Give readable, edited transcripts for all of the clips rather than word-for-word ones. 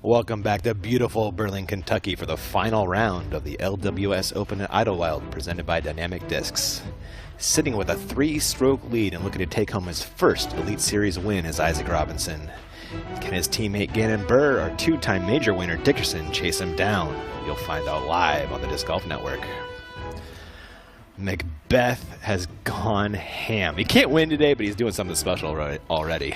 Welcome back to beautiful Burlington, Kentucky for the final round of the LWS Open at Idlewild, presented by Dynamic Discs. Sitting with a 3-stroke lead and looking to take home his first Elite Series win is Isaac Robinson. Can his teammate Gannon Burr or two-time major winner Dickerson chase him down? You'll find out live on the Disc Golf Network. Macbeth has gone ham. He can't win today, but he's doing something special already.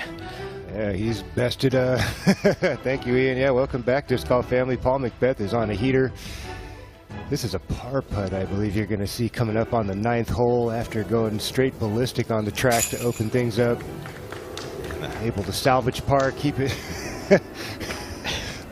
Yeah, he's bested. Thank you, Ian. Yeah, welcome back, Disc Golf family. Paul Macbeth is on a heater. This is a par putt, I believe you're going to see coming up on the 9th hole after going straight ballistic on the track to open things up. Able to salvage par, keep it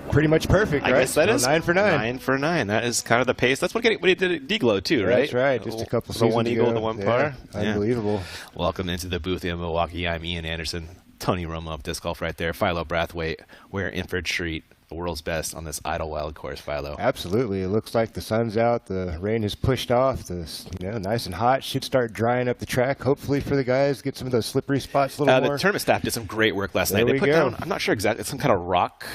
pretty much perfect, right? I guess that is 9 for 9. 9 for 9. That is kind of the pace. That's what he did at D-Glow too, right? That's right. Just a couple seasons ago. The one eagle, the one par. Unbelievable. Yeah. Welcome into the booth in Milwaukee. I'm Ian Anderson. Tony Romo of Disc Golf right there. Philo Brathwaite. We're Inford Street, the world's best on this Idlewild course, Philo. Absolutely. It looks like the sun's out. The rain is pushed off. Nice and hot. Should start drying up the track, hopefully, for the guys. Get some of those slippery spots a little more. The tournament staff did some great work last night. They put down, I'm not sure exactly, it's some kind of rock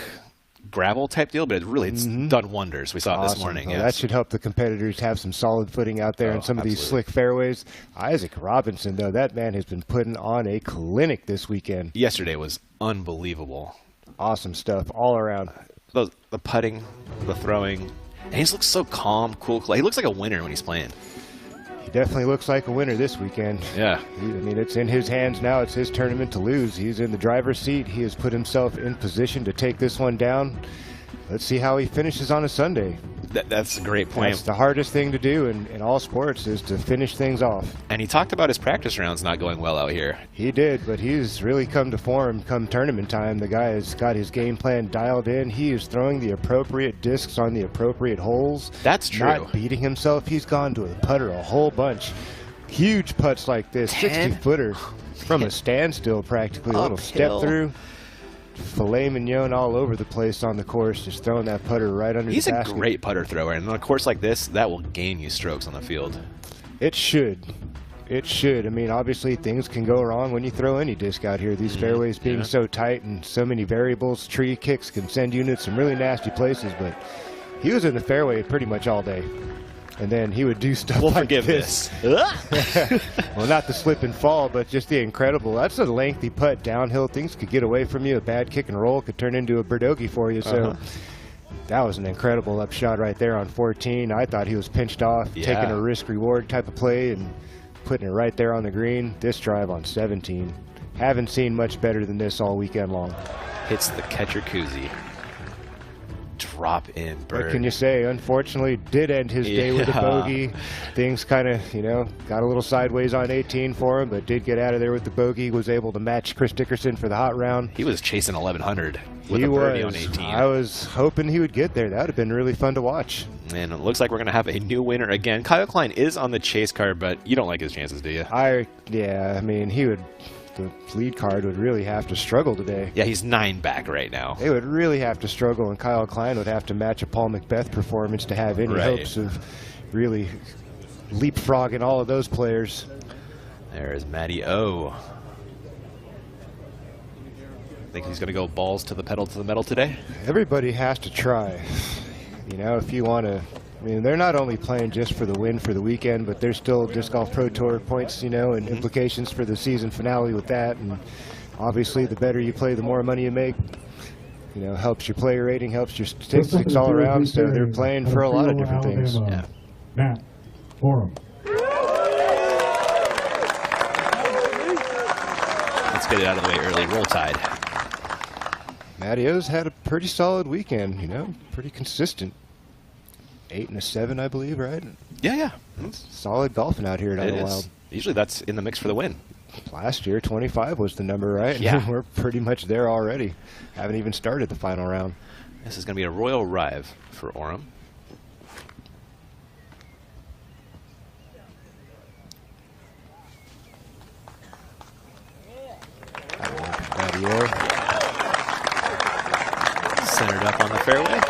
gravel type deal, but it's done wonders. We saw it this morning. Well, that should help the competitors have some solid footing out there in some of these slick fairways. Isaac Robinson, though, that man has been putting on a clinic this weekend. Yesterday was unbelievable. Awesome stuff all around. The putting, the throwing, and he just looks so calm, cool. He looks like a winner when he's playing. He definitely looks like a winner this weekend. Yeah. I mean, it's in his hands now. It's his tournament to lose. He's in the driver's seat. He has put himself in position to take this one down. Let's see how he finishes on a Sunday. That's a great point. That's the hardest thing to do in all sports, is to finish things off. And he talked about his practice rounds not going well out here. He did, but he's really come to form come tournament time. The guy has got his game plan dialed in. He is throwing the appropriate discs on the appropriate holes. That's true. Not beating himself. He's gone to a putter a whole bunch. Huge putts like this, 60-footer from a standstill practically, a little step through. Filet mignon all over the place on the course, just throwing that putter right under the basket. He's a great putter thrower, and on a course like this, that will gain you strokes on the field. It should. It should. I mean, obviously, things can go wrong when you throw any disc out here. These fairways being so tight and so many variables, tree kicks can send you into some really nasty places, but he was in the fairway pretty much all day. And then he would do stuff like this. Well, not the slip and fall, but just the incredible. That's a lengthy putt downhill. Things could get away from you. A bad kick and roll could turn into a birdogey for you. So that was an incredible upshot right there on 14. I thought he was pinched off, taking a risk-reward type of play and putting it right there on the green. This drive on 17. Haven't seen much better than this all weekend long. Hits the catcher koozie. Drop in bird. What can you say? Unfortunately, did end his day with a bogey. Things kind of, got a little sideways on 18 for him, but did get out of there with the bogey. Was able to match Chris Dickerson for the hot round. He was chasing 1100 with a birdie on 18. I was hoping he would get there. That would have been really fun to watch. And it looks like we're going to have a new winner again. Kyle Klein is on the chase card, but you don't like his chances, do you? Yeah, I mean, the lead card would really have to struggle today. Yeah, he's 9 back right now. They would really have to struggle, and Kyle Klein would have to match a Paul Macbeth performance to have any hopes of really leapfrogging all of those players. There is Matty O. Think he's going to go balls to the pedal to the metal today? Everybody has to try. If you want to. I mean, they're not only playing just for the win for the weekend, but there's still Disc Golf Pro Tour points, and implications for the season finale with that. And obviously, the better you play, the more money you make. Helps your player rating, helps your statistics all around. So they're playing for a lot of different things. Yeah. Matt Forum. Let's get it out of the way early. Roll Tide. Matty O's had a pretty solid weekend. Pretty consistent. 8 and a 7, I believe, right? Yeah. Solid golfing out here at Idlewild. Usually that's in the mix for the win. Last year, 25 was the number, right? Yeah. We're pretty much there already. Haven't even started the final round. This is going to be a royal rive for Orem. Centered up on the fairway.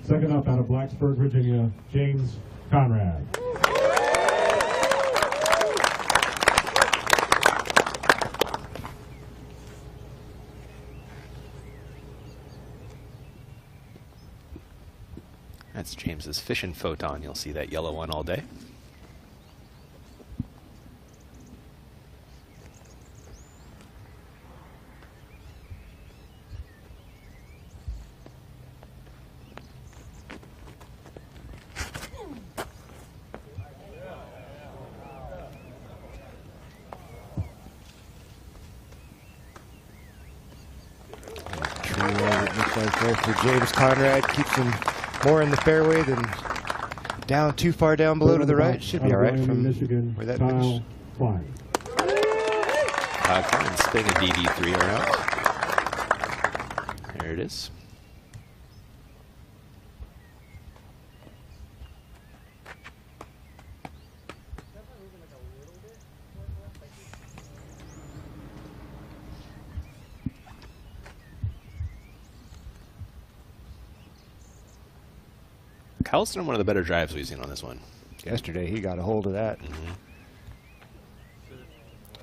Second up out of Blacksburg, Virginia, James Conrad. That's James's fishing photon. You'll see that yellow one all day. Looks like there for James Conrad, keeps him more in the fairway than down too far down below to the right. Should be all right from Michigan, where that Kyle pitch. Klein. Kyle Klein spinning a DD3 around. There it is. Kyle's done one of the better drives we've seen on this one. Yesterday he got a hold of that.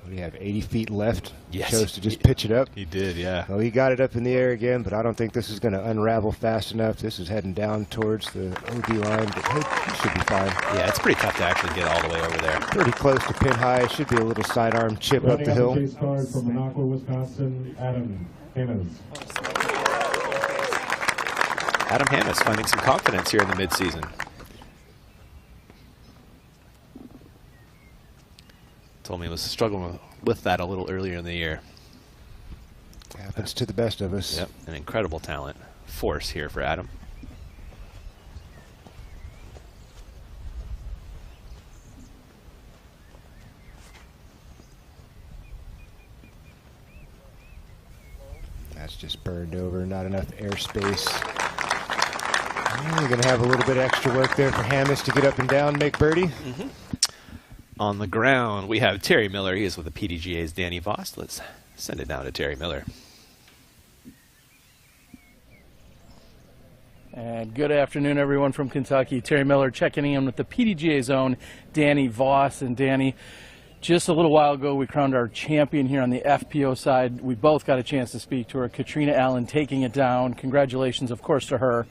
We have 80 feet left. Yes. Chose to just pitch it up. He did, yeah. Well, he got it up in the air again, but I don't think this is going to unravel fast enough. This is heading down towards the OB line, but he should be fine. Yeah, it's pretty tough to actually get all the way over there. Pretty close to pin high. Should be a little sidearm chip up the hill. Chase card from Minocqua, Wisconsin, Adam Hammons. Adam Hammons finding some confidence here in the midseason. Told me he was struggling with that a little earlier in the year. Happens to the best of us. Yep, an incredible talent. Force here for Adam. That's just burned over, not enough airspace. We're going to have a little bit extra work there for Hammons to get up and down, make birdie. On the ground, we have Terry Miller. He is with the PDGA's Danny Voss. Let's send it down to Terry Miller. And good afternoon, everyone from Kentucky. Terry Miller checking in with the PDGA's own Danny Voss. And Danny, just a little while ago, we crowned our champion here on the FPO side. We both got a chance to speak to her. Katrina Allen taking it down. Congratulations, of course, to her.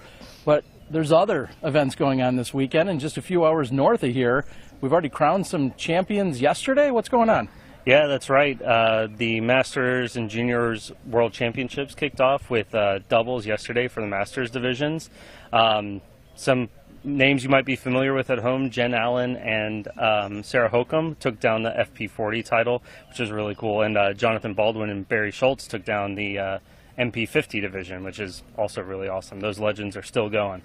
But there's other events going on this weekend, and just a few hours north of here, we've already crowned some champions yesterday. What's going on? Yeah, that's right. The Masters and Juniors World Championships kicked off with doubles yesterday for the Masters divisions. Some names you might be familiar with at home, Jen Allen and Sarah Hokum took down the FP40 title, which is really cool. And Jonathan Baldwin and Barry Schultz took down the MP50 division, which is also really awesome. Those legends are still going.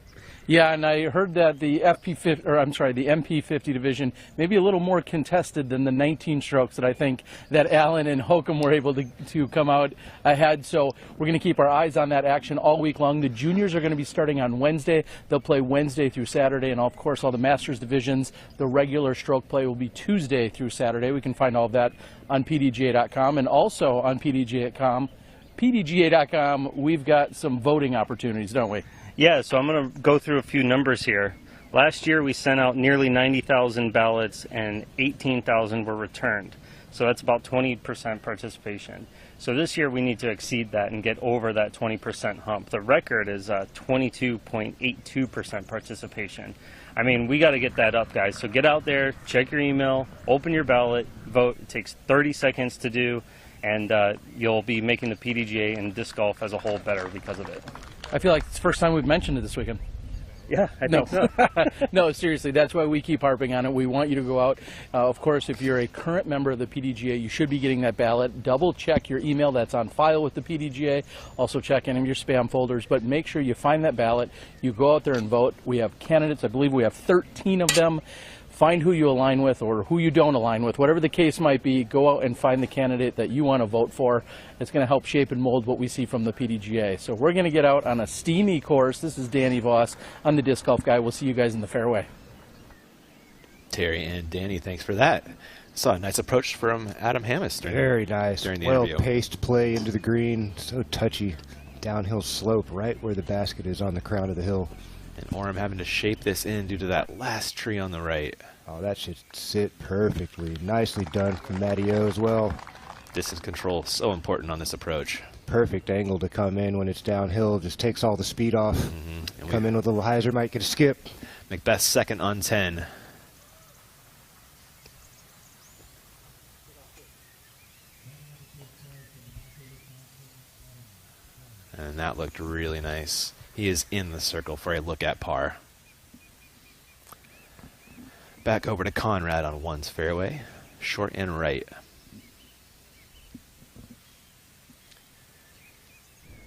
Yeah, and I heard that the MP50 division may be a little more contested than the 19 strokes that I think that Allen and Hokum were able to come out ahead. So we're going to keep our eyes on that action all week long. The juniors are going to be starting on Wednesday. They'll play Wednesday through Saturday, and of course all the Masters divisions, the regular stroke play will be Tuesday through Saturday. We can find all of that on PDGA.com, and also on PDGA.com, we've got some voting opportunities, don't we? Yeah, so I'm going to go through a few numbers here. Last year we sent out nearly 90,000 ballots and 18,000 were returned. So that's about 20% participation. So this year we need to exceed that and get over that 20% hump. The record is 22.82% participation. I mean, we got to get that up, guys. So get out there, check your email, open your ballot, vote. It takes 30 seconds to do, and you'll be making the PDGA and disc golf as a whole better because of it. I feel like it's the first time we've mentioned it this weekend. Yeah, I think so. No, seriously, that's why we keep harping on it. We want you to go out. Of course, if you're a current member of the PDGA, you should be getting that ballot. Double check your email that's on file with the PDGA. Also check any of your spam folders, but make sure you find that ballot. You go out there and vote. We have candidates. I believe we have 13 of them. Find who you align with or who you don't align with. Whatever the case might be, go out and find the candidate that you want to vote for. It's going to help shape and mold what we see from the PDGA. So we're going to get out on a steamy course. This is Danny Voss. I'm the disc golf guy. We'll see you guys in the fairway. Terry and Danny, thanks for that. Saw a nice approach from Adam Hammons. Very nice. During the interview. Well-paced play into the green. So touchy. Downhill slope right where the basket is on the crown of the hill. And Orem having to shape this in due to that last tree on the right. Oh, that should sit perfectly. Nicely done from Matty O as well. Distance control so important on this approach. Perfect angle to come in when it's downhill. Just takes all the speed off. Come in with a little hyzer, might get a skip. Macbeth second on 10. And that looked really nice. He is in the circle for a look at par. Back over to Conrad on one's fairway. Short and right.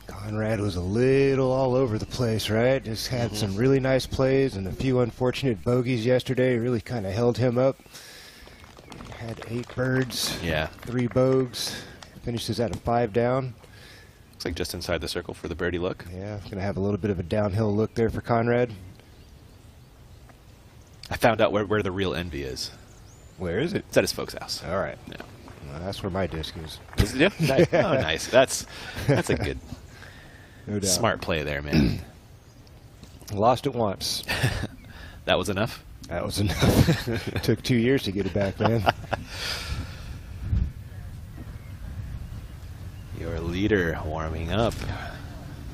Conrad was a little all over the place, right? Just had some really nice plays and a few unfortunate bogeys yesterday. Really kind of held him up. Had 8 birds, Yeah. 3 bogeys. Finishes at a 5 down. Looks like just inside the circle for the birdie look. Yeah, going to have a little bit of a downhill look there for Conrad. I found out where the real envy is. Where is it? It's at his folks' house. All right. Yeah. Well, that's where my disc is. Is it? Yeah. Nice. Oh, nice. That's a good, No doubt. smart play there, man. Lost it once. That was enough? That was enough. Took 2 years to get it back, man. Your leader warming up.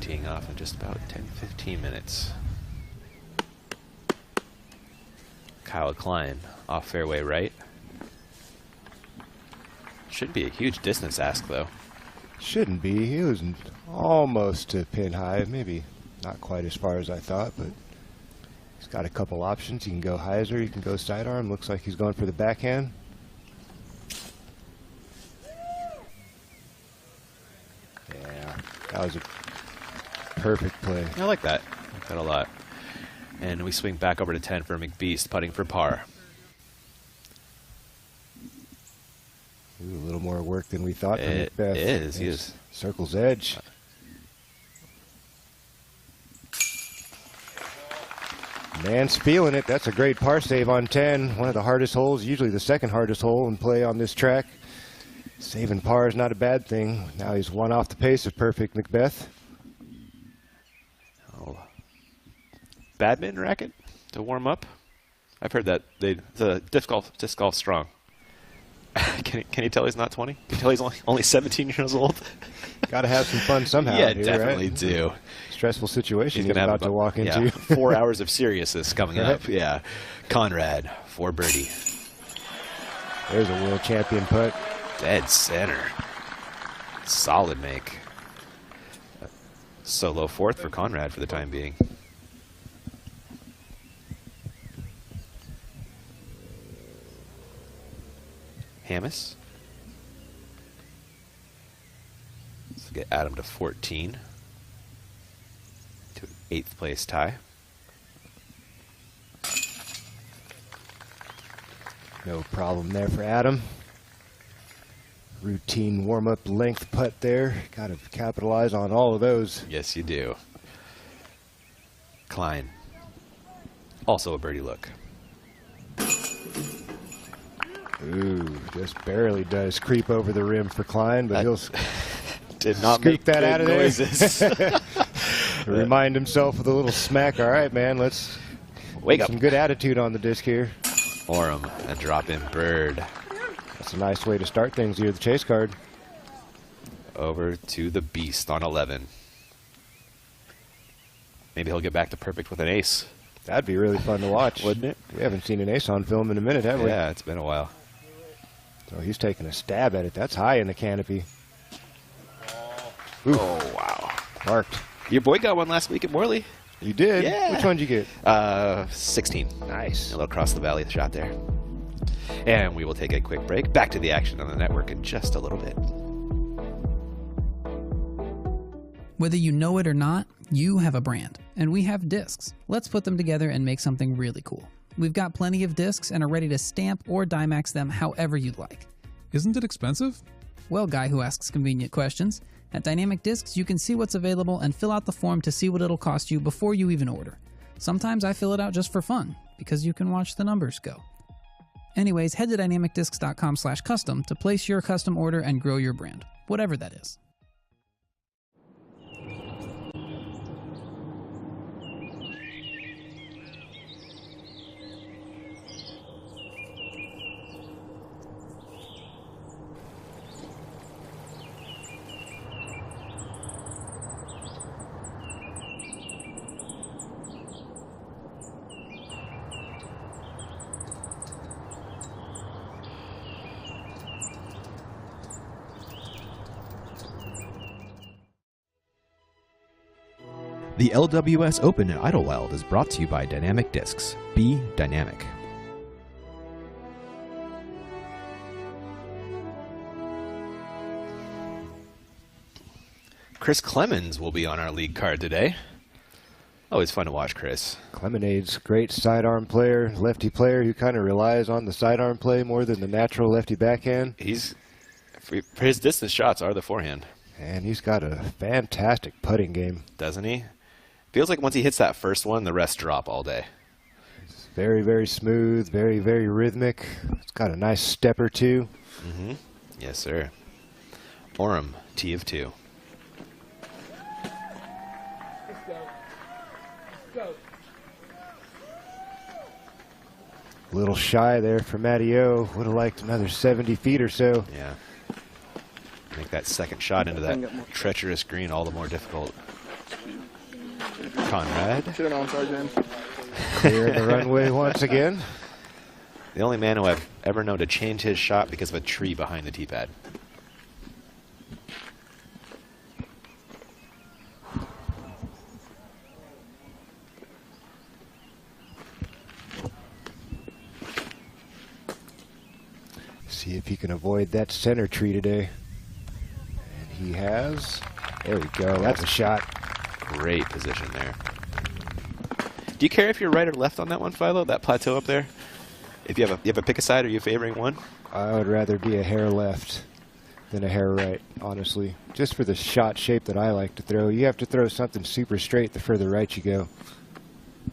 Teeing off in just about 10-15 minutes. Kyle Klein off fairway right. Should be a huge distance ask, though. Shouldn't be. He was almost to pin high. Maybe not quite as far as I thought, but he's got a couple options. You can go hyzer, you can go sidearm. Looks like he's going for the backhand. Yeah, that was a perfect play. I like that. I like that a lot. And we swing back over to 10 for McBeast, putting for par. Ooh, a little more work than we thought. From It Macbeth. is. He It's is. Circle's edge. Man's feeling it. That's a great par save on 10. One of the hardest holes, usually the second hardest hole in play on this track. Saving par is not a bad thing. Now he's one off the pace of perfect Macbeth. Oh. Badminton racket to warm up. I've heard that the disc golf strong. Can you tell he's not 20? Can you tell he's only 17 years old? Got to have some fun somehow. Yeah, here, definitely right? do. Stressful situation he's gonna have about to walk into. Yeah, 4 hours of seriousness coming Right. up. Yeah. Conrad for birdie. There's a world champion putt. Dead center. Solid make. Solo fourth for Conrad for the time being. Hammis. Let's get Adam to 14. To an 8th place tie. No problem there for Adam. Routine warm-up length putt there. Got to capitalize on all of those. Yes, you do. Klein. Also a birdie look. Ooh, just barely does creep over the rim for Klein, but he'll Did not scoop make that good out of there. noises. Remind himself with a little smack. All right, man, let's Wake get up. some good attitude on the disc here. For him, a drop-in bird. That's a nice way to start things here, the chase card. Over to the Beast on 11. Maybe he'll get back to perfect with an ace. That'd be really fun to watch. Wouldn't it? We haven't seen an ace on film in a minute, have we? Yeah, it's been a while. So he's taking a stab at it. That's high in the canopy. Oh, wow. Marked. Your boy got one last week at Morley. You did? Yeah. Which one did you get? 16. Nice. A little across the valley shot there. And we will take a quick break. Back to the action on the network in just a little bit. Whether you know it or not, you have a brand, and we have discs. Let's put them together and make something really cool. We've got plenty of discs and are ready to stamp or Dimax them however you'd like. Isn't it expensive? Well, guy who asks convenient questions, at Dynamic Discs you can see what's available and fill out the form to see what it'll cost you before you even order. Sometimes I fill it out just for fun, because you can watch the numbers go. Anyways, head to dynamicdiscs.com/custom to place your custom order and grow your brand, whatever that is. The LWS Open at Idlewild is brought to you by Dynamic Discs. Be dynamic. Chris Clemens will be on our league card today. Always fun to watch Chris. Clemenade's great sidearm player, lefty player who kind of relies on the sidearm play more than the natural lefty backhand. For his distance shots are the forehand. And he's got a fantastic putting game. Doesn't he? Feels like once he hits that first one, the rest drop all day. It's very, very smooth, very, very rhythmic. It's got a nice step or two. Mm-hmm. Yes, sir. Orem, T of 2. A little shy there for Matteo. Would have liked another 70 feet or so. Yeah. Make that second shot into that treacherous green all the more difficult. Conrad. Clearing the runway once again. The only man who I've ever known to change his shot because of a tree behind the tee pad. See if he can avoid that center tree today. And he has. There we go. That's a shot. Great position there. Do you care if you're right or left on that one, Philo? That plateau up there? If you have a pick a side, are you favoring one? I would rather be a hair left than a hair right, honestly. Just for the shot shape that I like to throw. You have to throw something super straight the further right you go.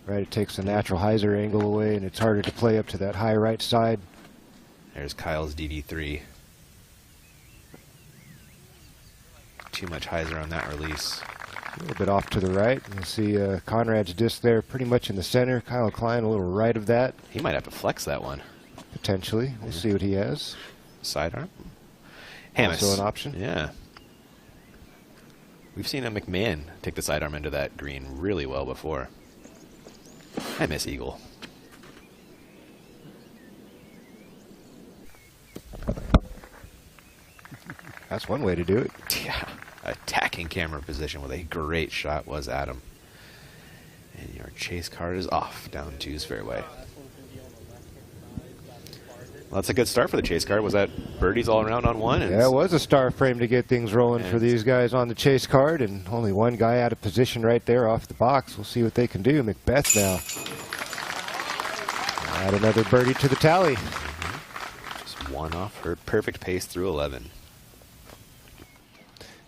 Right, it takes the natural hyzer angle away, and it's harder to play up to that high right side. There's Kyle's DD3. Too much hyzer on that release. A little bit off to the right. You'll see Conrad's disc there pretty much in the center. Kyle Klein a little right of that. He might have to flex that one. Potentially. We'll see what he has. Sidearm. Hamas. Also an option. Yeah. We've seen a McMahon take the sidearm into that green really well before. I miss Eagle. That's one way to do it. Yeah. Attacking camera position with a great shot was Adam. And your chase card is off down two's fairway. Well, that's a good start for the chase card. Was that birdies all around on one? Yeah, it was a star frame to get things rolling for these guys on the chase card, and only one guy out of position right there off the box. We'll see what they can do. Macbeth now. Add another birdie to the tally. Just one off her perfect pace through 11.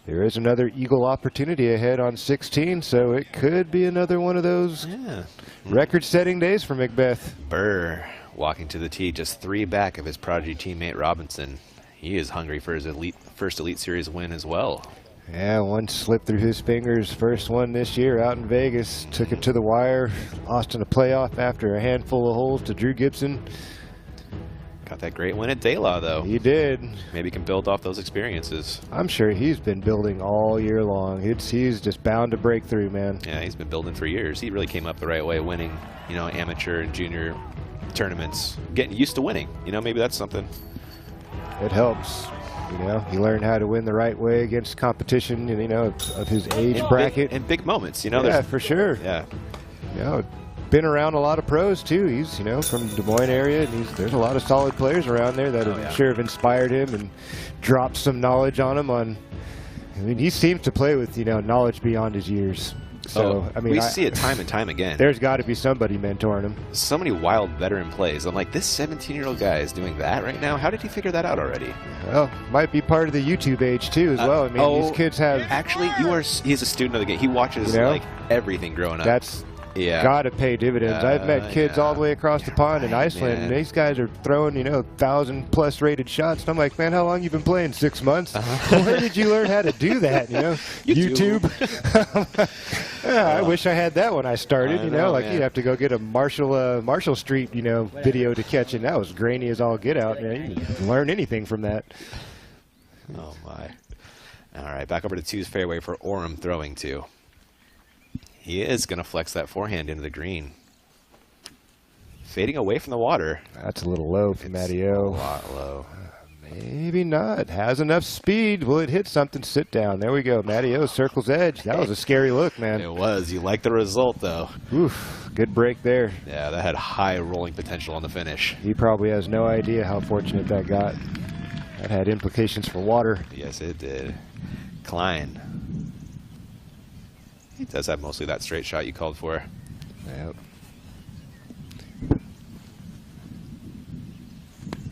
There is another eagle opportunity ahead on 16, so it could be another one of those record-setting days for Macbeth. Burr walking to the tee, just 3 back of his prodigy teammate Robinson. He is hungry for his first Elite Series win as well. Yeah, one slipped through his fingers. First one this year out in Vegas. Took it to the wire. Lost in a playoff after a handful of holes to Drew Gibson. Got that great win at De La, though. He did. Maybe he can build off those experiences. I'm sure he's been building all year long. He's just bound to break through, man. Yeah, he's been building for years. He really came up the right way, winning, amateur and junior tournaments, getting used to winning. Maybe that's something. It helps. He learned how to win the right way against competition, of his age bracket. And big moments, Yeah, for sure. Yeah. Been around a lot of pros too. He's from Des Moines area, and there's a lot of solid players around there that I'm sure have inspired him and dropped some knowledge on him. He seems to play with knowledge beyond his years. So we see it time and time again. There's got to be somebody mentoring him. So many wild veteran plays. I'm like, this 17-year-old guy is doing that right now. How did he figure that out already? Well, might be part of the YouTube age too as well. These kids have actually. He's a student of the game. He watches like everything growing up. That's got to pay dividends. I've met kids all the way across the pond in Iceland, and these guys are throwing 1,000+ rated shots. And I'm like, man, how long you been playing? 6 months? Where did you learn how to do that? YouTube. I wish I had that when I started. You'd have to go get a Marshall Street video to catch it. That was grainy as all get out. You can learn anything from that. Oh my! All right, back over to two's fairway for Orem throwing to. He is going to flex that forehand into the green. Fading away from the water. That's a little low for Matteo. A lot low. Oh, Maybe not. Has enough speed. Will it hit something? Sit down. There we go. Matty O circles edge. That was a scary look, man. It was. You like the result, though. Oof. Good break there. Yeah, that had high rolling potential on the finish. He probably has no idea how fortunate that got. That had implications for water. Yes, it did. Klein. He does have mostly that straight shot you called for. Yep.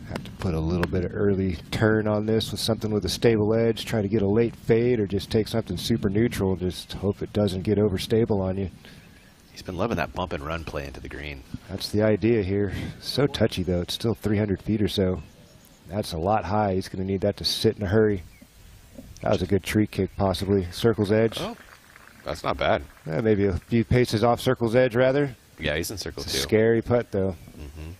Have to put a little bit of early turn on this with something with a stable edge. Try to get a late fade or just take something super neutral. Just hope it doesn't get overstable on you. He's been loving that bump and run play into the green. That's the idea here. So touchy, though. It's still 300 feet or so. That's a lot high. He's going to need that to sit in a hurry. That was a good tree kick, possibly. Circle's edge. Oh, that's not bad. Maybe a few paces off circle's edge, rather. Yeah, he's in circle It's too. a scary putt, though. Mm-hmm.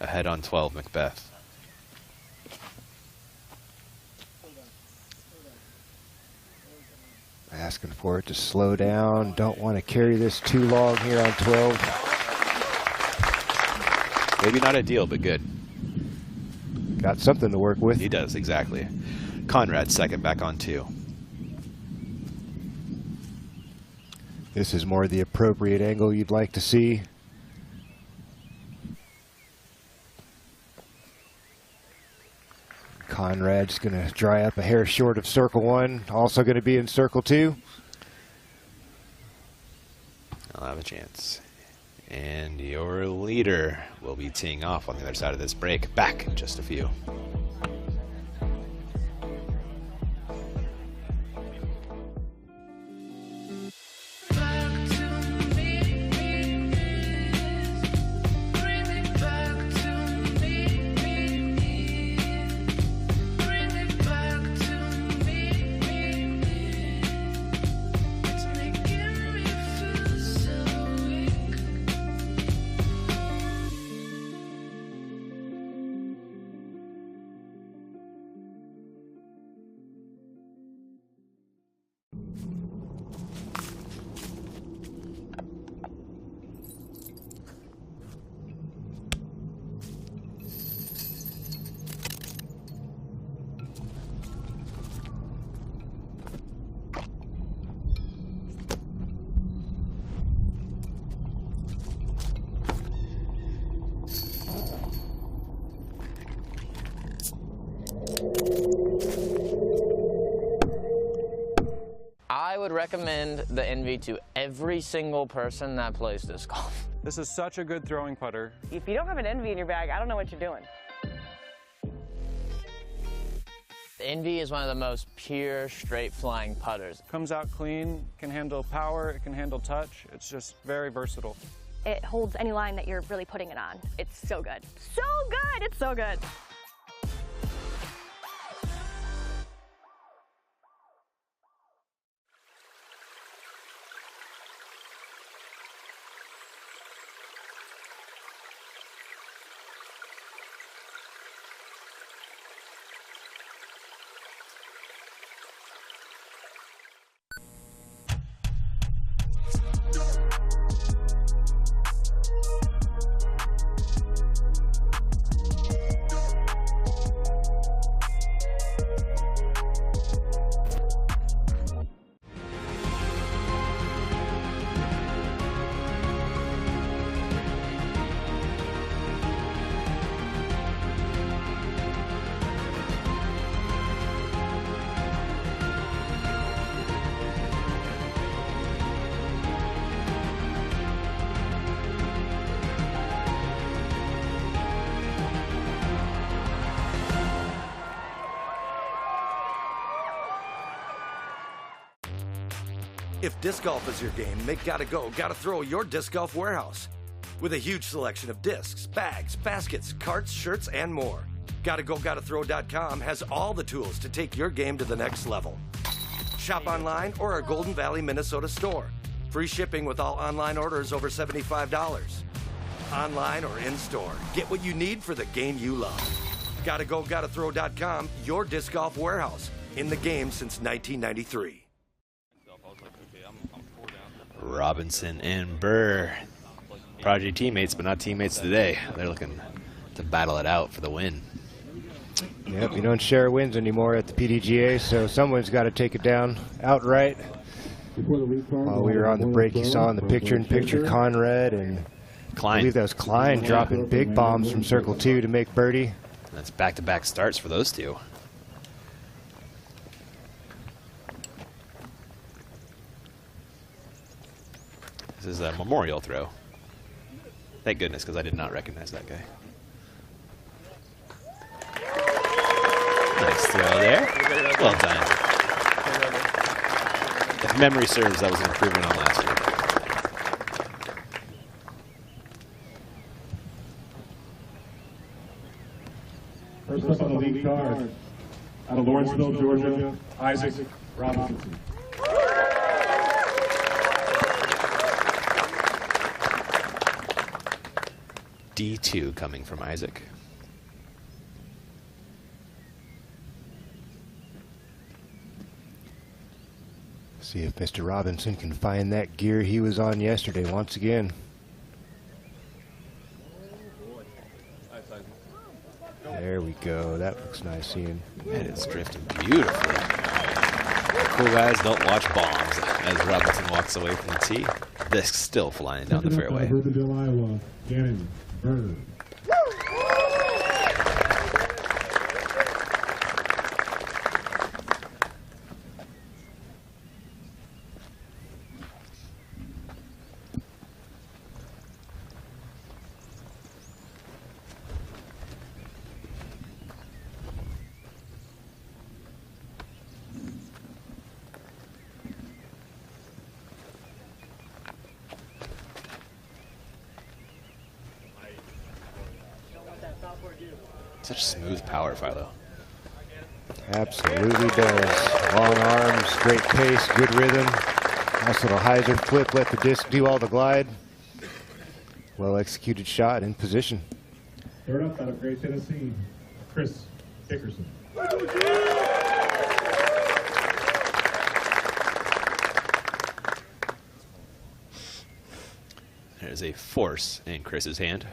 Ahead on 12, Macbeth. Asking for it to slow down. Don't want to carry this too long here on 12. Maybe not ideal, but good. Got something to work with. He does, exactly. Conrad second, back on 2. This is more the appropriate angle you'd like to see. Conrad's going to dry up a hair short of circle 1. Also going to be in circle 2. I'll have a chance. And your leader will be teeing off on the other side of this break. Back in just a few. I would recommend the Envy to every single person that plays disc golf. This is such a good throwing putter. If you don't have an Envy in your bag, I don't know what you're doing. The Envy is one of the most pure, straight flying putters. Comes out clean, can handle power, it can handle touch. It's just very versatile. It holds any line that you're really putting it on. It's so good. So good! It's so good. If disc golf is your game, make Gotta Throw your disc golf warehouse. With a huge selection of discs, bags, baskets, carts, shirts, and more. GottaThrow.com has all the tools to take your game to the next level. Shop online or our Golden Valley, Minnesota store. Free shipping with all online orders over $75. Online or in-store, get what you need for the game you love. GottaThrow.com, your disc golf warehouse. In the game since 1993. Robinson and Burr Prodigy teammates, but not teammates today. They're looking to battle it out for the win. Yep, you don't share wins anymore at the PDGA, so someone's got to take it down outright. While we were on the break, you saw in the picture-in-picture Conrad and Klein. I believe that was Klein dropping big bombs from circle 2 to make birdie. That's back-to-back starts for those two. This is a memorial throw. Thank goodness, because I did not recognize that guy. Nice throw there. Well done. If memory serves, that was an improvement on last week. First up on the lead card, out of Lawrenceville, Georgia, Isaac Robinson. D2 coming from Isaac. See if Mr. Robinson can find that gear he was on yesterday once again. There we go. That looks nice seeing. And it's drifting beautifully. The cool guys don't watch bombs. As Robinson walks away from the tee, disc still flying down the fairway. Burlington, Iowa, Gannon Burr. Such smooth power, Philo. Absolutely does. Long arms, great pace, good rhythm. Nice little hyzer flip, let the disc do all the glide. Well executed shot in position. Third up out of Great Tennessee, Chris Dickerson. There's a force in Chris's hand.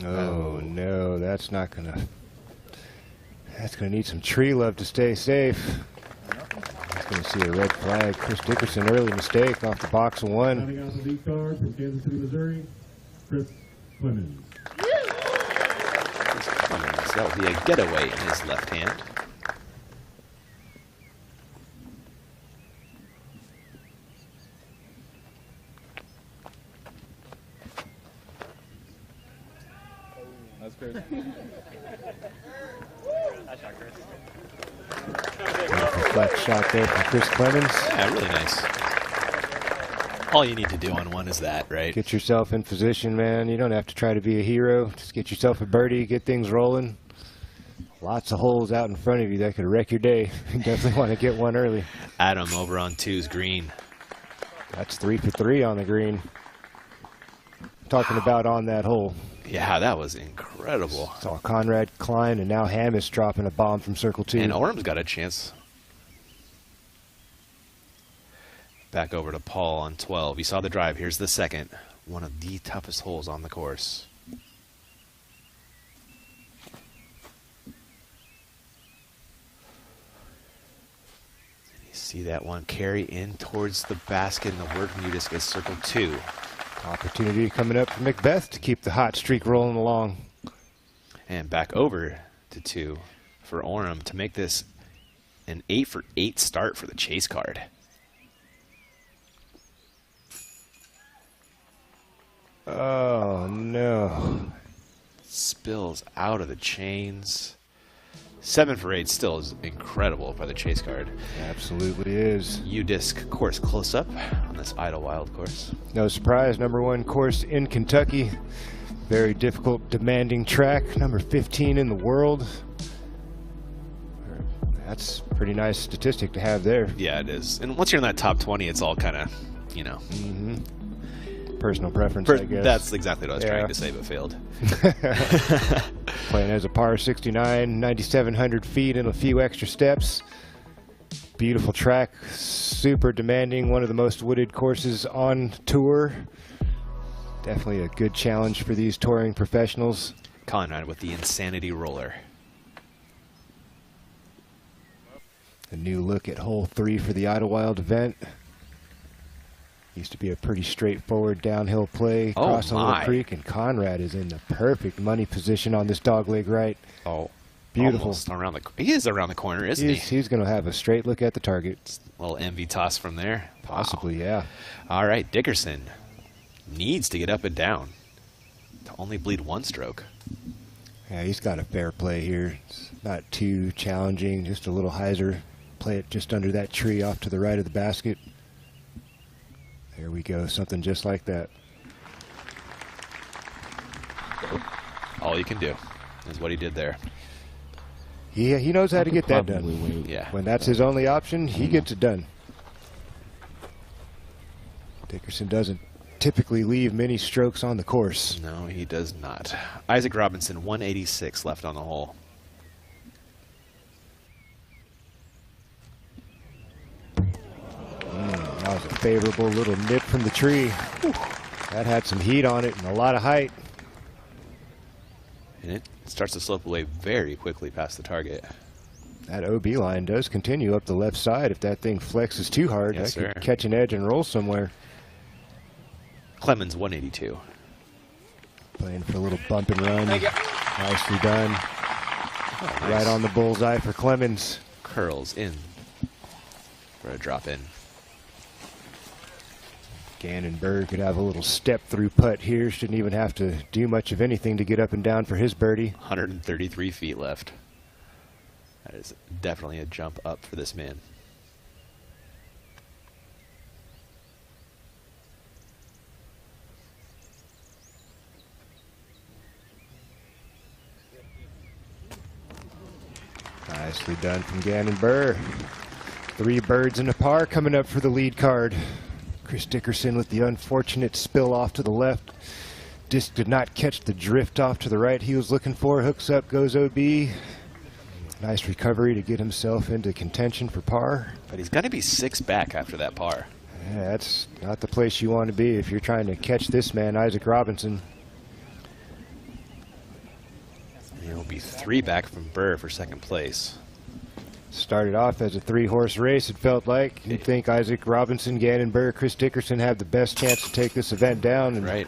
Oh no, that's not gonna. That's gonna need some tree love to stay safe. He's gonna see a red flag. Chris Dickerson, early mistake off the box of one. Rounding out the lead card from Kansas City, Missouri, Chris Clemens. That will be a getaway in his left hand. That's crazy. Flat shot there from Chris Clemens. Yeah, really nice. All you need to do on one is that, right? Get yourself in position, man. You don't have to try to be a hero. Just get yourself a birdie, get things rolling. Lots of holes out in front of you that could wreck your day. You definitely want to get one early. Adam over on 2's green. That's 3 for 3 on the green. Talking about on that hole. Yeah, that was incredible. Saw Conrad, Klein, and now Hammis dropping a bomb from circle 2. And Orm's got a chance. Back over to Paul on 12. You saw the drive. Here's the second. One of the toughest holes on the course. You see that one carry in towards the basket, and the word from you just is circle 2. Opportunity coming up for Macbeth to keep the hot streak rolling along. And back over to 2 for Orem to make this an 8 for 8 start for the chase card. Oh no. Spills out of the chains. 7 for 8 still is incredible by the chase card. Absolutely is. U-Disc course close up on this Idlewild course. No surprise, #1 course in Kentucky. Very difficult, demanding track. Number 15 in the world. That's a pretty nice statistic to have there. Yeah, it is. And once you're in that top 20, it's all kind of, you know. Personal preference, I guess. That's exactly what I was trying to say, but failed. Playing as a par 69, 9,700 feet and a few extra steps. Beautiful track, super demanding, one of the most wooded courses on tour. Definitely a good challenge for these touring professionals. Conrad with the Insanity Roller. A new look at hole 3 for the Idlewild event. Used to be a pretty straightforward downhill play across a little creek, and Conrad is in the perfect money position on this dogleg right. Oh, beautiful. Almost around the, he is around the corner, isn't he? He's going to have a straight look at the target. A little envy toss from there. Possibly, yeah. All right, Dickerson needs to get up and down to only bleed 1 stroke. Yeah, he's got a fair play here. It's not too challenging, just a little hyzer. Play it just under that tree off to the right of the basket. There we go, something just like that. All you can do is what he did there. He knows how to get that done. Yeah. When that's his only option, he gets it done. Dickerson doesn't typically leave many strokes on the course. No, he does not. Isaac Robinson, 186 left on the hole. That was a favorable little nip from the tree. Whew. That had some heat on it and a lot of height. And it starts to slope away very quickly past the target. That OB line does continue up the left side. If that thing flexes too hard, Yes, that could catch an edge and roll somewhere. Clemens, 182. Playing for a little bump and run. Nicely done. Oh, nice. Right on the bullseye for Clemens. Curls in for a drop in. Gannon Berg could have a little step through putt here. Shouldn't even have to do much of anything to get up and down for his birdie. 133 feet left. That is definitely a jump up for this man. Nicely done from Gannon Burr. 3 birds and a par coming up for the lead card. Chris Dickerson with the unfortunate spill off to the left. Disc did not catch the drift off to the right he was looking for. Hooks up, goes OB. Nice recovery to get himself into contention for par. But he's got to be 6 back after that par. Yeah, that's not the place you want to be if you're trying to catch this man, Isaac Robinson. And he'll be 3 back from Burr for 2nd place. Started off as a 3-horse race, it felt like. You'd think Isaac Robinson, Gannon Burr, Chris Dickerson have the best chance to take this event down. And right.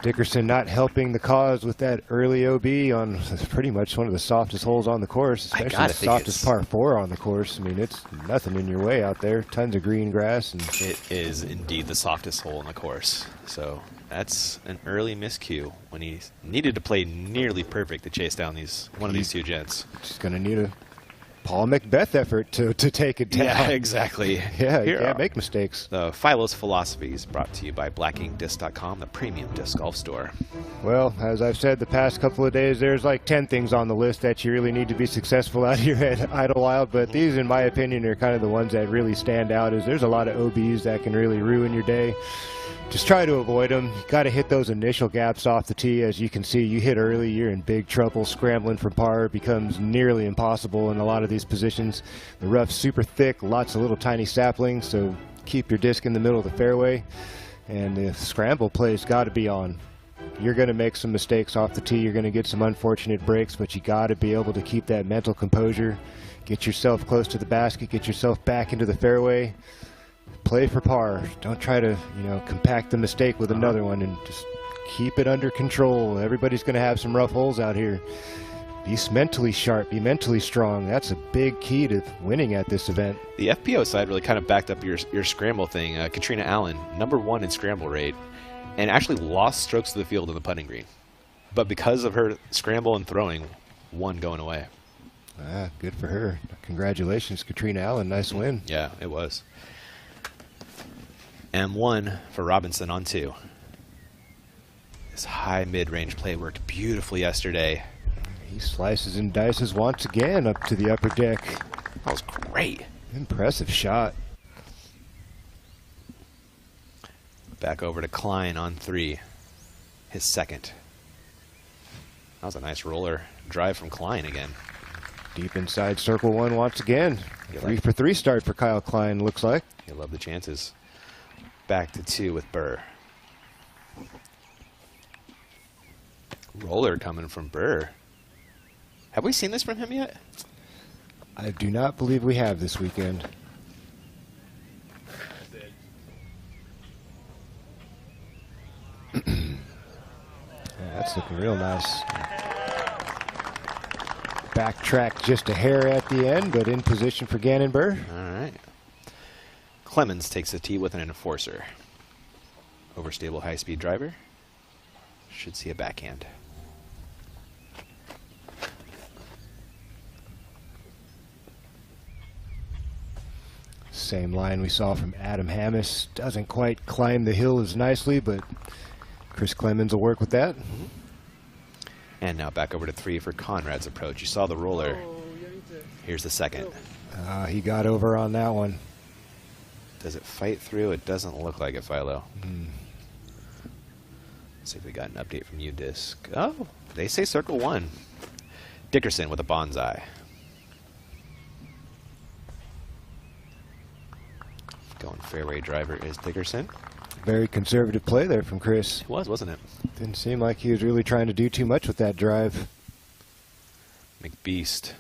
Dickerson not helping the cause with that early OB on pretty much one of the softest holes on the course, especially the softest par 4 on the course. I mean, it's nothing in your way out there. Tons of green grass. And it is indeed the softest hole on the course. So that's an early miscue when he needed to play nearly perfect to chase down one of these 2 gents. Just going to need a Paul Macbeth effort to take it down. Yeah, exactly. Yeah, you can't make mistakes. The Philo's Philosophy is brought to you by blackinkdisc.com, the premium disc golf store. Well, as I've said the past couple of days, there's like 10 things on the list that you really need to be successful out here at Idlewild, but these, in my opinion, are kind of the ones that really stand out. Is there's a lot of OBs that can really ruin your day. Just try to avoid them. You got to hit those initial gaps off the tee. As you can see, you hit early, you're in big trouble. Scrambling for par becomes nearly impossible in a lot of these positions. The rough's super thick, lots of little tiny saplings, so keep your disc in the middle of the fairway. And the scramble play's got to be on. You're going to make some mistakes off the tee. You're going to get some unfortunate breaks, but you got to be able to keep that mental composure. Get yourself close to the basket. Get yourself back into the fairway. Play for par. Don't try to, compact the mistake with another one, and just keep it under control. Everybody's going to have some rough holes out here. Be mentally sharp. Be mentally strong. That's a big key to winning at this event. The FPO side really kind of backed up your scramble thing. Katrina Allen, #1 in scramble rate, and actually lost strokes to the field in the putting green. But because of her scramble and throwing, 1 going away. Good for her. Congratulations, Katrina Allen. Nice win. Yeah, it was. M1 for Robinson on 2. This high mid-range play worked beautifully yesterday. He slices and dices once again up to the upper deck. That was great. Impressive shot. Back over to Klein on 3. His second. That was a nice roller drive from Klein again. Deep inside circle 1 once again. 3 for 3 start for Kyle Klein, looks like. You love the chances. Back to 2 with Burr. Roller coming from Burr. Have we seen this from him yet? I do not believe we have this weekend. That's looking real nice. Backtrack just a hair at the end, but in position for Gannon Burr. All right. Clemens takes the tee with an enforcer. Overstable high-speed driver. Should see a backhand. Same line we saw from Adam Hammis. Doesn't quite climb the hill as nicely, but Chris Clemens will work with that. And now back over to 3 for Conrad's approach. You saw the roller. Here's the second. He got over on that one. Does it fight through? It doesn't look like it, Philo. Let's see if we got an update from U-Disc. Oh, they say circle 1. Dickerson with a bonsai. Going fairway driver is Dickerson. Very conservative play there from Chris. It was, wasn't it? Didn't seem like he was really trying to do too much with that drive. McBeast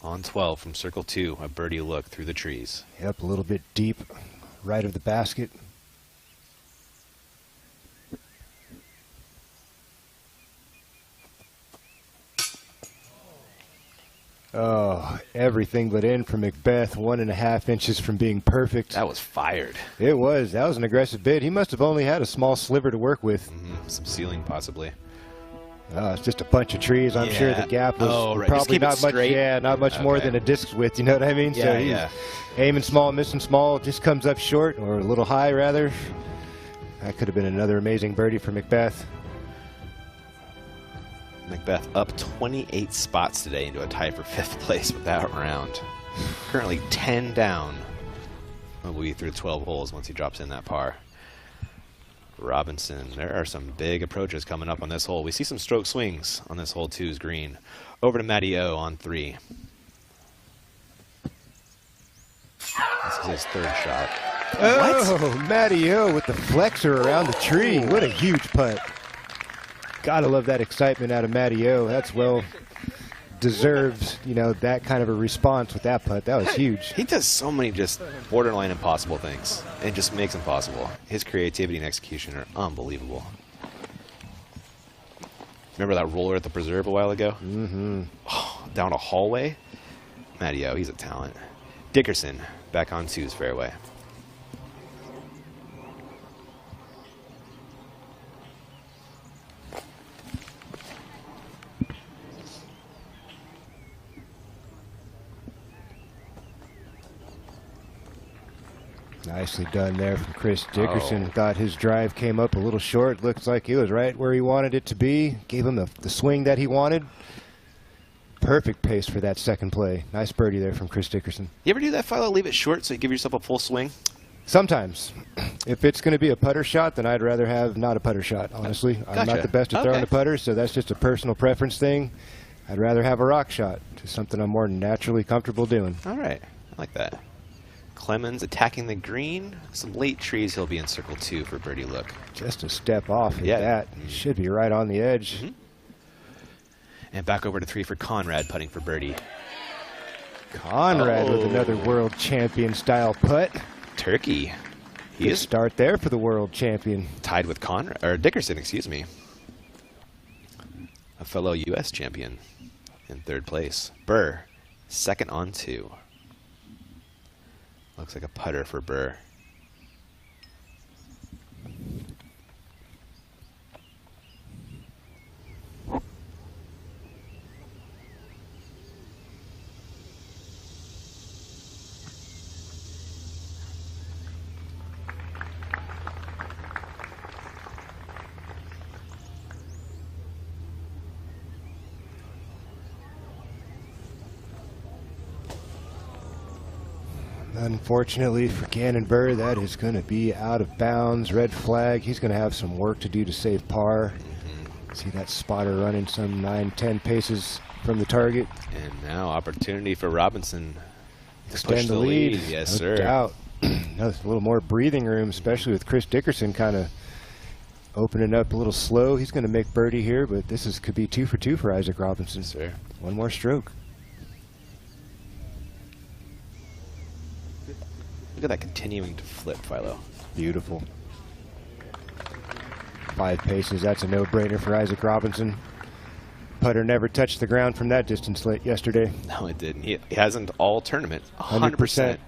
on 12 from circle 2. A birdie look through the trees. Yep, a little bit deep, right of the basket. Oh, everything but in for Macbeth. 1.5 inches from being perfect. That was fired. It was. That was an aggressive bid. He must have only had a small sliver to work with. Some ceiling, possibly. It's just a bunch of trees. I'm sure the gap was probably not much. Yeah, not much more than a disc's width. You know what I mean? Yeah, so he's aiming small, missing small. Just comes up short, or a little high rather. That could have been another amazing birdie for Macbeth. Macbeth up 28 spots today into a tie for 5th place with that round. Currently 10 down. We'll be through 12 holes once he drops in that par. Robinson, there are some big approaches coming up on this hole. We see some stroke swings on this hole 2's green. Over to Matty O on 3. This is his 3rd shot. Oh, Matty O with the flexor around the tree. What a huge putt. Gotta love that excitement out of Matty O. That's well deserved, you know, that kind of a response with that putt. That was huge. He does so many just borderline impossible things. It just makes them possible. His creativity and execution are unbelievable. Remember that roller at the preserve a while ago? Mm-hmm. Oh, down a hallway? Matty O, he's a talent. Dickerson back on 2's fairway. Nicely done there from Chris Dickerson. Thought his drive came up a little short. Looks like it was right where he wanted it to be. Gave him the swing that he wanted. Perfect pace for that second play. Nice birdie there from Chris Dickerson. You ever do that, Philo? Leave it short so you give yourself a full swing? Sometimes. If it's going to be a putter shot, then I'd rather have not a putter shot, honestly. Gotcha. I'm not the best at throwing the putter, so that's just a personal preference thing. I'd rather have a rock shot. Just something I'm more naturally comfortable doing. All right. I like that. Clemens attacking the green. Some late trees. He'll be in circle 2 for birdie look. Just a step off of that. Should be right on the edge. And back over to 3 for Conrad, putting for birdie. Conrad with another world champion style putt. Turkey. He Good is start there for the world champion. tied with Conrad, or Dickerson, excuse me. A fellow U.S. champion in 3rd place. Burr, 2nd on 2. Looks like a putter for Burr. Unfortunately for Gannon Burr, that is going to be out of bounds. Red flag. He's going to have some work to do to save par. See that spotter running some 9-10 paces from the target. And now opportunity for Robinson to Extend push the the lead. lead. Yes, No sir. doubt. A little more breathing room, especially with Chris Dickerson kind of opening up a little slow. He's going to make birdie here, but this could be 2 for 2 for Isaac Robinson. Yes, sir. One more stroke. Look at that continuing to flip, Philo. Beautiful. 5 paces. That's a no-brainer for Isaac Robinson. Putter never touched the ground from that distance yesterday. No, it didn't. He hasn't all tournament. 100%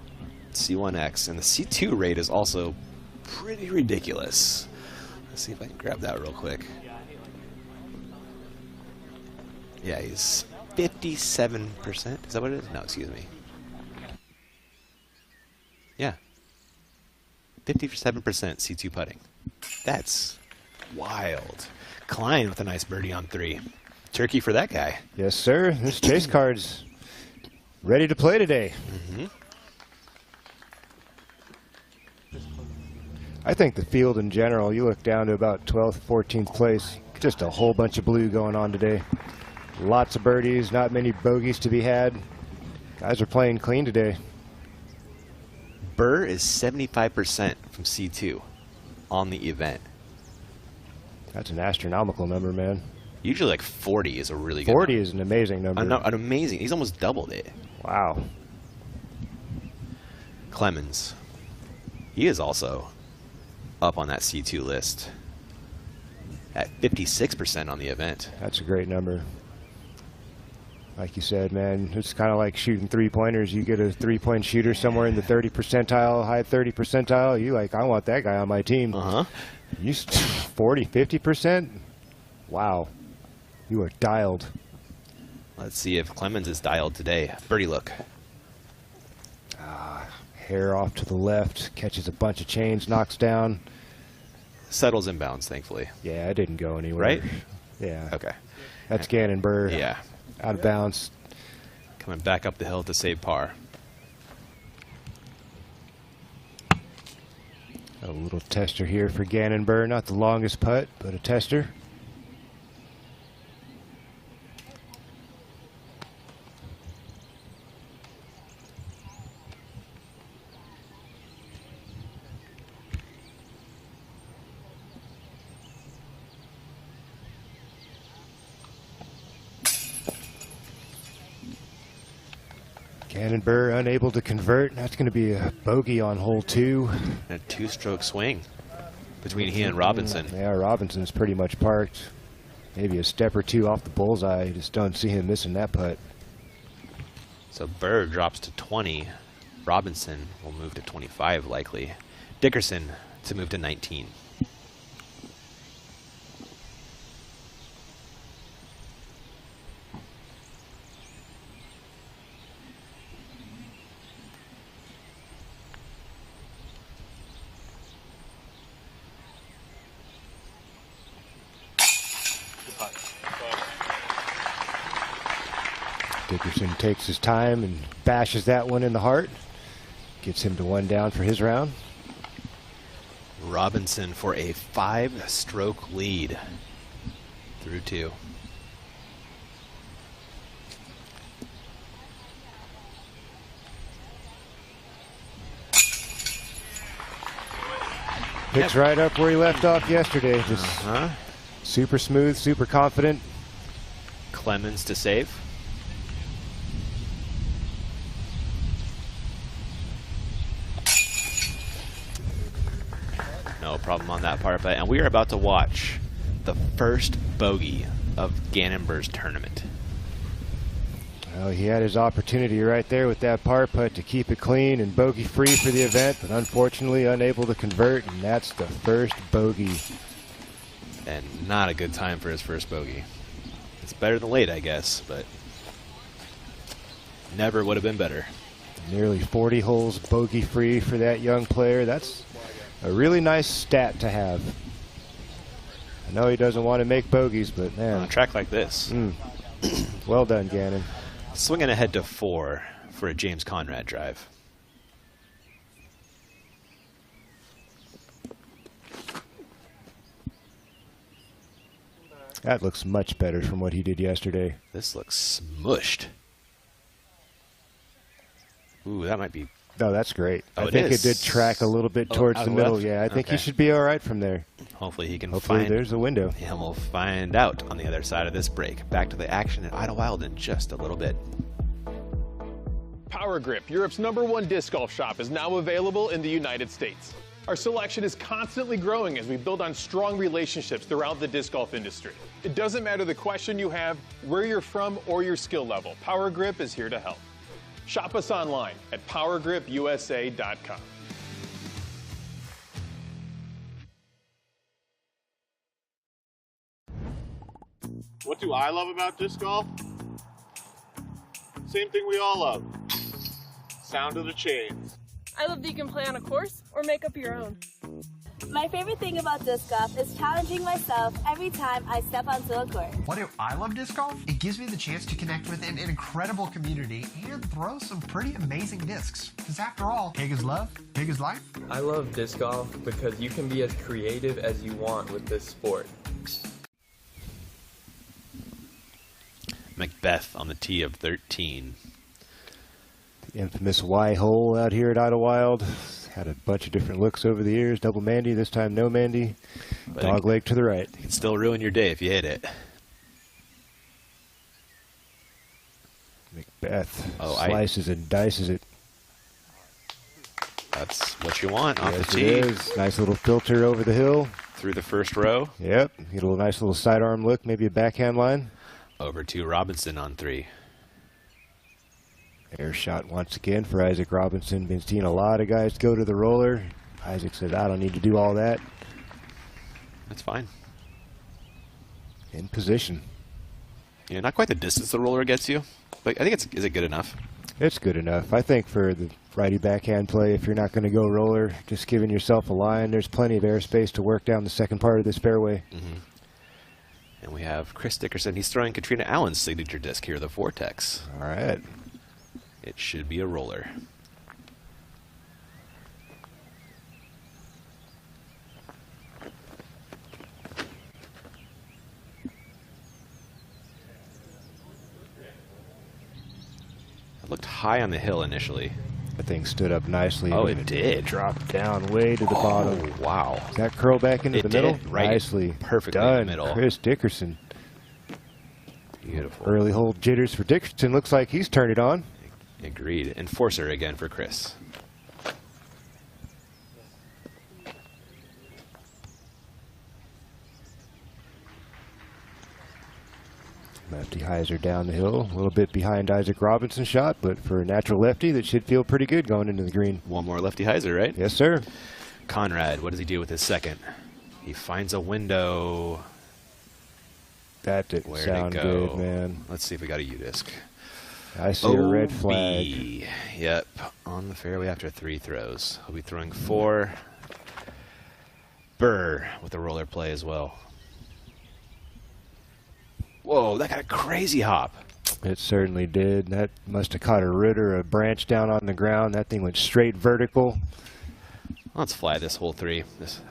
C1X. And the C2 rate is also pretty ridiculous. Let's see if I can grab that real quick. Yeah, he's 57%. Is that what it is? No, excuse me. Yeah. 57% C2 putting. That's wild. Klein with a nice birdie on 3. Turkey for that guy. Yes, sir. This chase card's ready to play today. I think the field in general, you look down to about 12th, 14th place. Just a whole bunch of blue going on today. Lots of birdies, not many bogeys to be had. Guys are playing clean today. Burr is 75% from C2 on the event. That's an astronomical number, man. Usually like 40 is a really good 40 number. is an amazing number. An amazing. He's almost doubled it. Wow. Clemens. He is also up on that C2 list at 56% on the event. That's a great number. Like you said, man, it's kind of like shooting 3-pointers. You get a 3-point shooter somewhere in the 30 percentile, high 30 percentile. You like, I want that guy on my team. You 40, 50%? Wow. You are dialed. Let's see if Clemens is dialed today. Birdie look. Hair off to the left, catches a bunch of chains, knocks down. Settles inbounds, thankfully. Yeah, it didn't go anywhere. Right? Yeah. Okay. That's Gannon Burr. Yeah. Out of bounds. Coming back up the hill to save par. A little tester here for Gannon Burr. Not the longest putt, but a tester. Gannon Burr unable to convert. That's going to be a bogey on hole 2. And a 2-stroke swing between he and Robinson. Yeah, Robinson's pretty much parked. Maybe a step or 2 off the bullseye. I just don't see him missing that putt. So Burr drops to 20. Robinson will move to 25 likely. Dickerson to move to 19. Dickerson takes his time and bashes that one in the heart. Gets him to 1 down for his round. Robinson for a 5-stroke lead through 2. Picks right up where he left off yesterday. Just super smooth, super confident. Clemens to save. No problem on that part, and we are about to watch the first bogey of Gannon Burr's tournament. Well, he had his opportunity right there with that par putt to keep it clean and bogey free for the event, but unfortunately unable to convert, and that's the first bogey. And not a good time for his first bogey. It's better than late, I guess, but never would have been better. Nearly 40 holes bogey free for that young player. That's a really nice stat to have. I know he doesn't want to make bogeys, but man. On a track like this. Well done, Gannon. Swinging ahead to 4 for a James Conrad drive. That looks much better from what he did yesterday. This looks smushed. Ooh, that might be... No, that's great. Oh, I think it did track a little bit towards the middle. left? Yeah, I think he should be all right from there. Hopefully he can Hopefully find... there's a window. Yeah, we'll find out on the other side of this break. Back to the action at Idlewild in just a little bit. Power Grip, Europe's #1 disc golf shop, is now available in the United States. Our selection is constantly growing as we build on strong relationships throughout the disc golf industry. It doesn't matter the question you have, where you're from, or your skill level. Power Grip is here to help. Shop us online at powergripusa.com. What do I love about disc golf? Same thing we all love. Sound of the chains. I love that you can play on a course or make up your own. My favorite thing about disc golf is challenging myself every time I step onto a court. What do I love disc golf? It gives me the chance to connect with an incredible community and throw some pretty amazing discs. Because after all, big is love, big is life. I love disc golf because you can be as creative as you want with this sport. Macbeth on the tee of 13. The infamous Y hole out here at Idlewild. Had a bunch of different looks over the years. Double Mandy, this time no Mandy. But Dog leg to the right. It can still ruin your day if you hit it. Macbeth slices and dices it. That's what you want off Yes, the tee. it is. Nice little filter over the hill. Through the first row. Yep. Get a nice little sidearm look, maybe a backhand line. Over to Robinson on 3. Air shot once again for Isaac Robinson. Been seeing a lot of guys go to the roller. Isaac said, I don't need to do all that. That's fine. In position. Yeah, not quite the distance the roller gets you, but I think is it good enough? It's good enough. I think for the righty backhand play, if you're not going to go roller, just giving yourself a line, there's plenty of airspace to work down the second part of this fairway. Mm-hmm. And we have Chris Dickerson. He's throwing Katrina Allen's signature disc here, the Vortex. All right. It should be a roller. It looked high on the hill initially. The thing stood up nicely. Oh, it did. Dropped down way to the bottom. Wow. Does that curl back into the middle? Right. Nicely. Perfectly done. in the middle. Chris Dickerson. Beautiful. Early hole jitters for Dickerson. Looks like he's turned it on. Agreed. Enforcer again for Chris. Lefty Heiser down the hill, a little bit behind Isaac Robinson's shot, but for a natural lefty, that should feel pretty good going into the green. One more lefty Heiser, right? Yes, sir. Conrad, what does he do with his second? He finds a window. That didn't sound good, man. Let's see if we got a U-disc. I see a red flag. Yep, on the fairway after 3 throws. He'll be throwing 4. Burr with a roller play as well. Whoa, that got a crazy hop. It certainly did. That must have caught a root or a branch down on the ground. That thing went straight vertical. Let's fly this hole 3.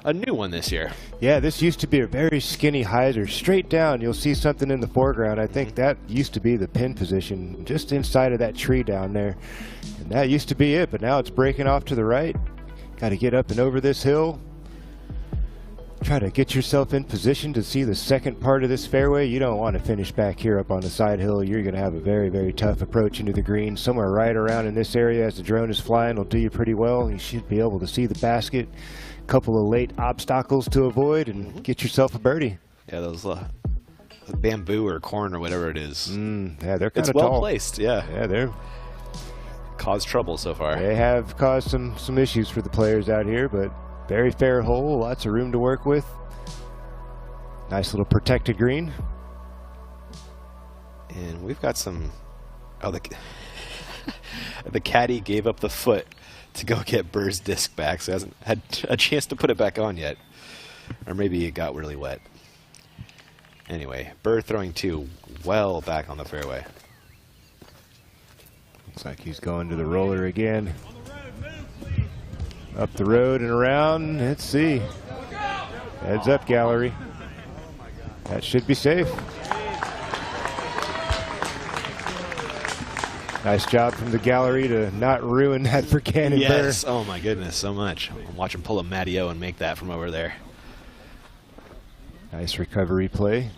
A new one this year. Yeah, this used to be a very skinny hyzer. Straight down, you'll see something in the foreground. I think that used to be the pin position, just inside of that tree down there. And that used to be it, but now it's breaking off to the right. Got to get up and over this hill. Try to get yourself in position to see the second part of this fairway. You don't want to finish back here up on the side hill. You're going to have a very, very tough approach into the green. Somewhere right around in this area as the drone is flying will do you pretty well. You should be able to see the basket. A couple of late obstacles to avoid and get yourself a birdie. Yeah, those bamboo or corn or whatever it is. Yeah, they're kind it's of well tall. placed, yeah. Yeah, they're caused trouble so far. They have caused some issues for the players out here, but very fair hole, lots of room to work with. Nice little protected green. And we've got some... Oh, the caddy gave up the foot to go get Burr's disc back, so he hasn't had a chance to put it back on yet. Or maybe it got really wet. Anyway, Burr throwing 2 well back on the fairway. Looks like he's going to the roller again. Up the road and around. Let's see. Heads up, gallery. That should be safe. Nice job from the gallery to not ruin that for Gannon Burr. Yes, oh my goodness, so much. Watch him pull a Matty O and make that from over there. Nice recovery play.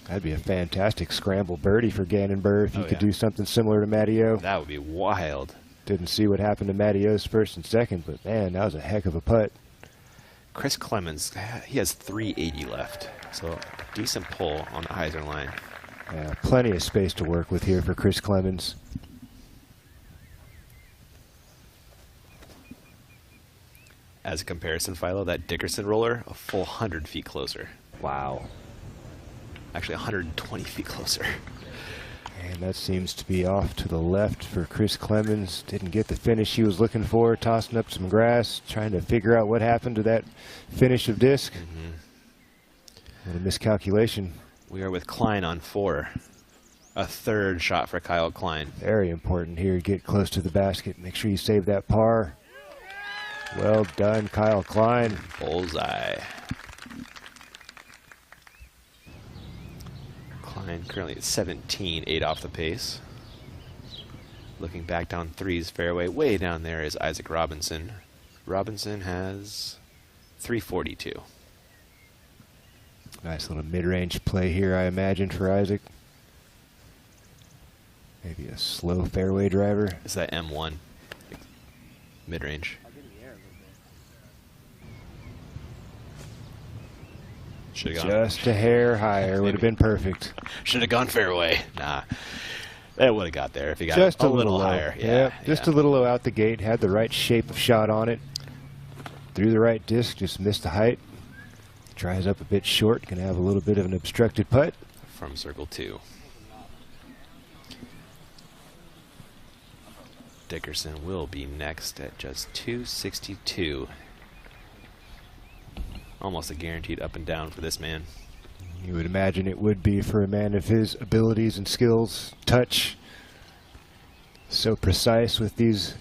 That'd be a fantastic scramble birdie for Gannon Burr if you could do something similar to Matty O. That would be wild. Didn't see what happened to Matty O's first and second, but man, that was a heck of a putt. Chris Clemens, he has 380 left, so decent pull on the hyzer line. Yeah, plenty of space to work with here for Chris Clemens. As a comparison, Philo, that Dickerson roller, a full 100 feet closer. Wow. Actually, 120 feet closer. And that seems to be off to the left for Chris Clemens. Didn't get the finish he was looking for, tossing up some grass, trying to figure out what happened to that finish of disc. A little miscalculation. We are with Klein on 4. A third shot for Kyle Klein. Very important here. Get close to the basket. Make sure you save that par. Well done, Kyle Klein. Bullseye. Klein currently at 17, 8 off the pace. Looking back down threes fairway, way down there is Isaac Robinson. Robinson has 342. Nice little mid-range play here, I imagine, for Isaac. Maybe a slow fairway driver. Is that M1? Mid-range. Just a hair higher would have been perfect. Should have gone fairway. Nah, that would have got there if he got just a little higher. Yeah, just a little low out the gate. Had the right shape of shot on it. Threw the right disc, just missed the height. Dries up a bit short. Gonna have a little bit of an obstructed putt. From circle 2. Dickerson will be next at just 262. Almost a guaranteed up and down for this man. You would imagine it would be for a man of his abilities and skills. Touch. So precise with these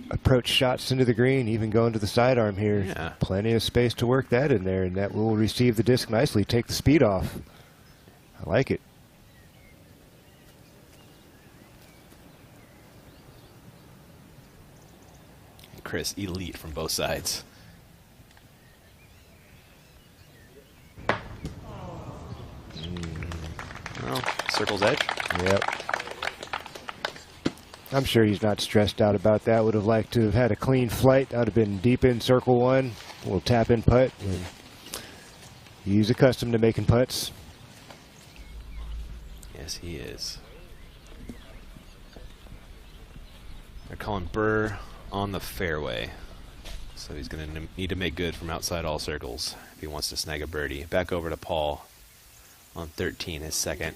approach shots into the green, even going to the sidearm here. Yeah. Plenty of space to work that in there, and that will receive the disc nicely, take the speed off. I like it. Chris, elite from both sides. Well, circle's edge. Yep. I'm sure he's not stressed out about that. Would have liked to have had a clean flight. That would have been deep in circle 1. A little tap in putt. And he's accustomed to making putts. Yes, he is. They're calling Burr on the fairway. So he's going to need to make good from outside all circles if he wants to snag a birdie. Back over to Paul on 13, his second.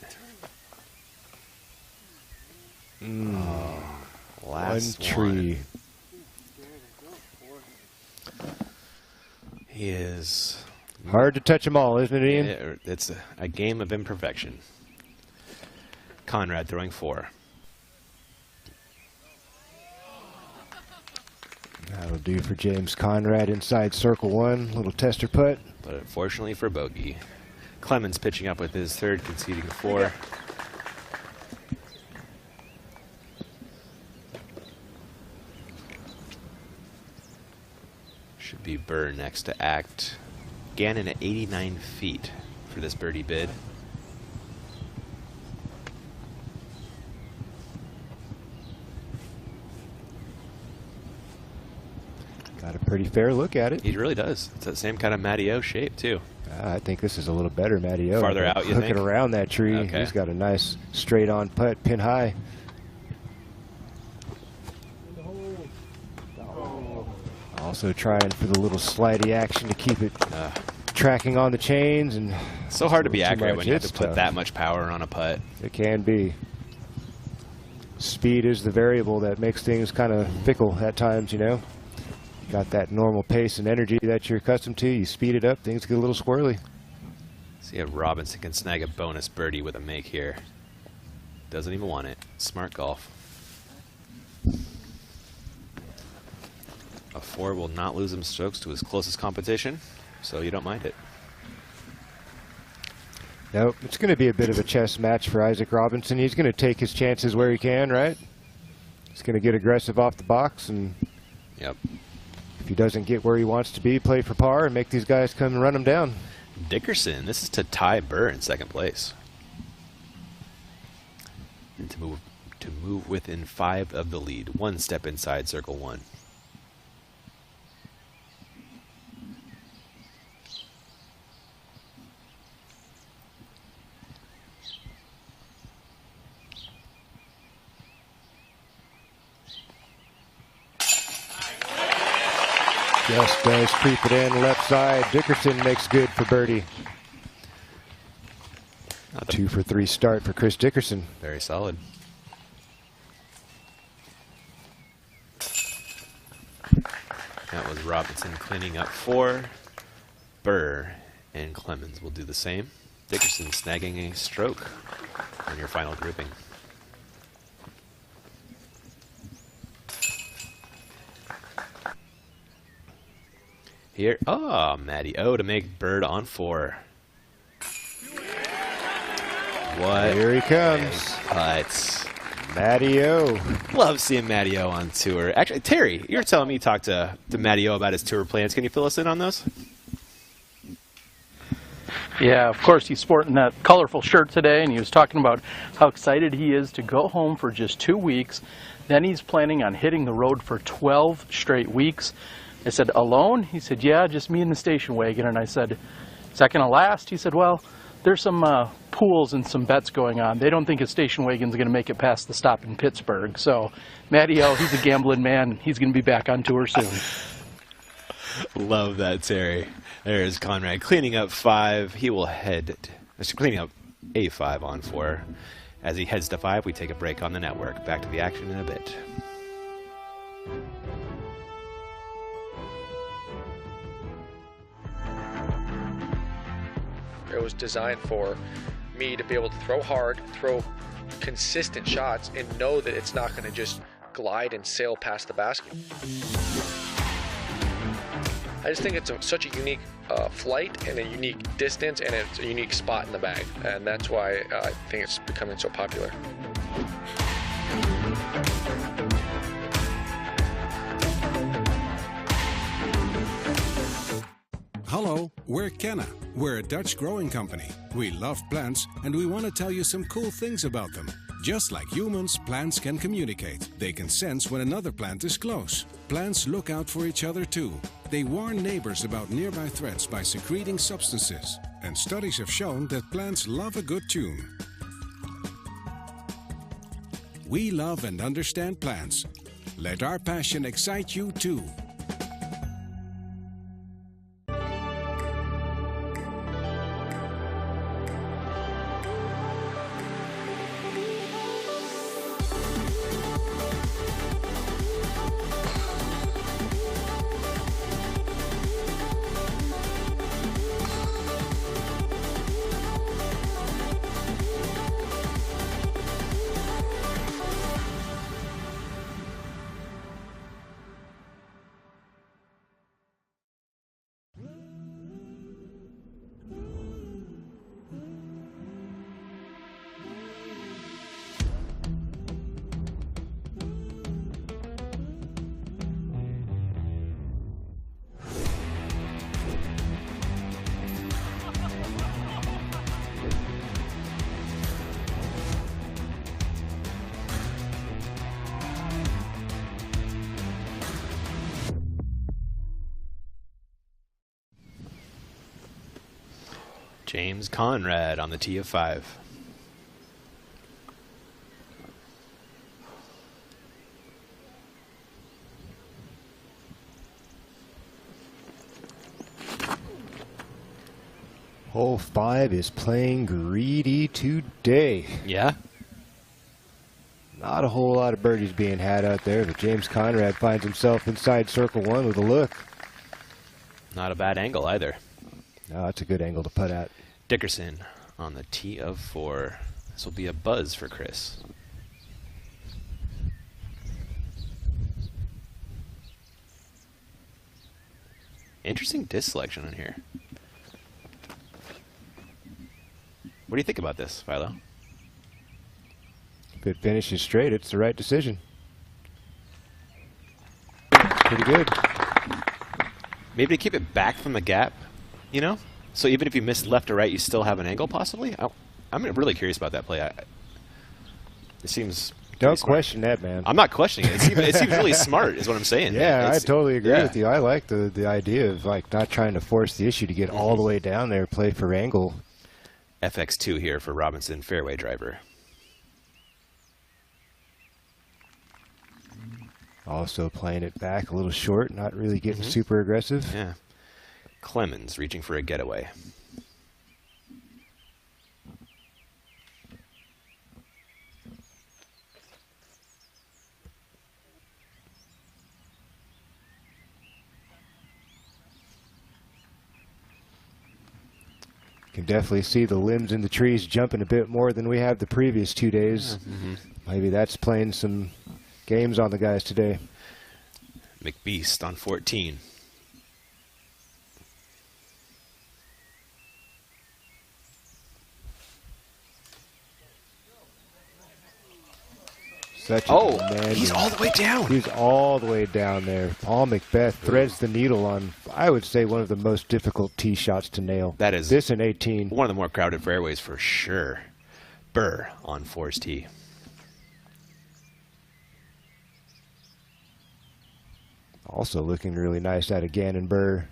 Last one tree. He is hard to touch them all, isn't it, Ian? It's a game of imperfection. Conrad throwing 4. That'll do for James Conrad inside circle 1. Little tester putt. But unfortunately for bogey. Clemens pitching up with his third, conceding 4. Should be Burr next to act. Gannon at 89 feet for this birdie bid. Got a pretty fair look at it. He really does. It's that same kind of Matty O shape, too. I think this is a little better, Matty O. Farther out, you think? Looking around that tree. Okay. He's got a nice straight-on putt, pin high. Also trying for the little slidey action to keep it tracking on the chains. And so hard to be accurate when you have to put that much power on a putt. It can be. Speed is the variable that makes things kind of fickle at times, you know. Got that normal pace and energy that you're accustomed to. You speed it up, things get a little squirrely. See if Robinson can snag a bonus birdie with a make here. Doesn't even want it. Smart golf. A 4 will not lose him strokes to his closest competition, so you don't mind it. Nope, it's going to be a bit of a chess match for Isaac Robinson. He's going to take his chances where he can, right? He's going to get aggressive off the box, and yep. If he doesn't get where he wants to be, play for par and make these guys come and run him down. Dickerson, this is to tie Burr in second place. And to move within 5 of the lead, 1 step inside circle 1. Just does creep it in left side. Dickerson makes good for birdie. 2 for 3 start for Chris Dickerson. Very solid. That was Robinson cleaning up 4. Burr and Clemens will do the same. Dickerson snagging a stroke on your final grouping. Here, Matty O to make Bird on 4. What? Here he comes. Putts. Matty O. Love seeing Matty O on tour. Actually, Terry, you were telling me you talked to Matty O about his tour plans. Can you fill us in on those? Yeah, of course, he's sporting that colorful shirt today, and he was talking about how excited he is to go home for just 2 weeks. Then he's planning on hitting the road for 12 straight weeks. I said, alone? He said, yeah, just me and the station wagon. And I said, second to last? He said, well, there's some pools and some bets going on. They don't think his station wagon's going to make it past the stop in Pittsburgh. So, Matty O, he's a gambling man. He's going to be back on tour soon. Love that, Terry. There's Conrad cleaning up 5. He will head, cleaning up a 5 on 4. As he heads to 5, we take a break on the network. Back to the action in a bit. It was designed for me to be able to throw hard, throw consistent shots, and know that it's not going to just glide and sail past the basket. I just think it's such a unique flight and a unique distance, and it's a unique spot in the bag, and that's why I think it's becoming so popular. Hello, we're Kenna. We're a Dutch growing company. We love plants, and we want to tell you some cool things about them. Just like humans, plants can communicate. They can sense when another plant is close. Plants look out for each other too. They warn neighbors about nearby threats by secreting substances. And studies have shown that plants love a good tune. We love and understand plants. Let our passion excite you too. James Conrad on the tee of 5. Hole 5 is playing greedy today. Yeah? Not a whole lot of birdies being had out there, but James Conrad finds himself inside circle 1 with a look. Not a bad angle either. No, that's a good angle to putt at. Dickerson on the tee of 4. This will be a buzz for Chris. Interesting disc selection on here. What do you think about this, Philo? If it finishes straight, it's the right decision. Pretty good. Maybe to keep it back from the gap, you know? So even if you miss left or right, you still have an angle, possibly? I'm really curious about that play. It seems... Don't question that, man. I'm not questioning it. It seems really smart, is what I'm saying. Yeah, I totally agree with you. I like the idea of like not trying to force the issue to get all the way down there, play for angle. FX2 here for Robinson, fairway driver. Also playing it back a little short, not really getting super aggressive. Yeah. Clemens reaching for a getaway. Can definitely see the limbs in the trees jumping a bit more than we have the previous 2 days. Maybe that's playing some games on the guys today. McBeast on 14. He's all the way down. He's all the way down there. Paul Macbeth threads the needle on, I would say, one of the most difficult tee shots to nail. That is this in 18. One of the more crowded fairways for sure. Burr on fours tee. Also looking really nice out of Gannon Burr.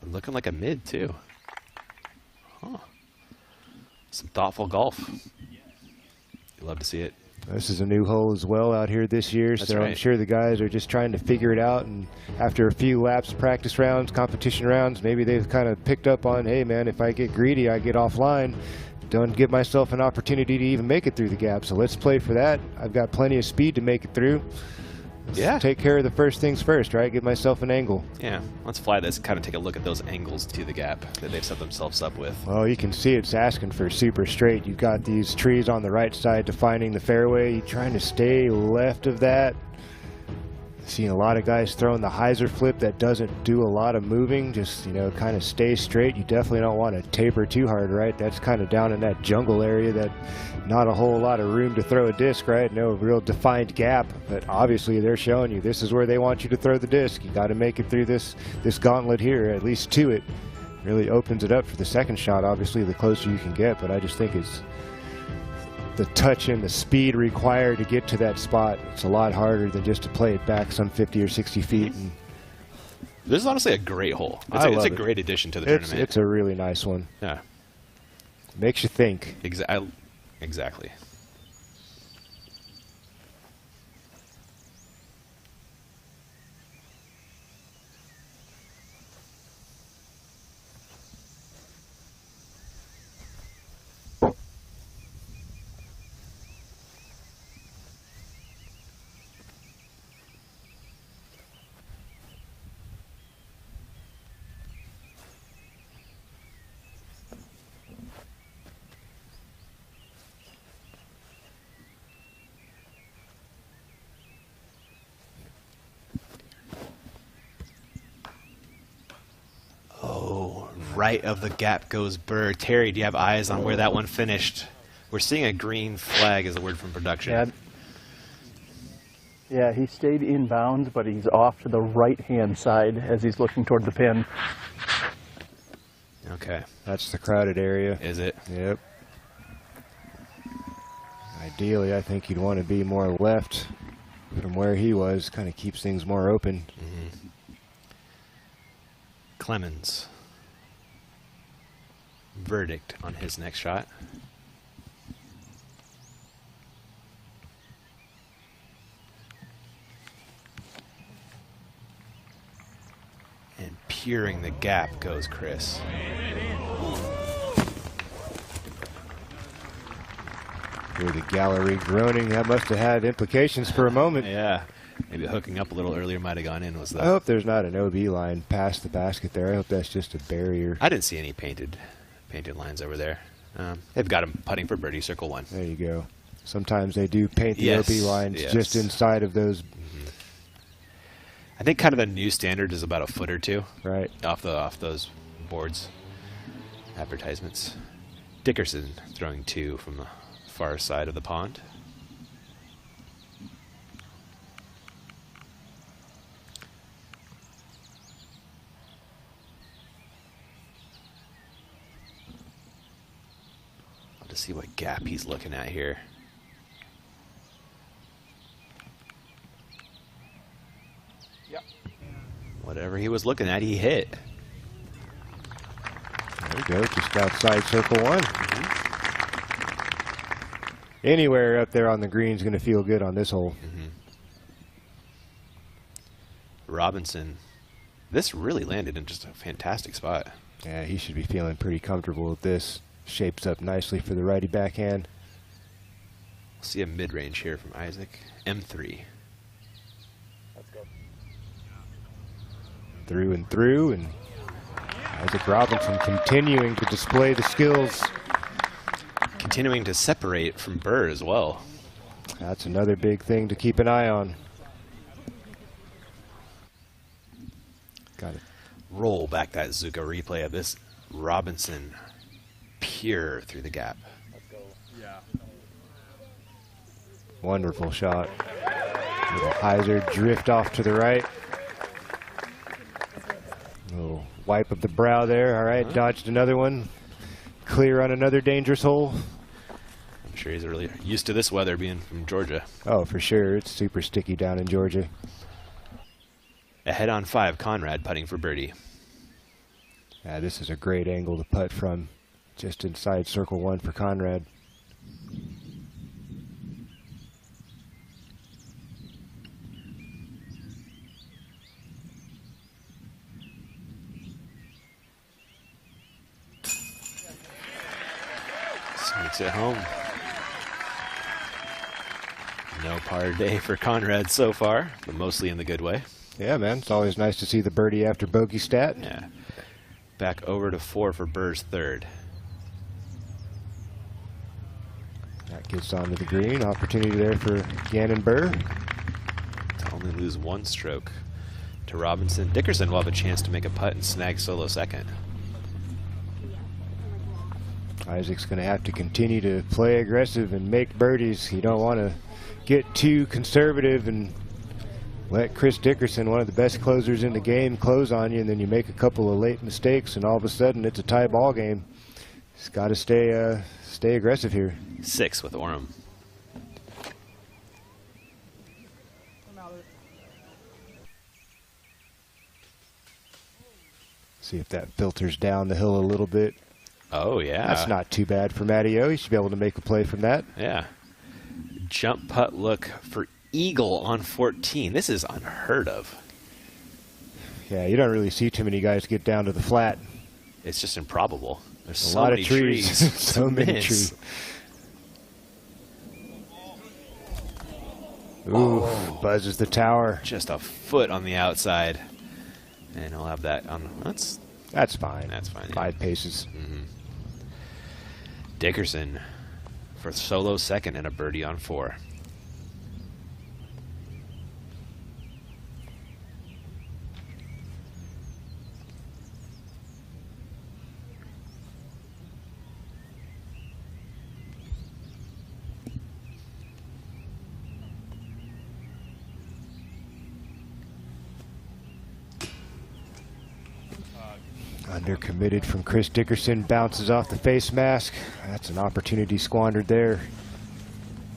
Looking like a mid, too. Huh. Some thoughtful golf. You love to see it. This is a new hole as well out here this year, That's so right. I'm sure the guys are just trying to figure it out, and after a few laps, practice rounds, competition rounds, maybe they've kind of picked up on, hey man, if I get greedy, I get offline. Don't give myself an opportunity to even make it through the gap, so let's play for that. I've got plenty of speed to make it through. Let's take care of the first things first, right? Give myself an angle. Yeah, let's fly this, kind of take a look at those angles to the gap that they've set themselves up with. Well, you can see it's asking for super straight. You've got these trees on the right side defining the fairway. You're trying to stay left of that. Seeing a lot of guys throwing the hyzer flip that doesn't do a lot of moving, just, you know, kind of stay straight. You definitely don't want to taper too hard, right? That's kind of down in that jungle area that not a whole lot of room to throw a disc, right? No real defined gap, but obviously they're showing you this is where they want you to throw the disc. You got to make it through this gauntlet here, at least to it. Really opens it up for the second shot, obviously, the closer you can get, but I just think it's the touch and the speed required to get to that spot. It's a lot harder than just to play it back some 50 or 60 feet. And this is honestly a great hole. It's a great addition to the tournament. It's a really nice one. Yeah. Makes you think. Exactly. Right of the gap goes Burr. Terry, do you have eyes on where that one finished? We're seeing a green flag as a word from production. Yeah, he stayed inbound, but he's off to the right-hand side as he's looking toward the pin. Okay. That's the crowded area. Is it? Yep. Ideally, I think you'd want to be more left from where he was. Kind of keeps things more open. Clemens. Verdict on his next shot. And peering the gap goes Chris. Hear the gallery groaning. That must have had implications for a moment. Yeah. Maybe hooking up a little earlier might have gone in. Was the... I hope there's not an OB line past the basket there. I hope that's just a barrier. I didn't see any painted lines over there. They've got him putting for birdie, circle one. There you go. Sometimes they do paint the OB lines just inside of those. I think kind of the new standard is about a foot or two. Right. Off those boards. Advertisements. Dickerson throwing 2 from the far side of the pond. To see what gap he's looking at here. Yep. Whatever he was looking at, he hit. There we go, just outside circle 1. Anywhere up there on the green is going to feel good on this hole. Robinson, this really landed in just a fantastic spot. Yeah, he should be feeling pretty comfortable with this. Shapes up nicely for the righty backhand. We'll see a mid-range here from Isaac. M3. Let's go. Through and through, and Isaac Robinson continuing to display the skills. Continuing to separate from Burr as well. That's another big thing to keep an eye on. Got it. Roll back that Zuka replay of this Robinson pure through the gap. Let's go. Yeah. Wonderful shot. Little Heiser drift off to the right. Little wipe of the brow there. All right, dodged another one. Clear on another dangerous hole. I'm sure he's really used to this weather being from Georgia. Oh, for sure. It's super sticky down in Georgia. Ahead on 5, Conrad putting for birdie. Yeah, this is a great angle to putt from. Just inside circle 1 for Conrad. Sneaks it home. No par day for Conrad so far, but mostly in the good way. Yeah, man. It's always nice to see the birdie after bogey stat. Yeah. Back over to 4 for Burr's 3rd. That gets onto the green. Opportunity there for Gannon Burr. To only lose 1 stroke to Robinson. Dickerson will have a chance to make a putt and snag solo 2nd. Isaac's going to have to continue to play aggressive and make birdies. You don't want to get too conservative and let Chris Dickerson, one of the best closers in the game, close on you, and then you make a couple of late mistakes, and all of a sudden it's a tie ball game. He's got to stay aggressive here. 6 with Orem. See if that filters down the hill a little bit. Oh, yeah. That's not too bad for Matty O. He should be able to make a play from that. Yeah. Jump putt look for eagle on 14. This is unheard of. Yeah, you don't really see too many guys get down to the flat. It's just improbable. There's a so lot many of trees. So many trees. Ooh, buzzes the tower. Just a foot on the outside. And he'll have that on. That's fine. That's fine. Yeah. 5 paces. Dickerson for solo 2nd and a birdie on 4. Undercommitted from Chris Dickerson, bounces off the face mask. That's an opportunity squandered there.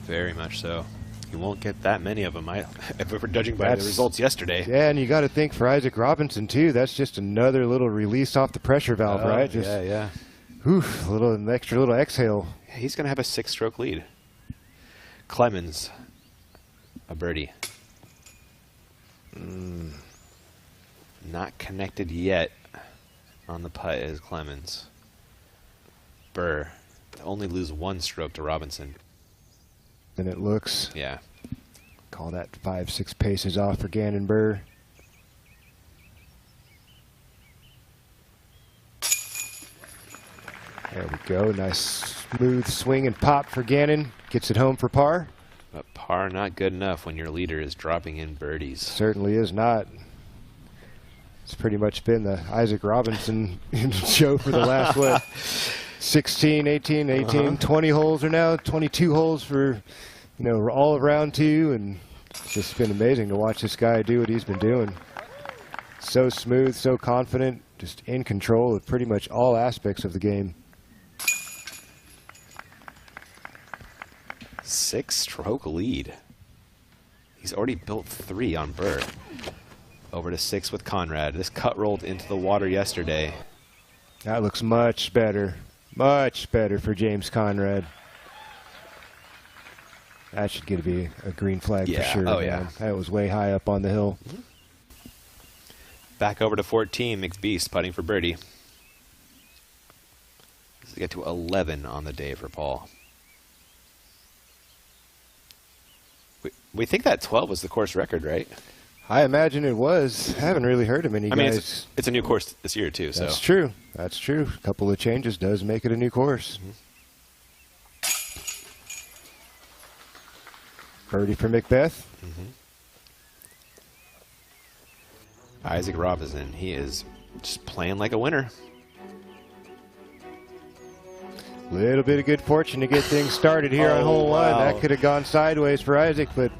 Very much so. You won't get that many of them, if we're judging by the results yesterday. Yeah, and you got to think for Isaac Robinson too. That's just another little release off the pressure valve, right? Just, yeah. Whew, an extra little exhale. He's going to have a 6-stroke lead. Clemens, a birdie. Not connected yet. On the putt is Clemens. Burr only lose 1 stroke to Robinson. And it looks. Yeah. Call that 5-6 paces off for Gannon Burr. There we go. Nice smooth swing and pop for Gannon. Gets it home for par. But par not good enough when your leader is dropping in birdies. Certainly is not. It's pretty much been the Isaac Robinson show for the last, what, 16, 18, 20 holes or now, 22 holes for, you know, all of round 2, and it's just been amazing to watch this guy do what he's been doing. So smooth, so confident, just in control of pretty much all aspects of the game. 6-stroke lead. He's already built 3 on Burr. Over to 6 with Conrad. This cut rolled into the water yesterday. That looks much better. Much better for James Conrad. That should get to be a green flag for sure. Oh, man. yeah. That was way high up on the hill. Back over to 14. McBeast putting for birdie. Let's get to 11 on the day for Paul. We think that 12 was the course record, right? I imagine it was. I haven't really heard of many guys. I mean, it's a new course this year, too. That's true. That's true. A couple of changes does make it a new course. Birdie for Macbeth. Isaac Robinson, he is just playing like a winner. Little bit of good fortune to get things started here on hole 1. That could have gone sideways for Isaac, but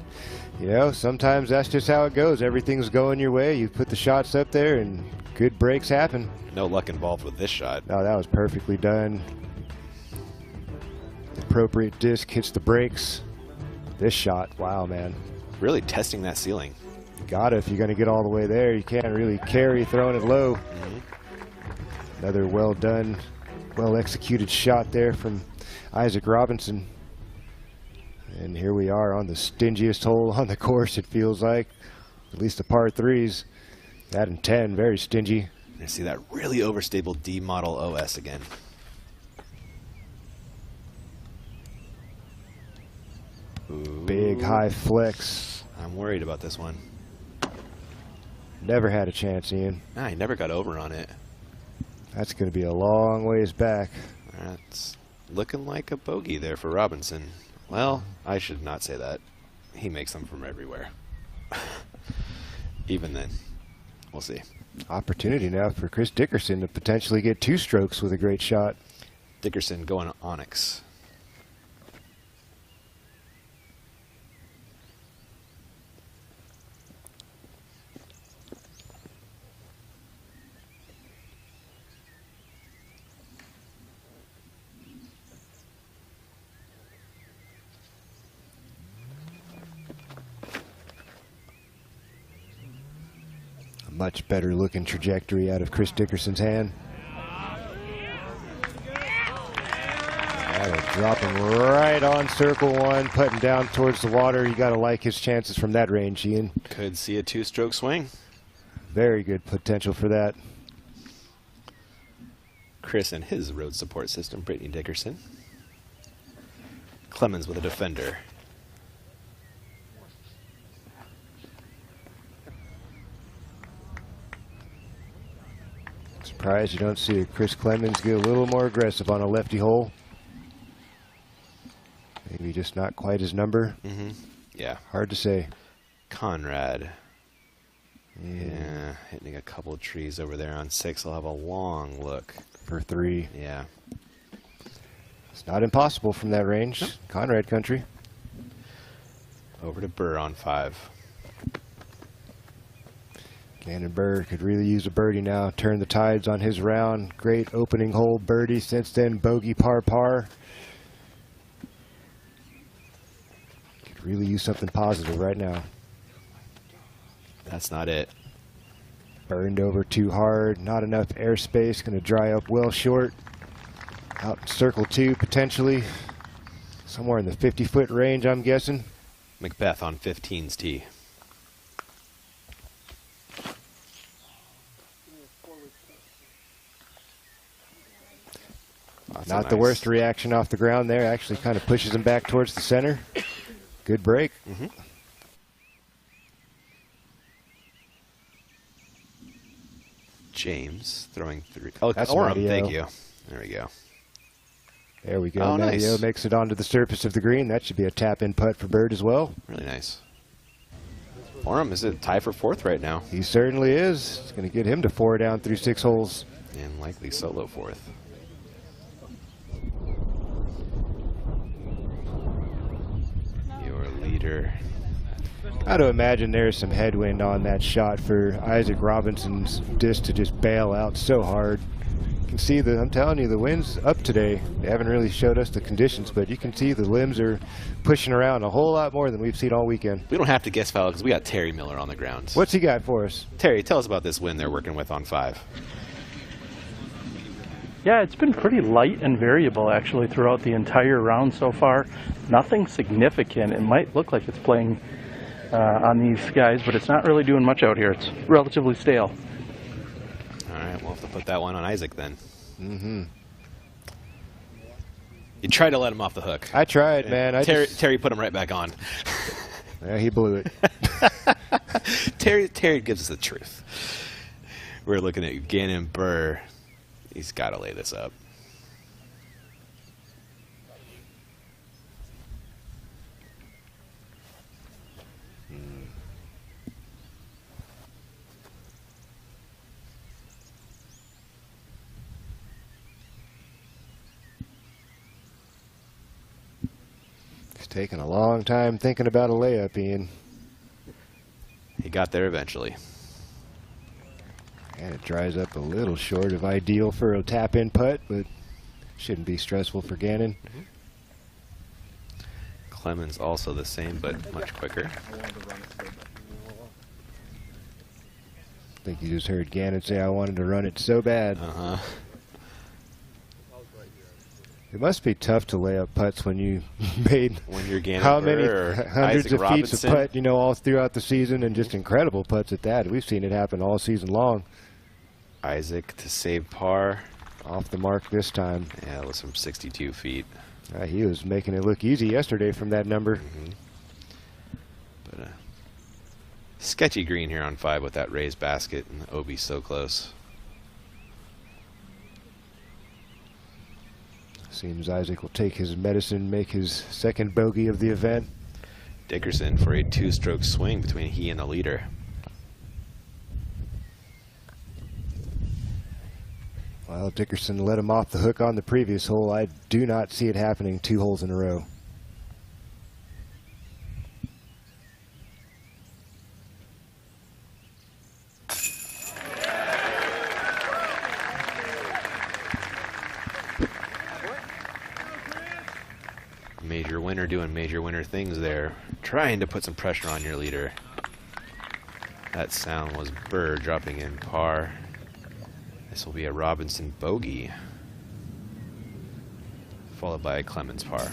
you know, sometimes that's just how it goes. Everything's going your way. You put the shots up there, and good breaks happen. No luck involved with this shot. No, that was perfectly done. Appropriate disc hits the brakes. This shot, wow, man. Really testing that ceiling. You gotta if you're going to get all the way there. You can't really carry throwing it low. Another well done, well executed shot there from Isaac Robinson. And here we are on the stingiest hole on the course, it feels like. At least the par 3s. That and 10, very stingy. I see that really overstable D model OS again. Big high flex. I'm worried about this one. Never had a chance, Ian. Nah, he never got over on it. That's going to be a long ways back. That's looking like a bogey there for Robinson. Well, I should not say that. He makes them from everywhere. Even then, we'll see. Opportunity now for Chris Dickerson to potentially get 2 strokes with a great shot. Dickerson going Onyx. Much better looking trajectory out of Chris Dickerson's hand. That'll drop him right on circle 1, putting down towards the water. You got to like his chances from that range, Ian. Could see a 2-stroke swing. Very good potential for that. Chris and his road support system, Brittany Dickerson. Clemens with a defender. Surprised you don't see Chris Clemens get a little more aggressive on a lefty hole. Maybe just not quite his number. Yeah. Hard to say. Conrad. Yeah, hitting a couple of trees over there on 6. I'll have a long look. For 3. Yeah. It's not impossible from that range. Nope. Conrad country. Over to Burr on 5. Gannon Burr could really use a birdie now. Turn the tides on his round. Great opening hole birdie. Since then, bogey par. Could really use something positive right now. That's not it. Burned over too hard. Not enough airspace. Going to dry up well short. Out in circle 2 potentially. Somewhere in the 50-foot range, I'm guessing. Macbeth on 15's tee. Not the worst reaction off the ground there. Actually kind of pushes him back towards the center. Good break. James throwing 3. Oh, that's Oram, thank you. There we go. There we go. Oh, nice. Makes it onto the surface of the green. That should be a tap-in putt for Bird as well. Really nice. Orem is a tie for 4th right now. He certainly is. It's going to get him to 4 down through 6 holes. And likely solo 4th. Your leader. Got to imagine there's some headwind on that shot for Isaac Robinson's disc to just bail out so hard. You can see I'm telling you, the wind's up today. They haven't really showed us the conditions, but you can see the limbs are pushing around a whole lot more than we've seen all weekend. We don't have to guess, Philo, because we got Terry Miller on the ground. What's he got for us? Terry, tell us about this wind they're working with on 5. Yeah, it's been pretty light and variable actually throughout the entire round so far. Nothing significant. It might look like it's playing on these guys, but it's not really doing much out here. It's relatively stale. All right, we'll have to put that one on Isaac then. Mm-hmm. You tried to let him off the hook. I tried, man. Terry put him right back on. Yeah, he blew it. Terry gives us the truth. We're looking at Gannon Burr. He's got to lay this up. It's taking a long time thinking about a layup, Ian. He got there eventually. And it dries up a little short of ideal for a tap-in putt, but shouldn't be stressful for Gannon. Clemens also the same, but much quicker. I think you just heard Gannon say, I wanted to run it so bad. Uh-huh. It must be tough to lay up putts when you made when you're Gannon how Burr many or hundreds Isaac of Robinson. feet of putt, you know, all throughout the season, and just incredible putts at that. We've seen it happen all season long. Isaac to save par. Off the mark this time. Yeah, it was from 62 feet. He was making it look easy yesterday from that number. But sketchy green here on 5 with that raised basket, and the OB so close. Seems Isaac will take his medicine, make his second bogey of the event. Dickerson for a 2-stroke swing between he and the leader. Well, Dickerson let him off the hook on the previous hole. I do not see it happening 2 holes in a row. Major winner doing major winner things there. Trying to put some pressure on your leader. That sound was Burr dropping in par. This will be a Robinson bogey, followed by a Clemens par.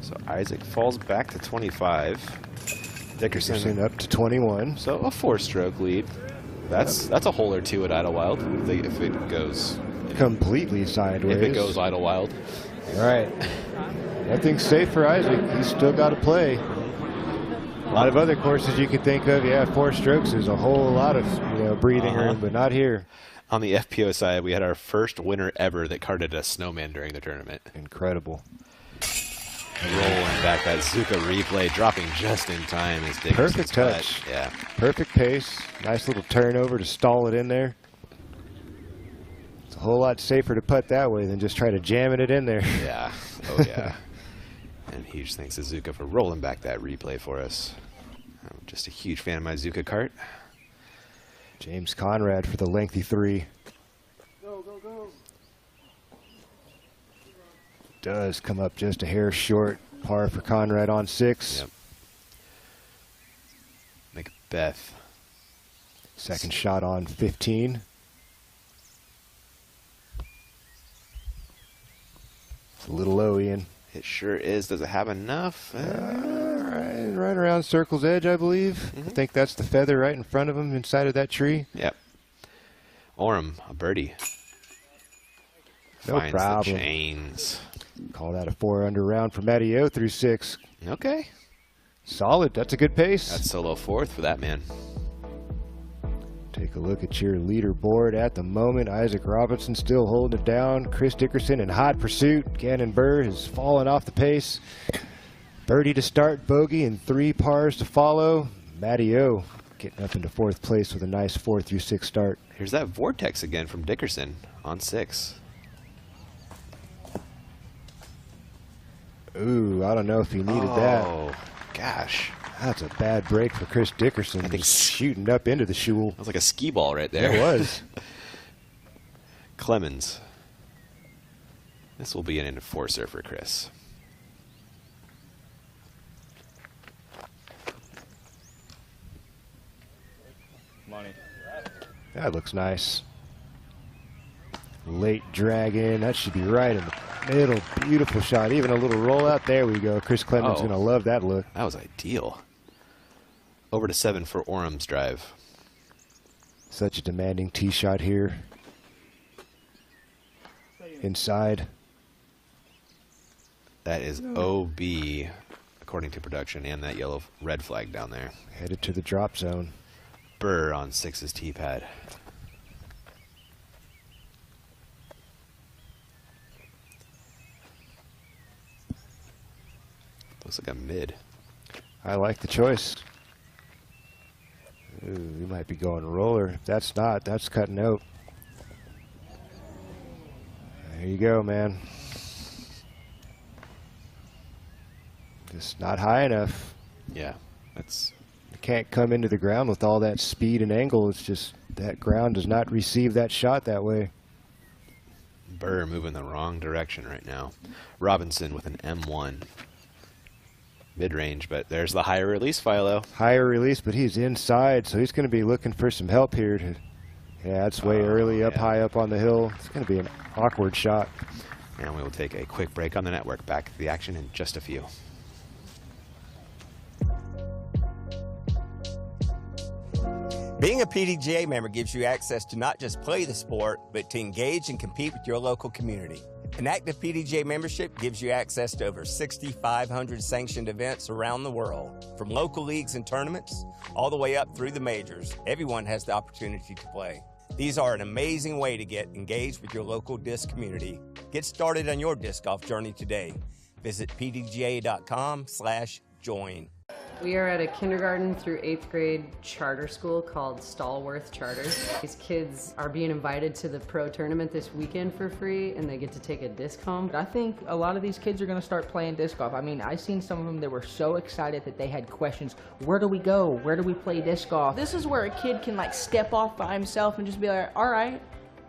So Isaac falls back to 25. Dickerson up to 21. So a 4-stroke lead. That's a hole or 2 at Idlewild if it goes completely sideways. If it goes Idlewild. All right. Nothing's safe for Isaac. He's still got to play. A lot of other courses you could think of, yeah, 4 strokes is a whole lot of breathing room, but not here. On the FPO side, we had our first winner ever that carded a snowman during the tournament. Incredible. Rolling back that Zuka replay, dropping just in time. Is perfect touch. Yeah. Perfect pace. Nice little turnover to stall it in there. It's a whole lot safer to putt that way than just try to jamming it in there. Yeah. Oh, yeah. And huge thanks to Zuka for rolling back that replay for us. I'm just a huge fan of my Zuka cart. James Conrad for the lengthy 3. Go, go, go. Does come up just a hair short. Par for Conrad on 6. Yep. Macbeth. Second shot on 15. It's a little low, Ian. It sure is. Does it have enough? Right around circle's edge, I believe. I think that's the feather right in front of him inside of that tree. Yep. Orem, a birdie. No Finds problem. The chains. Call that a 4-under round for Matty O through 6. Okay. Solid. That's a good pace. That's solo 4th for that man. Take a look at your leaderboard at the moment. Isaac Robinson still holding it down. Chris Dickerson in hot pursuit. Gannon Burr has fallen off the pace. Birdie to start, bogey, and 3 pars to follow. Matty O getting up into 4th place with a nice 4 through 6 start. Here's that vortex again from Dickerson on 6. Ooh, I don't know if he needed that. Oh, gosh. That's a bad break for Chris Dickerson. I think shooting up into the shul. That was like a skee ball right there. It was. Clemens. This will be an enforcer for Chris. Money. That looks nice. Late drag in. That should be right in the middle. Beautiful shot. Even a little roll out. There we go. Chris Clemens going to love that look. That was ideal. Over to 7 for Orem's drive. Such a demanding tee shot here. Inside. That is OB, according to production, and that yellow red flag down there. Headed to the drop zone. Burr on 6's tee pad. Looks like a mid. I like the choice. Ooh, we might be going roller. If that's not, that's cutting out. There you go, man. Just not high enough. Yeah, that's... You can't come into the ground with all that speed and angle. It's just that ground does not receive that shot that way. Burr moving the wrong direction right now. Robinson with an M1. Mid-range, but there's the higher release, Philo. Higher release, but he's inside, so he's going to be looking for some help here. Yeah, that's way early, up high up on the hill. It's going to be an awkward shot. And we will take a quick break on the network. Back to the action in just a few. Being a PDGA member gives you access to not just play the sport, but to engage and compete with your local community. An active PDGA membership gives you access to over 6,500 sanctioned events around the world. From local leagues and tournaments, all the way up through the majors, everyone has the opportunity to play. These are an amazing way to get engaged with your local disc community. Get started on your disc golf journey today. Visit pdga.com/join. We are at a kindergarten through 8th grade charter school called Stallworth Charter. These kids are being invited to the pro tournament this weekend for free, and they get to take a disc home. I think a lot of these kids are going to start playing disc golf. I mean, I've seen some of them that were so excited that they had questions. Where do we go? Where do we play disc golf? This is where a kid can like step off by himself and just be like, all right,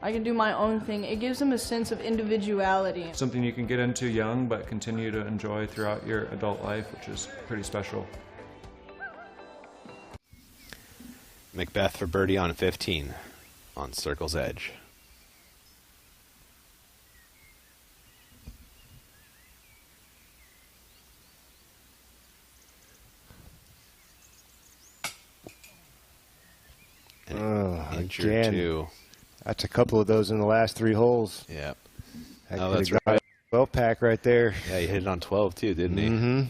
I can do my own thing. It gives them a sense of individuality. Something you can get into young but continue to enjoy throughout your adult life, which is pretty special. Macbeth for birdie on 15 on Circle's Edge. Inch or again. two. That's a couple of those in the last 3 holes. Yeah. Oh, that's right. 12 pack right there. Yeah, he hit it on 12 too, didn't he? Mm-hmm.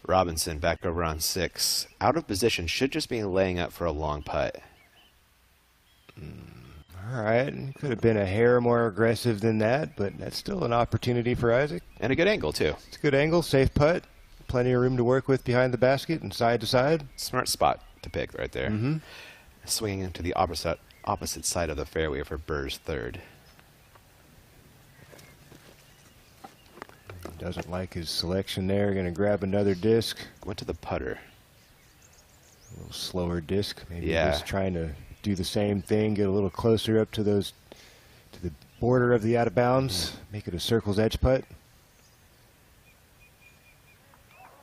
Robinson back over on 6. Out of position, should just be laying up for a long putt. All right. Could have been a hair more aggressive than that, but that's still an opportunity for Isaac. And a good angle, too. It's a good angle, safe putt. Plenty of room to work with behind the basket and side to side. Smart spot to pick right there. Mm-hmm. Swinging into the opposite side of the fairway for Burr's 3rd. Doesn't like his selection there. Going to grab another disc. Went to the putter. A little slower disc. Maybe Yeah. just trying to do the same thing. Get a little closer up to the border of the out of bounds. Make it a Circle's Edge putt.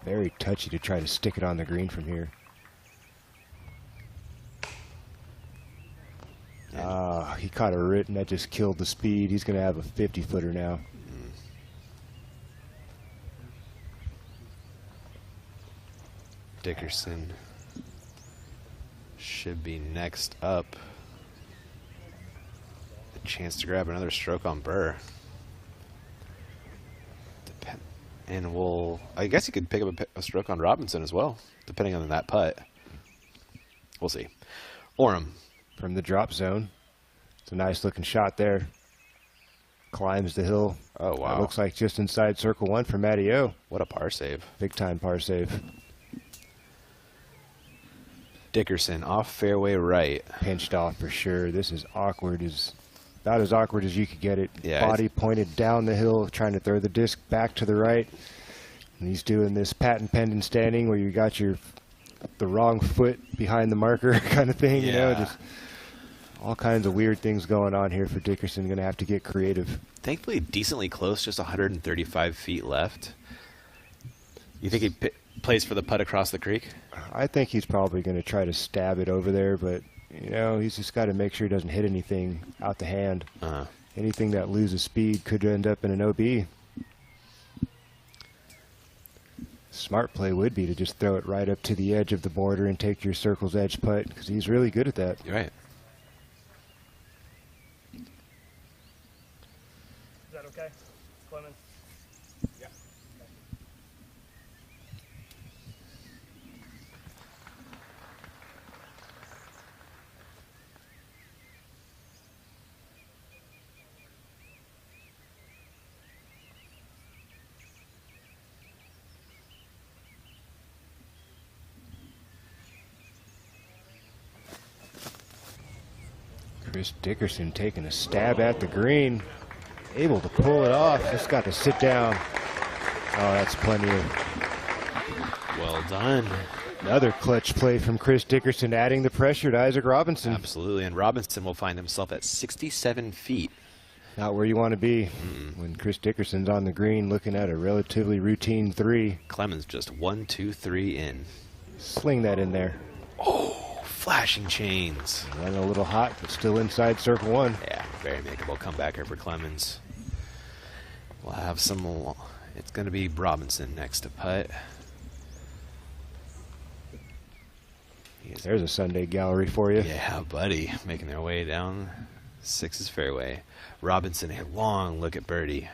Very touchy to try to stick it on the green from here. He caught a root and that just killed the speed. He's going to have a 50-footer now. Dickerson should be next up. A chance to grab another stroke on Burr. And I guess he could pick up a stroke on Robinson as well, depending on that putt. We'll see. Orem. From the drop zone. It's a nice looking shot there. Climbs the hill. Oh, wow. It looks like just inside circle 1 for Matty O. What a par save. Big time par save. Dickerson off fairway right. Pinched off for sure. This is awkward. About as awkward as you could get it. Yeah, body pointed down the hill, trying to throw the disc back to the right. And he's doing this patent pending standing where you got the wrong foot behind the marker kind of thing. You know, just all kinds of weird things going on here for Dickerson. Going to have to get creative. Thankfully, decently close, just 135 feet left. You think he plays for the putt across the creek? I think he's probably going to try to stab it over there, but you know, he's just got to make sure he doesn't hit anything out the hand. Anything that loses speed could end up in an OB. Smart play would be to just throw it right up to the edge of the border and take your circle's edge putt, because he's really good at that. You're right. Is that okay, Clemens? Yeah. Chris Dickerson taking a stab at the green. Able to pull it off. Just got to sit down. Oh, that's plenty of... Well done. Another clutch play from Chris Dickerson, adding the pressure to Isaac Robinson. Absolutely, and Robinson will find himself at 67 feet. Not where you want to be when Chris Dickerson's on the green looking at a relatively routine 3. Clemens just 1, 2, 3 in. Sling that in there. Oh, flashing chains. Running a little hot, but still inside circle 1. Yeah, very makeable comebacker for Clemens. We'll have some more. It's going to be Robinson next to putt. There's a Sunday gallery for you. Yeah, buddy. Making their way down 6's fairway. Robinson, a long look at birdie.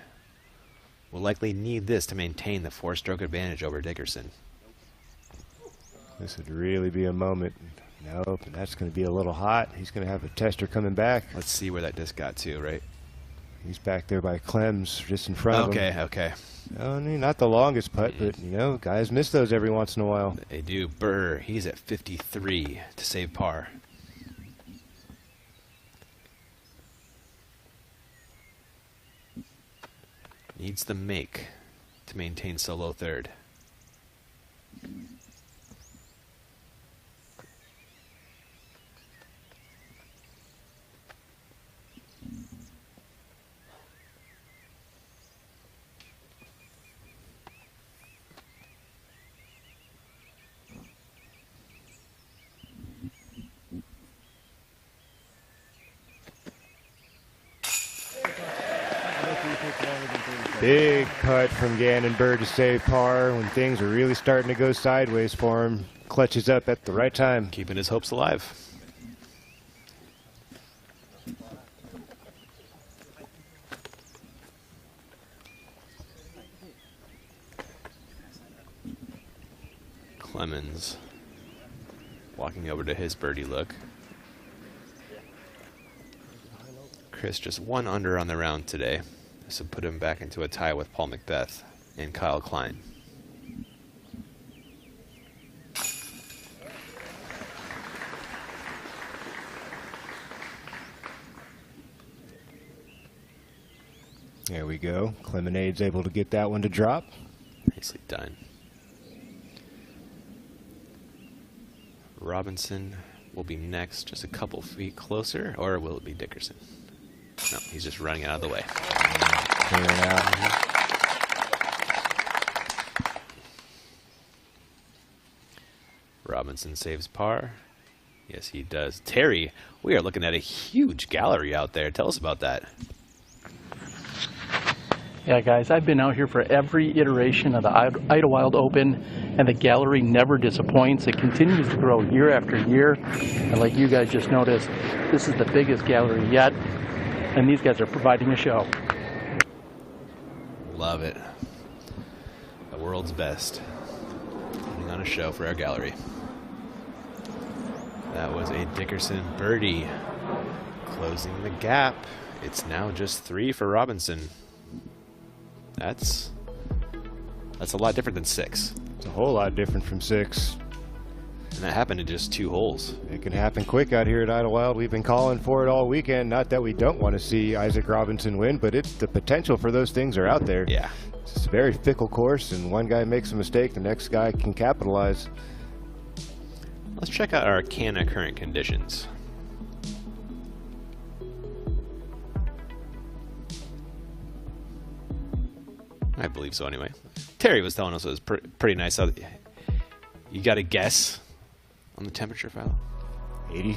Will likely need this to maintain the 4-stroke advantage over Dickerson. This would really be a moment. Nope, and that's going to be a little hot. He's going to have a tester coming back. Let's see where that disc got to, right? He's back there by Clems, just in front of him. Okay. Oh, not the longest putt, but, you know, guys miss those every once in a while. They do. Burr, he's at 53 to save par. Needs the make to maintain solo third. Big putt from Gannon Bird to save par when things are really starting to go sideways for him. Clutches up at the right time. Keeping his hopes alive. Clemens walking over to his birdie look. Chris just 1 under on the round today. This will put him back into a tie with Paul Macbeth and Kyle Klein. There we go. Clemenade's able to get that one to drop. Nicely done. Robinson will be next, just a couple feet closer, or will it be Dickerson? No, he's just running out of the way. Clearing out. Robinson saves par. Yes, he does. Terry, we are looking at a huge gallery out there. Tell us about that. Yeah, guys, I've been out here for every iteration of the Idlewild Open, and the gallery never disappoints. It continues to grow year after year. And like you guys just noticed, this is the biggest gallery yet, and these guys are providing a show. Love it. The world's best. Putting on a show for our gallery. That was a Dickerson birdie. Closing the gap. It's now just 3 for Robinson. That's a lot different than 6. It's a whole lot different from 6. And that happened in just 2 holes. It can happen quick out here at Idlewild. We've been calling for it all weekend. Not that we don't want to see Isaac Robinson win, but it's the potential for those things are out there. Yeah. It's a very fickle course, and one guy makes a mistake, the next guy can capitalize. Let's check out our Arcana current conditions. I believe so anyway. Terry was telling us it was pretty nice out. You got a guess on the temperature, Philo? 80,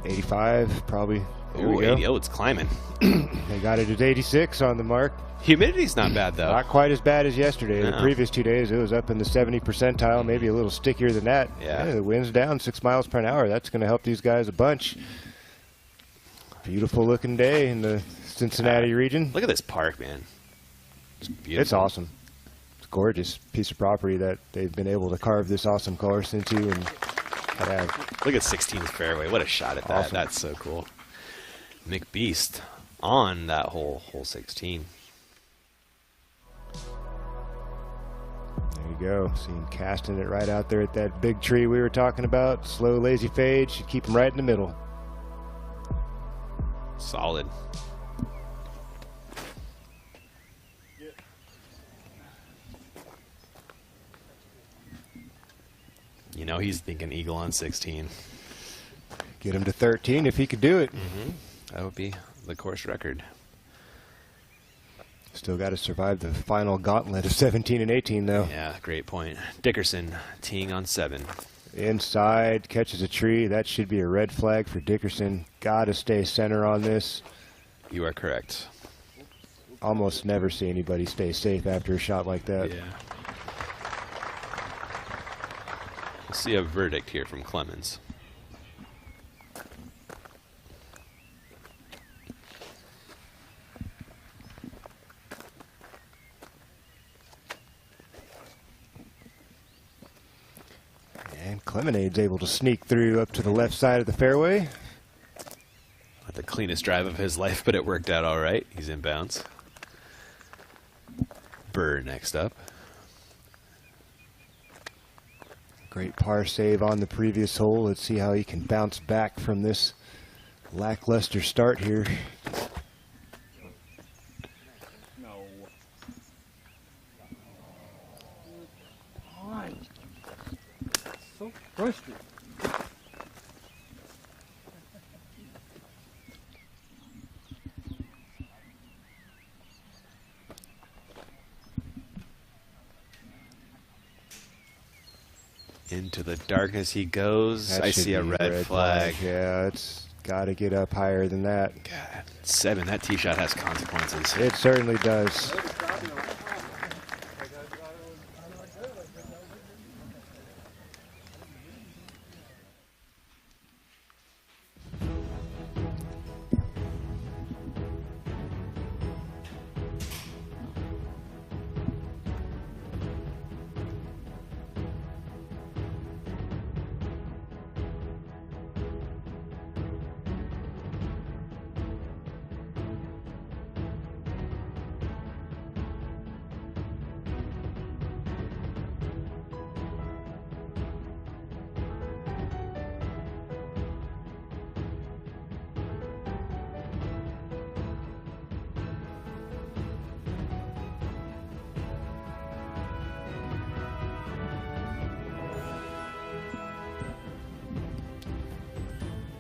85, probably. There Ooh, we go. 80. Oh, it's climbing. They got it at 86 on the mark. Humidity's not bad, though. Not quite as bad as yesterday. No. The previous 2 days, it was up in the 70 percentile, maybe a little stickier than that. Yeah. The wind's down 6 miles per hour. That's going to help these guys a bunch. Beautiful looking day in the Cincinnati region. Look at this park, man. It's beautiful. It's awesome. It's a gorgeous piece of property that they've been able to carve this awesome course into. And look at 16th fairway. What a shot at that. Awesome. That's so cool. McBeast on that hole 16. There you go. See him casting it right out there at that big tree we were talking about. Slow, lazy fade. Should keep him right in the middle. Solid. You know he's thinking eagle on 16. Get him to 13 if he could do it. That would be the course record. Still got to survive the final gauntlet of 17 and 18, though. Yeah, great point. Dickerson teeing on 7. Inside, catches a tree. That should be a red flag for Dickerson. Got to stay center on this. You are correct. Almost never see anybody stay safe after a shot like that. Yeah. We'll see a verdict here from Clemens. And Clemonade's able to sneak through up to the left side of the fairway. Not the cleanest drive of his life, but it worked out all right. He's in bounds. Burr next up. Great par save on the previous hole. Let's see how he can bounce back from this lackluster start here. So frustrating. Into the darkness he goes. That I should see a be red flag. Yeah, it's got to get up higher than that. God, 7. That tee shot has consequences. It certainly does.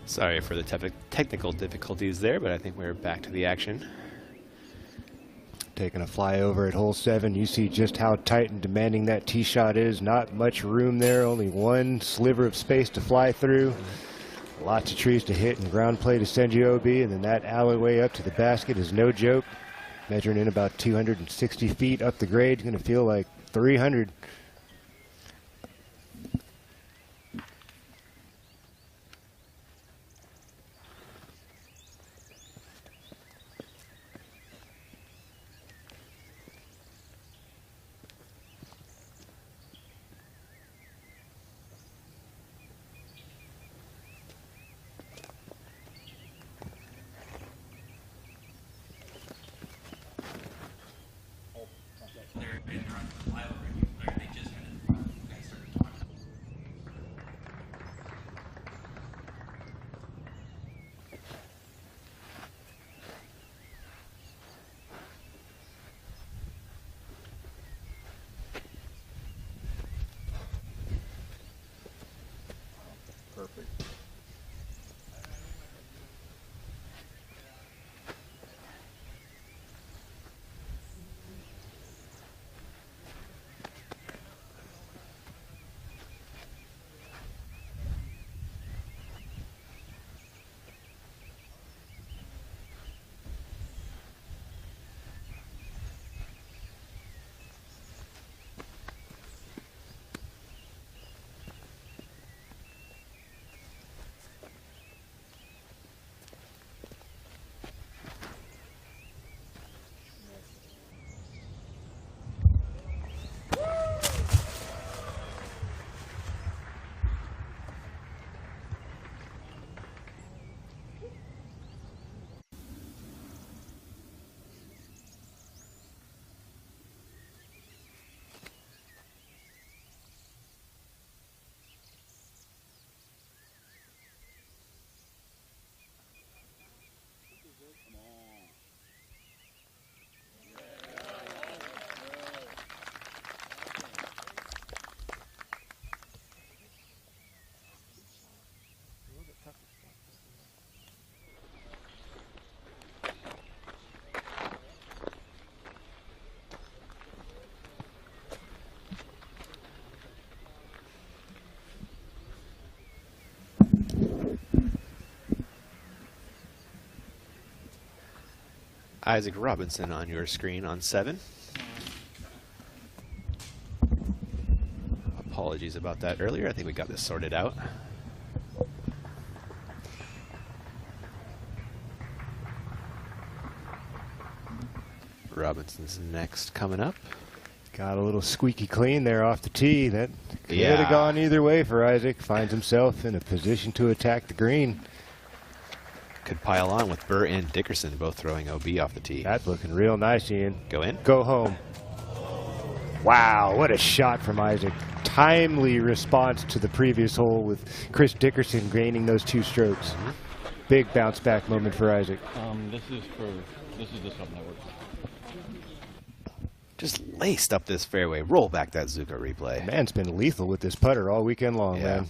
Sorry for the technical difficulties there, but I think we're back to the action. Taking a flyover at hole 7, you see just how tight and demanding that tee shot is. Not much room there, only one sliver of space to fly through. Lots of trees to hit and ground play to send you OB, and then that alleyway up to the basket is no joke. Measuring in about 260 feet up the grade, going to feel like 300. Isaac Robinson on your screen on 7. Apologies about that earlier. I think we got this sorted out. Robinson's next coming up. Got a little squeaky clean there off the tee. That could have gone either way for Isaac. Finds himself in a position to attack the green. Could pile on with Burr and Dickerson both throwing OB off the tee. That's looking real nice, Ian. Go in? Go home. Wow, what a shot from Isaac. Timely response to the previous hole with Chris Dickerson gaining those 2 strokes. Big bounce back moment for Isaac. This is Disc Golf Network. Just laced up this fairway. Roll back that Zuko replay. Man's been lethal with this putter all weekend long, man.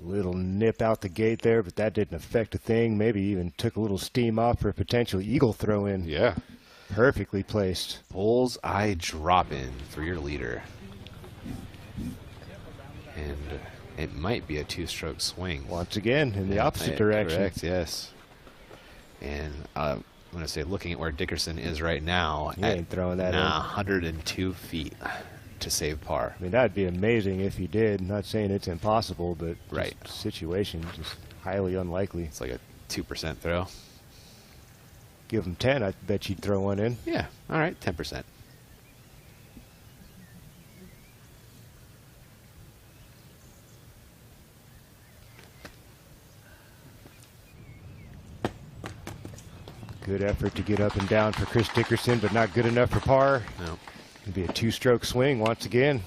A little nip out the gate there, but that didn't affect a thing. Maybe even took a little steam off for a potential eagle throw in. Yeah. Perfectly placed. Bullseye drop in for your leader. And it might be a 2-stroke swing. Once again, in the opposite direction. Correct, yes. And I'm going to say, looking at where Dickerson is right now, he ain't throwing that in. 102 feet to save par. I mean, that'd be amazing if he did. Not saying it's impossible, but right. Situation just highly unlikely. It's like a 2% throw. Give him 10, I bet you'd throw one in. Yeah, all right, 10%. Good effort to get up and down for Chris Dickerson, but not good enough for par. No. It'll be a 2-stroke swing once again.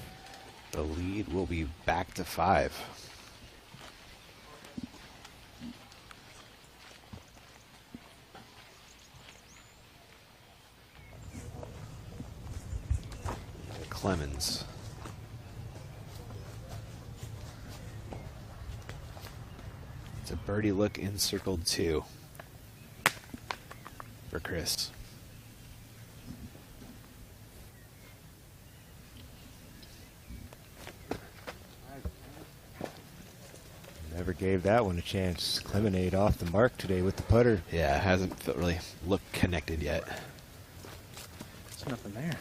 The lead will be back to 5. Clemens. It's a birdie look in circle 2 for Chris. Never gave that one a chance. Clemonade off the mark today with the putter. Yeah, hasn't really looked connected yet. There's nothing there.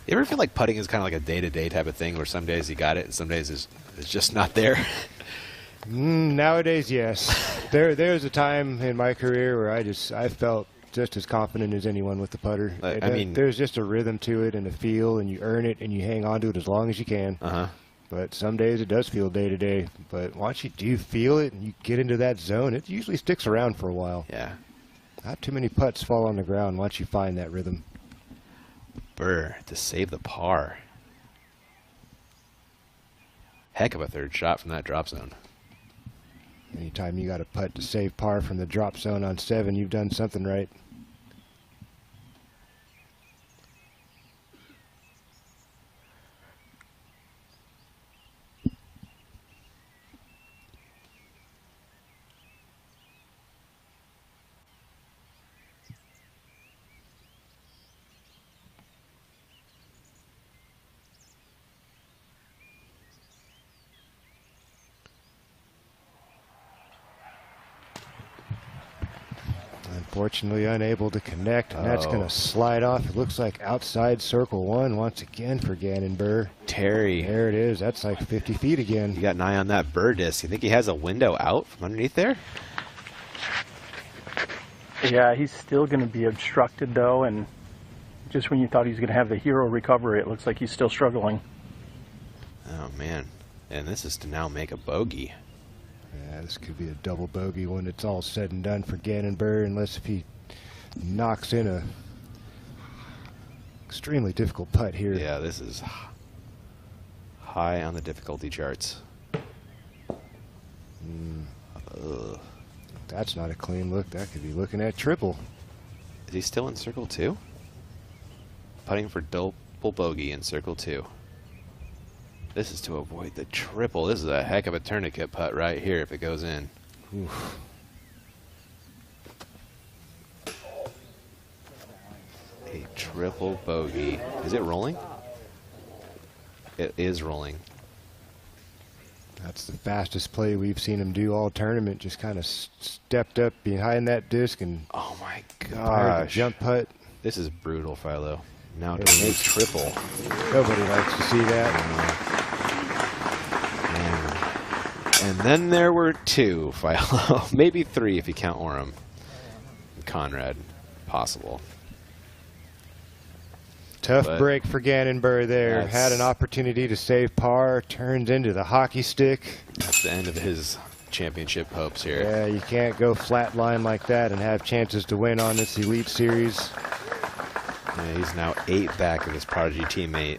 You ever feel like putting is kind of like a day-to-day type of thing where some days you got it and some days it's just not there? Nowadays, yes. There's a time in my career where I felt just as confident as anyone with the putter. I mean, there's just a rhythm to it and a feel, and you earn it and you hang on to it as long as you can. But some days it does feel day-to-day. But once you do feel it and you get into that zone, it usually sticks around for a while. Yeah. Not too many putts fall on the ground once you find that rhythm. Burr to save the par. Heck of a third shot from that drop zone. Anytime you got a putt to save par from the drop zone on 7, you've done something right. Unfortunately unable to connect, and that's going to slide off. It looks like outside circle 1 once again for Gannon Burr. Terry. There it is. That's like 50 feet again. You got an eye on that Burr disc. You think he has a window out from underneath there? Yeah, he's still going to be obstructed, though, and just when you thought he was going to have the hero recovery, it looks like he's still struggling. Oh, man. And this is to now make a bogey. Yeah, this could be a double bogey when it's all said and done for Gannon Burr, unless if he knocks in a extremely difficult putt here. Yeah, this is high on the difficulty charts. That's not a clean look. That could be looking at triple. Is he still in circle 2? Putting for double bogey in circle 2. This is to avoid the triple. This is a heck of a tourniquet putt right here if it goes in. Oof. A triple bogey. Is it rolling? It is rolling. That's the fastest play we've seen him do all tournament. Just kind of stepped up behind that disc and my gosh. Jump putt. This is brutal, Philo. Now to make triple. Nobody likes to see that. And then there were 2, Philo. Maybe 3 if you count Orem. Conrad. Possible. Tough But break for Gannon Burr there. Had an opportunity to save par. Turns into the hockey stick. That's the end of his championship hopes here. Yeah, you can't go flat line like that and have chances to win on this Elite Series. Yeah, he's now 8 back of his prodigy teammate.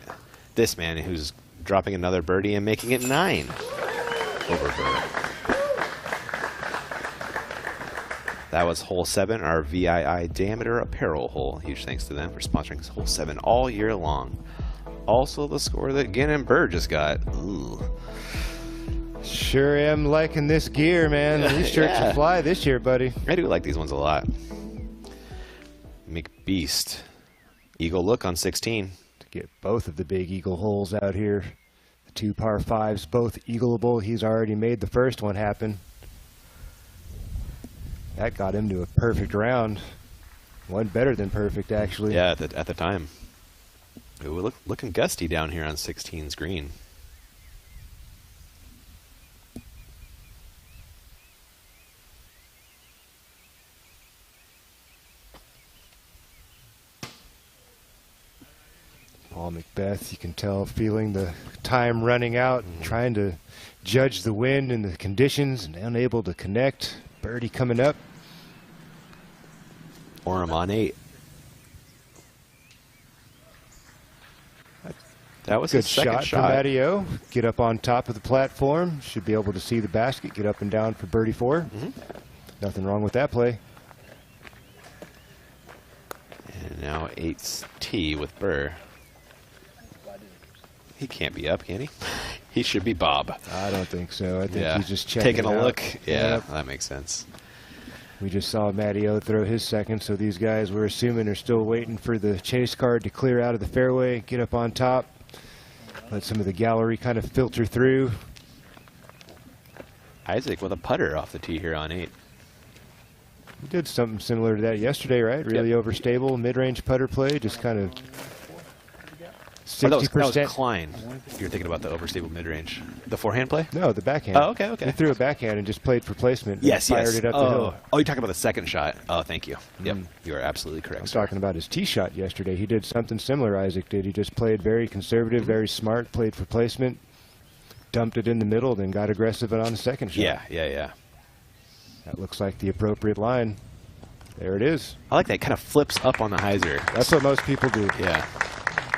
This man who's dropping another birdie and making it 9 over Burr. That was hole 7, our VII Diameter Apparel hole. Huge thanks to them for sponsoring hole 7 all year long. Also the score that Gannon Burr just got. Ooh. Sure am liking this gear, man. These shirts will fly this year, buddy. I do like these ones a lot. McBeast. Eagle look on 16. To get both of the big eagle holes out here. The 2 par 5s, both eagleable. He's already made the first one happen. That got him to a perfect round. One better than perfect, actually. Yeah, at the time. Ooh, looking gusty down here on 16's green. Paul Macbeth, you can tell, feeling the time running out, trying to judge the wind and the conditions, and unable to connect. Birdie coming up. Orem on 8. That was good his second shot from Matteo. Get up on top of the platform. Should be able to see the basket. Get up and down for birdie 4. Nothing wrong with that play. And now 8's tee with Burr. He can't be up, can he? He should be Bob. I don't think so. I think he's just checking taking a out. look. Yeah, Yep. that makes sense. We just saw Matteo throw his second, so these guys, we're assuming, are still waiting for the chase card to clear out of the fairway, get up on top, let some of the gallery kind of filter through. Isaac with a putter off the tee here on 8. He did something similar to that yesterday, right? Really overstable mid-range putter play, just kind of 60%. That was Klein. You're thinking about the overstable mid-range. The forehand play? No, the backhand. Oh, okay, okay. He threw a backhand and just played for placement. Yes, and fired yes. it up the hill. Oh, you're talking about the second shot. Oh, thank you. Yep, you are absolutely correct. I'm talking about his tee shot yesterday. He did something similar, Isaac did. He just played very conservative, very smart, played for placement, dumped it in the middle, then got aggressive on the second shot. Yeah. That looks like the appropriate line. There it is. I like that. It kind of flips up on the hyzer. That's what most people do. Yeah.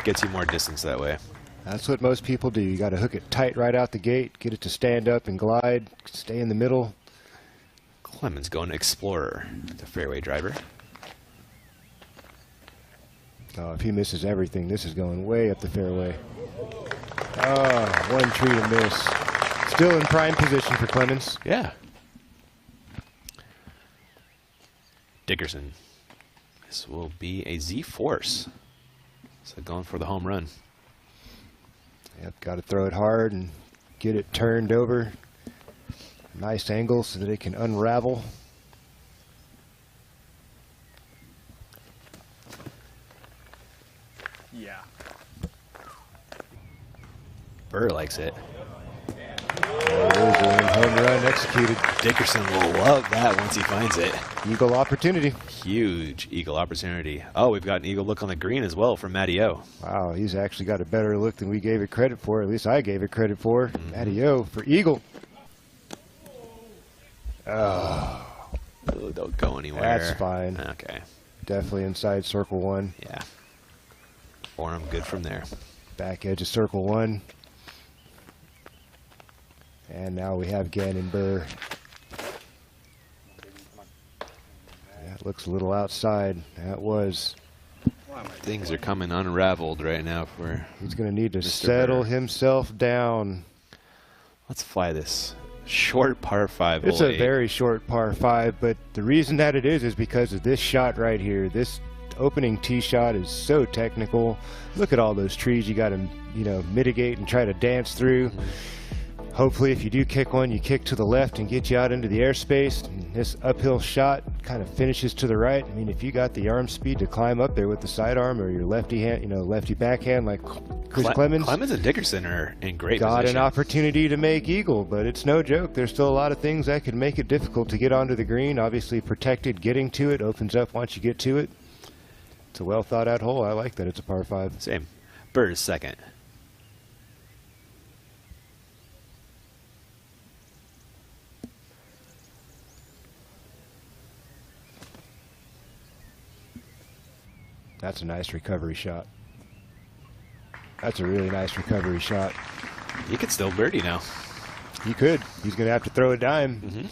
Gets you more distance that way. That's what most people do. You got to hook it tight right out the gate, get it to stand up and glide, stay in the middle. Clemens going to Explorer, the fairway driver. Oh, if he misses everything, this is going way up the fairway. Oh, one tree to miss. Still in prime position for Clemens. Yeah. Dickerson. This will be a Z-Force. So going for the home run. Yep, got to throw it hard and get it turned over. Nice angle so that it can unravel. Yeah. Burr likes it. There it is, a home run executed. Dickerson will love that once he finds it. Eagle opportunity. Huge eagle opportunity. Oh, we've got an eagle look on the green as well from Matteo. Wow, he's actually got a better look than we gave it credit for. At least I gave it credit for. Matteo for eagle. Oh. Oh, don't go anywhere. That's fine. Okay. Definitely inside circle 1. Yeah. Orem good from there. Back edge of circle 1. And now we have Gannon Burr. That looks a little outside. That was. Things are coming unraveled right now for. He's going to need to Mr. settle Burr. himself down. Let's fly this short par 5. It's a very short par 5, but the reason that it is because of this shot right here. This opening tee shot is so technical. Look at all those trees you got to, mitigate and try to dance through. Hopefully, if you do kick one, you kick to the left and get you out into the airspace. And this uphill shot kind of finishes to the right. I mean, if you got the arm speed to climb up there with the sidearm or your lefty hand, lefty backhand like Chris Clemens. Clemens and Dickerson are in great got position. An opportunity to make eagle, but it's no joke. There's still a lot of things that could make it difficult to get onto the green. Obviously, protected getting to it opens up once you get to it. It's a well thought out hole. I like that it's a par 5. Same. Bird is second. That's a nice recovery shot. That's a really nice recovery shot. He could still birdie now. He could. He's going to have to throw a dime.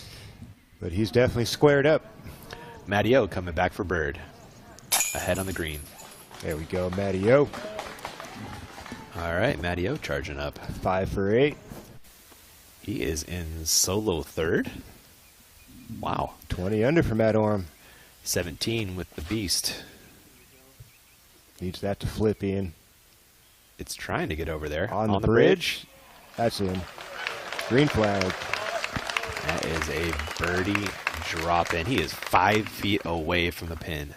But he's definitely squared up. Matty O coming back for bird. Ahead on the green. There we go, Matty O. All right, Matty O charging up. 5 for 8. He is in solo third. Wow. 20 under for Matt Oram. 17 with the beast. Needs that to flip in. It's trying to get over there. On the bridge. That's in. Green flag. That is a birdie drop in. He is 5 feet away from the pin.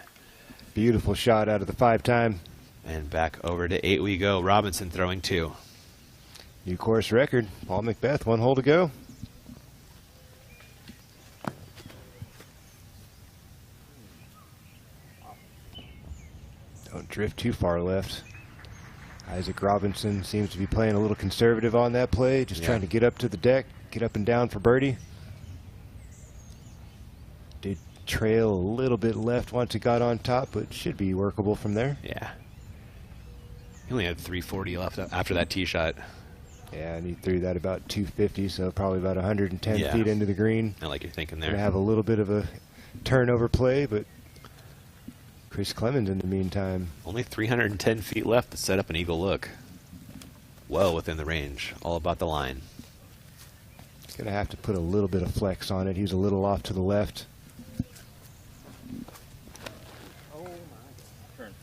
Beautiful shot out of the 5-time. And back over to 8 we go. Robinson throwing 2. New course record. Paul Macbeth, 1 hole to go. Don't drift too far left. Isaac Robinson seems to be playing a little conservative on that play, just trying to get up to the deck, get up and down for birdie. Did trail a little bit left once it got on top, but should be workable from there. Yeah. He only had 340 left after that tee shot. Yeah, and he threw that about 250, so probably about 110 feet into the green. I like you're thinking there. Gonna have a little bit of a turnover play, but Chris Clemens in the meantime. Only 310 feet left to set up an eagle look. Well within the range. All about the line. Gonna have to put a little bit of flex on it. He's a little off to the left.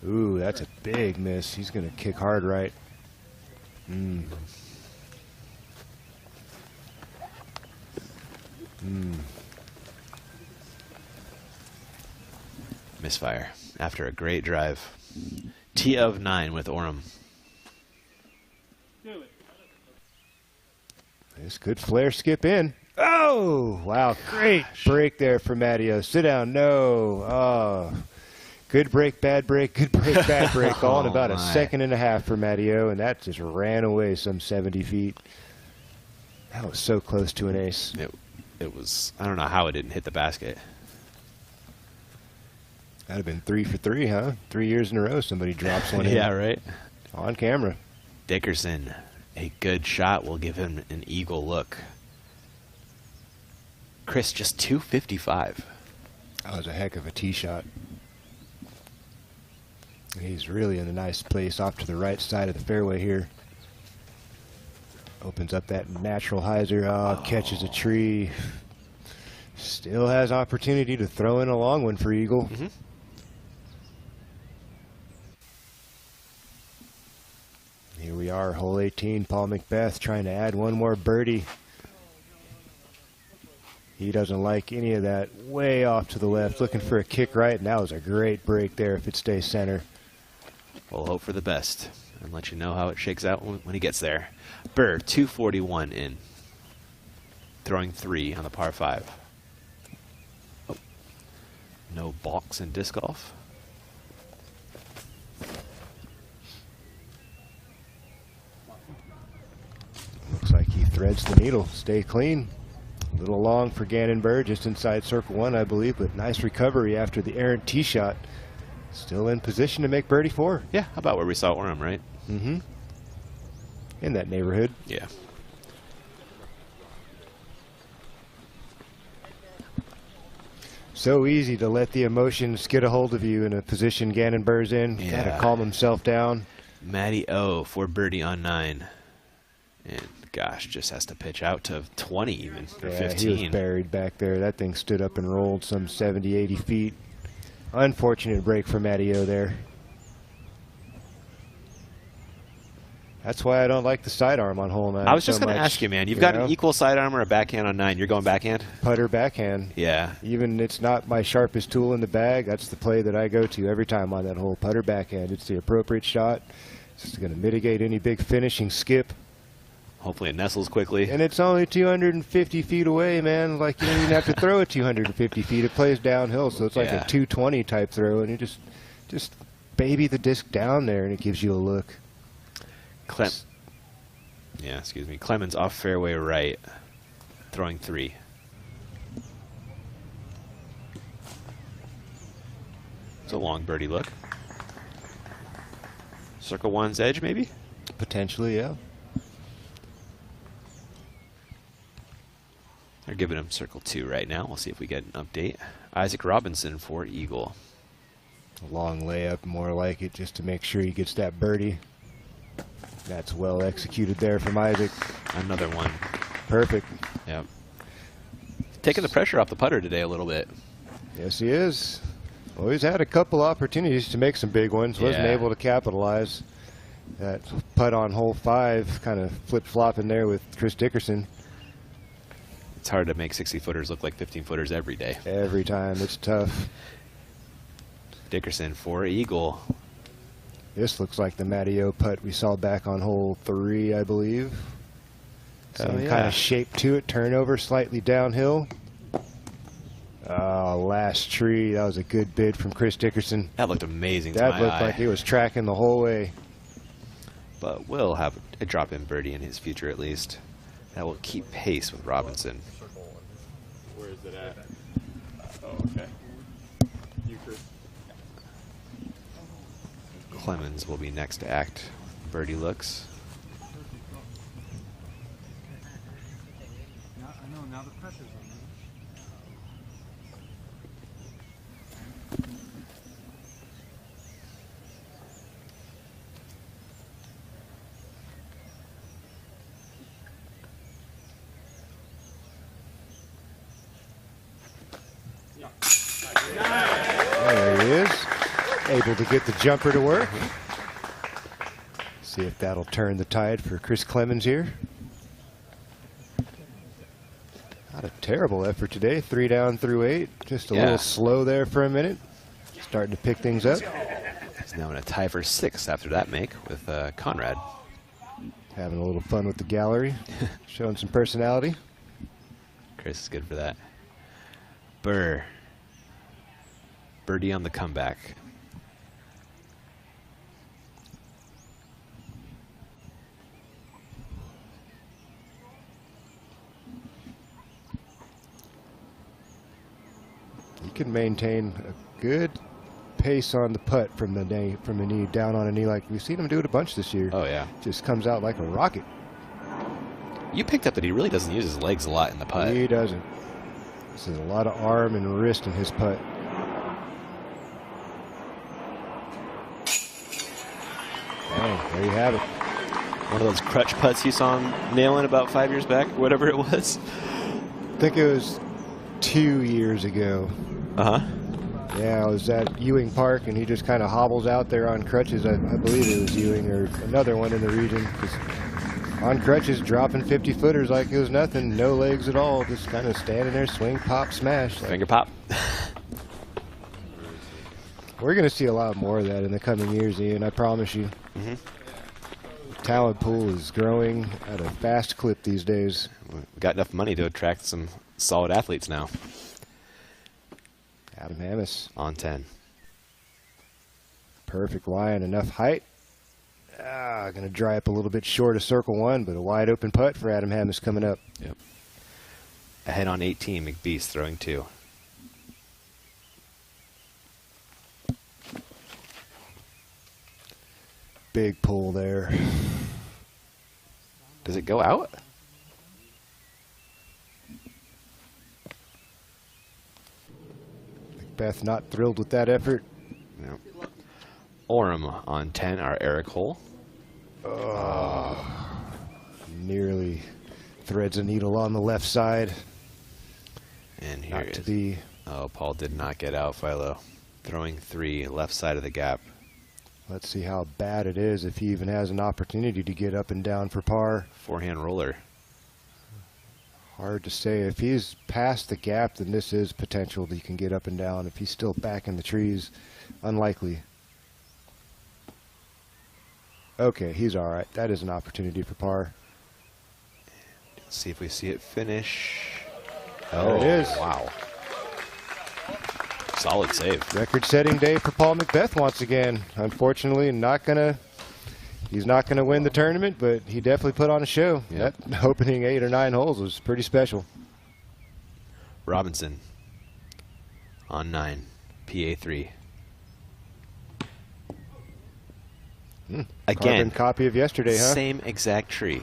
Ooh, that's a big miss. He's gonna kick hard right. Misfire after a great drive. Tee of 9 with Oram. This good flare skip in. Oh, wow. Great break there for Matteo. Sit down. No. Oh. Good break, bad break, good break, bad break. All in about a second and a half for Matteo, and that just ran away some 70 feet. That was so close to an ace. It was, I don't know how it didn't hit the basket. That'd have been 3 for 3, huh? 3 years in a row somebody drops one in. Yeah, right. On camera. Dickerson, a good shot will give him an eagle look. Chris, just 255. That was a heck of a tee shot. He's really in a nice place off to the right side of the fairway here. Opens up that natural hyzer. Oh, catches a tree. Still has opportunity to throw in a long one for eagle. Here we are, hole 18. Paul Macbeth trying to add one more birdie. He doesn't like any of that. Way off to the left, looking for a kick right, and that was a great break there if it stays center. We'll hope for the best and let you know how it shakes out when he gets there. Burr, 241 in. Throwing 3 on the par 5. Oh. No balks in disc golf. Looks like he threads the needle. Stay clean. A little long for Gannon Burr, just inside circle 1, I believe, but nice recovery after the errant tee shot. Still in position to make birdie 4. Yeah, about where we saw Oram, right? In that neighborhood. Yeah. So easy to let the emotions get a hold of you in a position Gannon Burr's in. Yeah. Gotta calm himself down. Matty O for birdie on 9. And gosh, just has to pitch out to 20 even, or 15. He was buried back there. That thing stood up and rolled some 70, 80 feet. Unfortunate break for Matty O there. That's why I don't like the sidearm on hole 9. I was just so going to much, ask you, man. You've got an equal sidearm or a backhand on 9. You're going backhand? Putter backhand. Yeah. Even it's not my sharpest tool in the bag. That's the play that I go to every time on that hole. Putter backhand. It's the appropriate shot. It's going to mitigate any big finishing skip. Hopefully it nestles quickly. And it's only 250 feet away, man. Like, you don't even have to throw it 250 feet. It plays downhill, so it's like a 220 type throw, and you just baby the disc down there, and it gives you a look. Clemens off fairway right, throwing 3. It's a long birdie look. Circle 1's edge, maybe? Potentially, yeah. They're giving him circle 2 right now. We'll see if we get an update. Isaac Robinson for eagle. A long layup, more like it, just to make sure he gets that birdie. That's well executed there from Isaac. Another one. Perfect. Yep. Taking the pressure off the putter today a little bit. Yes, he is. Well, he's had a couple opportunities to make some big ones. Wasn't able to capitalize. That putt on hole 5 kind of flip-flopping there with Chris Dickerson. It's hard to make 60-footers look like 15-footers every day. Every time. It's tough. Dickerson for eagle. This looks like the Matteo putt we saw back on hole 3, I believe. Same kind of shape to it. Turnover slightly downhill. Last tree. That was a good bid from Chris Dickerson. That looked amazing. That looked like he was tracking the whole way. But will have a drop-in birdie in his future at least. That will keep pace with Robinson. Where is it at? Oh, okay. Clemens will be next to act birdie looks. I know, now the pressure's on me. There he is. Able to get the jumper to work. See if that'll turn the tide for Chris Clemens here. Not a terrible effort today. 3 down through 8. Just a little slow there for a minute. Starting to pick things up. He's now in a tie for 6th after that make with Conrad. Having a little fun with the gallery. Showing some personality. Chris is good for that. Burr. Birdie on the comeback. He can maintain a good pace on the putt from the knee down on a knee, like we've seen him do it a bunch this year. Oh yeah, just comes out like a rocket. You picked up that he really doesn't use his legs a lot in the putt. He doesn't. This is a lot of arm and wrist in his putt. Dang, there you have it. One of those crutch putts you saw him nailing about 5 years back, whatever it was. I think it was 2 years ago. Yeah, I was at Ewing Park, and he just kind of hobbles out there on crutches. I believe it was Ewing or another one in the region. Just on crutches, dropping 50-footers like it was nothing. No legs at all. Just kind of standing there, swing, pop, smash. Finger pop. We're going to see a lot more of that in the coming years, Ian, I promise you. The talent pool is growing at a fast clip these days. We've got enough money to attract some solid athletes now. Adam Hammis. On 10. Perfect line, enough height. Going to dry up a little bit short of circle 1, but a wide open putt for Adam Hammis coming up. Yep. Ahead on 18, McBeast throwing 2. Big pull there. Does it go out? Macbeth not thrilled with that effort. No. Orem on 10, our Eric hole. Nearly threads a needle on the left side. And here not it to is. be. Oh, Paul did not get out, Philo. Throwing 3, left side of the gap. Let's see how bad it is if he even has an opportunity to get up and down for par. Forehand roller. Hard to say. If he's past the gap, then this is potential that he can get up and down. If he's still back in the trees, unlikely. Okay, he's all right. That is an opportunity for par. Let's see if we see it finish. There it is. Wow. Solid save. Record-setting day for Paul Macbeth once again. Unfortunately, he's not gonna win the tournament, but he definitely put on a show. Yep. That opening 8 or 9 holes was pretty special. Robinson on 9, PA3. Again, Carbon copy of yesterday, huh? Same exact tree.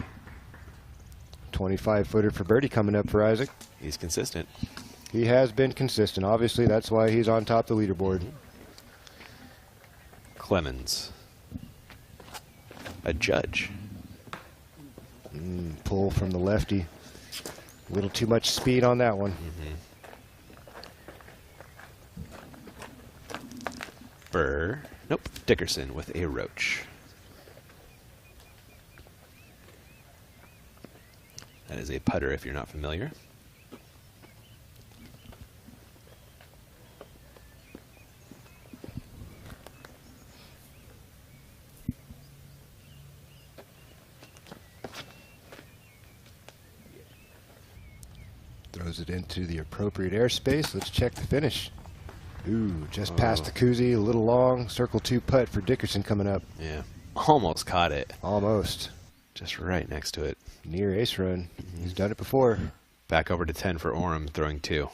25-footer for birdie coming up for Isaac. He's consistent. He has been consistent. Obviously, that's why he's on top of the leaderboard. Clemens. A judge. Pull from the lefty. A little too much speed on that one. Burr. Nope. Dickerson with a roach. That is a putter if you're not familiar. Throws it into the appropriate airspace. Let's check the finish. Ooh, just past the koozie, a little long. Circle 2 putt for Dickerson coming up. Yeah, almost caught it. Almost. Just right next to it. Near ace run. He's done it before. Back over to 10 for Orem, throwing 2.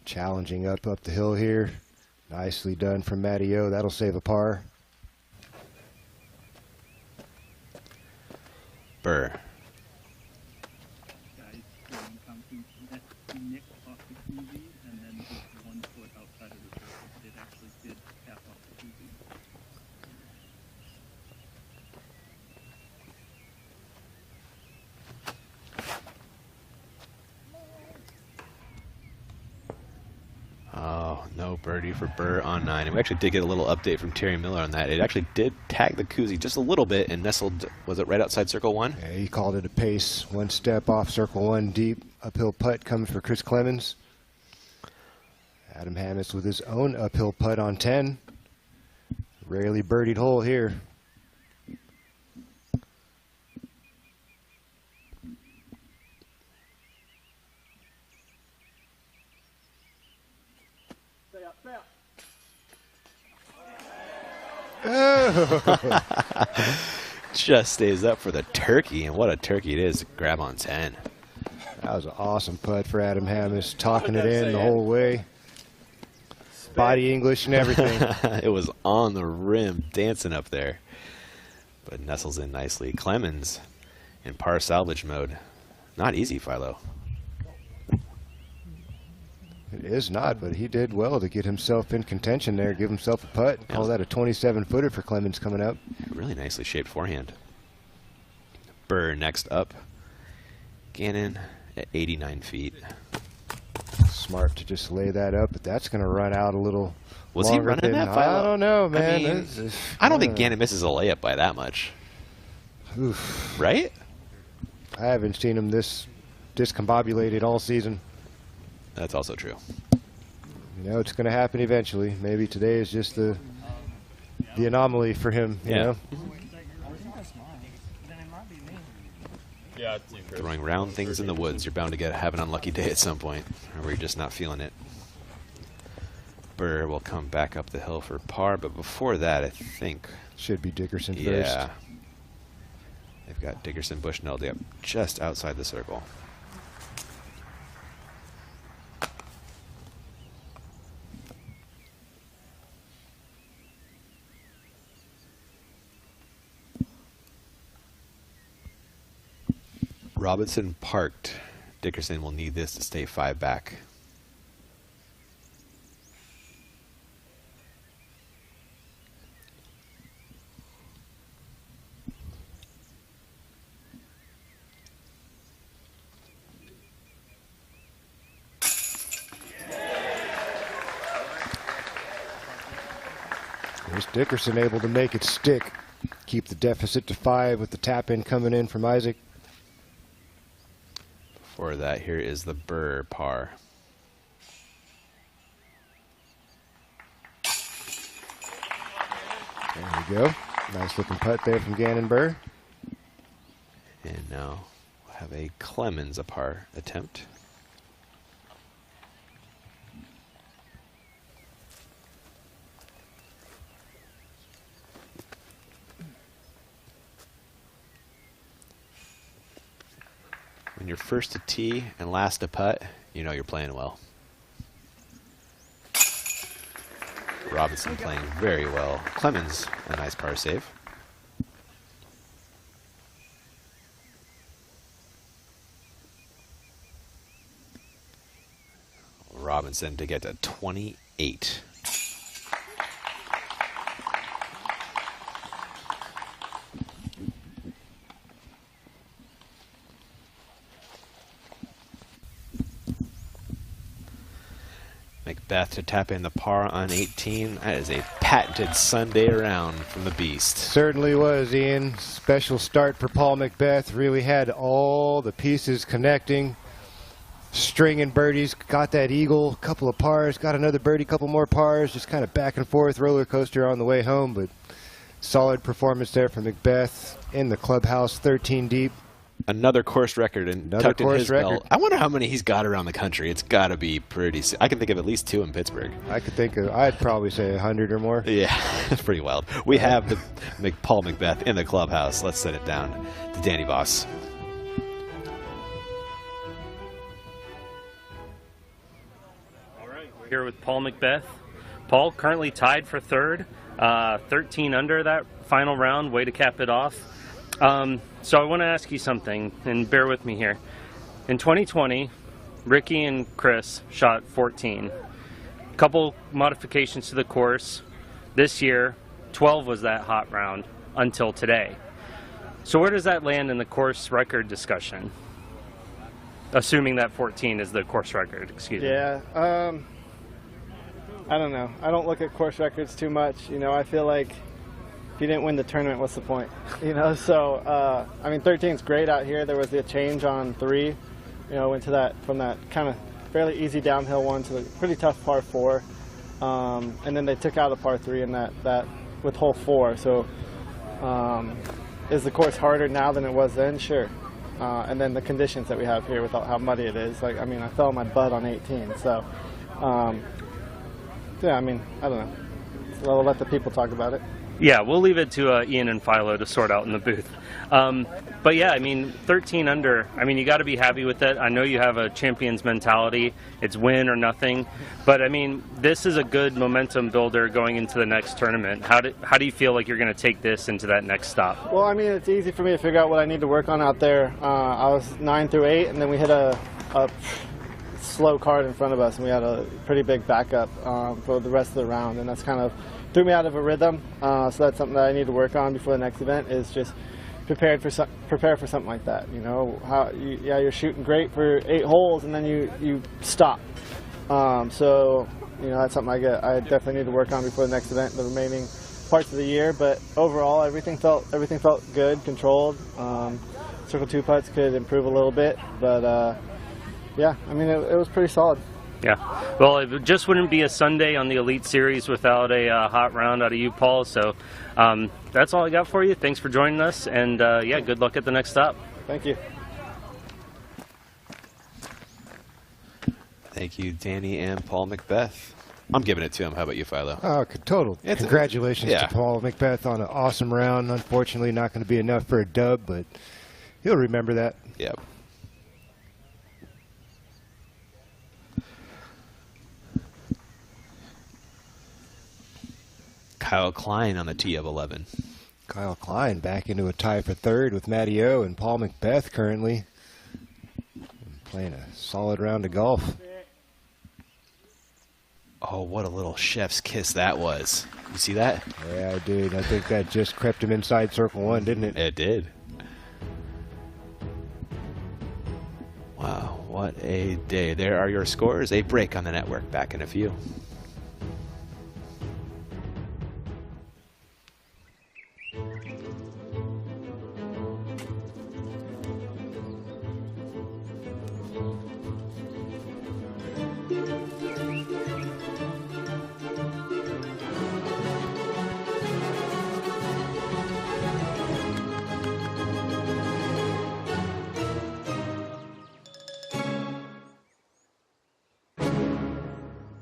Challenging up the hill here. Nicely done from Matty O. That'll save a par. Burr. No birdie for Burr on 9. And we actually did get a little update from Terry Miller on that. It actually did tag the koozie just a little bit and nestled, was it right outside circle 1? Yeah, he called it a pace. 1 step off circle 1 deep. Uphill putt coming for Chris Clemens. Adam Hammis with his own uphill putt on 10. Rarely birdied hole here. Oh. Just stays up for the turkey, and what a turkey it is. Grab on 10. That was an awesome putt for Adam Hammis, talking it in the whole way. Body English and everything. It was on the rim, dancing up there. But nestles in nicely. Clemens in par salvage mode. Not easy, Philo. It is not, but he did well to get himself in contention there, give himself a putt. Call that a 27-footer for Clemens coming up. Really nicely shaped forehand. Burr next up. Gannon at 89 feet. Smart to just lay that up, but that's going to run out a little. Was he running that, Philo? I don't know, man. I mean, I don't think Gannon misses a layup by that much. Oof. Right? I haven't seen him this discombobulated all season. That's also true. You know, it's going to happen eventually. Maybe today is just the anomaly for him, you know? Yeah, throwing round things in the woods. You're bound to have an unlucky day at some point, or where you're just not feeling it. Burr will come back up the hill for par, but before that, I think should be Dickerson first. Yeah, they've got Dickerson Bushnell up just outside the circle. Robinson parked. Dickerson will need this to stay 5 back. Here's Dickerson able to make it stick. Keep the deficit to 5 with the tap in coming in from Isaac. Before that, here is the Burr par. There we go. Nice looking putt there from Gannon Burr. And now we'll have a Clemens a par attempt. When you're first to tee and last to putt, you know you're playing well. Robinson playing very well. Clemens, a nice par save. Robinson to get to 28. Macbeth to tap in the par on 18. That is a patented Sunday round from the Beast. Certainly was, Ian. Special start for Paul Macbeth. Really had all the pieces connecting. Stringing birdies. Got that eagle. Couple of pars. Got another birdie. Couple more pars. Just kind of back and forth. Roller coaster on the way home. But solid performance there from Macbeth. In the clubhouse, 13 deep. Another course record and tucked in his belt. I wonder how many he's got around the country. It's got to be pretty. I can think of at least 2 in Pittsburgh. I could think of. I'd probably say 100 or more. Yeah, it's pretty wild. We have the Paul Macbeth in the clubhouse. Let's set it down to Danny Voss. All right, we're here with Paul Macbeth. Paul currently tied for 3rd, 13 under that final round. Way to cap it off. So I want to ask you something, and bear with me here. In 2020, Ricky and Chris shot 14. A couple modifications to the course. This year, 12 was that hot round until today. So where does that land in the course record discussion? Assuming that 14 is the course record, excuse me. Yeah, I don't know. I don't look at course records too much. You know, I feel like if you didn't win the tournament, what's the point? You know, so, I mean, 13's great out here. There was a change on 3. You know, went to that, from that kind of fairly easy downhill one to the pretty tough par 4. And then they took out a par 3 in that with hole 4. So, is the course harder now than it was then? Sure. And then the conditions that we have here with how muddy it is. Like, I mean, I fell on my butt on 18. So, yeah, I mean, I don't know. So I'll let the people talk about it. Yeah, we'll leave it to Ian and Philo to sort out in the booth. But yeah, I mean, 13 under, I mean, you got to be happy with it. I know you have a champion's mentality. It's win or nothing. But I mean, this is a good momentum builder going into the next tournament. How do you feel like you're going to take this into that next stop? Well, I mean, it's easy for me to figure out what I need to work on out there. I was 9 through 8, and then we hit a slow card in front of us, and we had a pretty big backup for the rest of the round, and that's kind of threw me out of a rhythm. So that's something that I need to work on before the next event, is just prepare for something like that. You know, you're shooting great for 8 holes, and then you stop. So you know, that's something I definitely need to work on before the next event, the remaining parts of the year. But overall, everything felt good, controlled. Circle 2 putts could improve a little bit, but yeah, I mean, it was pretty solid. Yeah, well, it just wouldn't be a Sunday on the Elite Series without a hot round out of you, Paul. So that's all I got for you. Thanks for joining us, and yeah, good luck at the next stop. Thank you. Thank you, Danny and Paul Macbeth. I'm giving it to him. How about you, Philo? Oh, total. Congratulations to Paul Macbeth on an awesome round. Unfortunately, not going to be enough for a dub, but he'll remember that. Yep. Kyle Klein on the tee of 11. Kyle Klein back into a tie for 3rd with Matty O and Paul Macbeth currently playing a solid round of golf. Oh, what a little chef's kiss that was. You see that? Yeah, I did. I think that just crept him inside circle 1, didn't it? It did. Wow, what a day. There are your scores. A break on the network. Back in a few.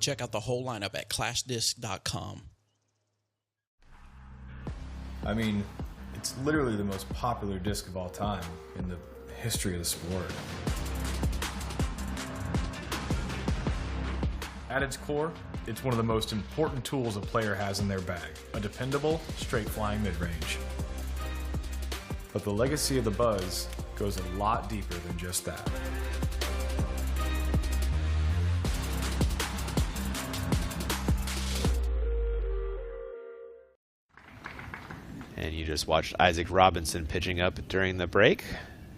Check out the whole lineup at clashdisc.com. I mean, it's literally the most popular disc of all time in the history of the sport. At its core, it's one of the most important tools a player has in their bag, a dependable, straight-flying mid-range. But the legacy of the Buzz goes a lot deeper than just that. And you just watched Isaac Robinson pitching up during the break.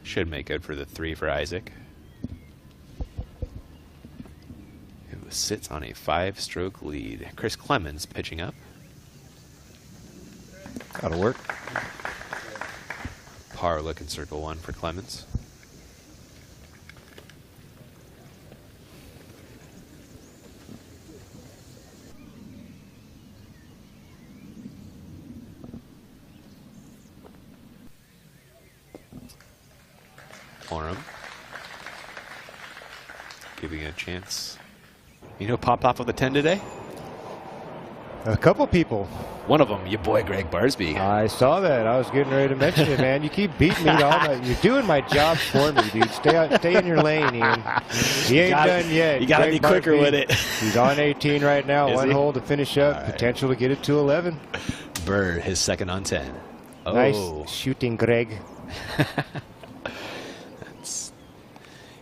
Should make good for the 3 for Isaac, who sits on a 5-stroke lead. Chris Clemens pitching up. That'll work. Par look in circle 1 for Clemens. Orem giving it a chance. You know, popped off with a 10 today? A couple people. One of them, your boy Greg Barsby. I saw that. I was getting ready to mention it, man. You keep beating me to all my. You're doing my job for me, dude. Stay in your lane, Ian. He ain't done yet. You gotta be quicker Barsby, with it. He's on 18 right now. Is One he? hole to finish up. All right. Potential to get it to 11. Bird, his second on 10. Oh. Nice shooting, Greg.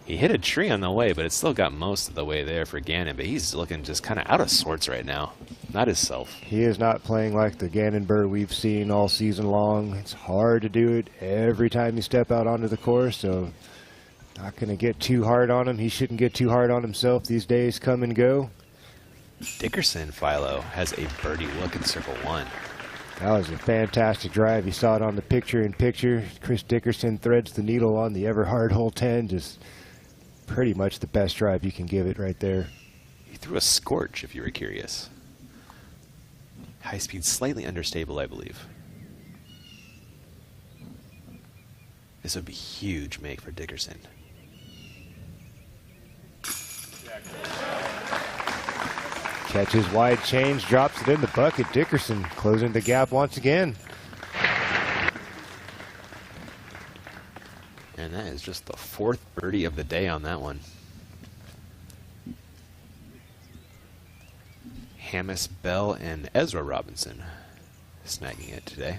He hit a tree on the way, but it still got most of the way there for Gannon. But he's looking just kind of out of sorts right now. Not himself. He is not playing like the Gannon Bird we've seen all season long. It's hard to do it every time you step out onto the course, so not going to get too hard on him. He shouldn't get too hard on himself. These days come and go. Dickerson, Philo, has a birdie look in circle 1. That was a fantastic drive. You saw it on the picture-in-picture. Chris Dickerson threads the needle on the ever-hard hole 10. Just pretty much the best drive you can give it right there. He threw a scorch, if you were curious. High speed, slightly understable, I believe. This would be huge make for Dickerson. Catches wide change, drops it in the bucket. Dickerson closing the gap once again. And that is just the 4th birdie of the day on that one. Hamas, Bell, and Ezra Robinson snagging it today.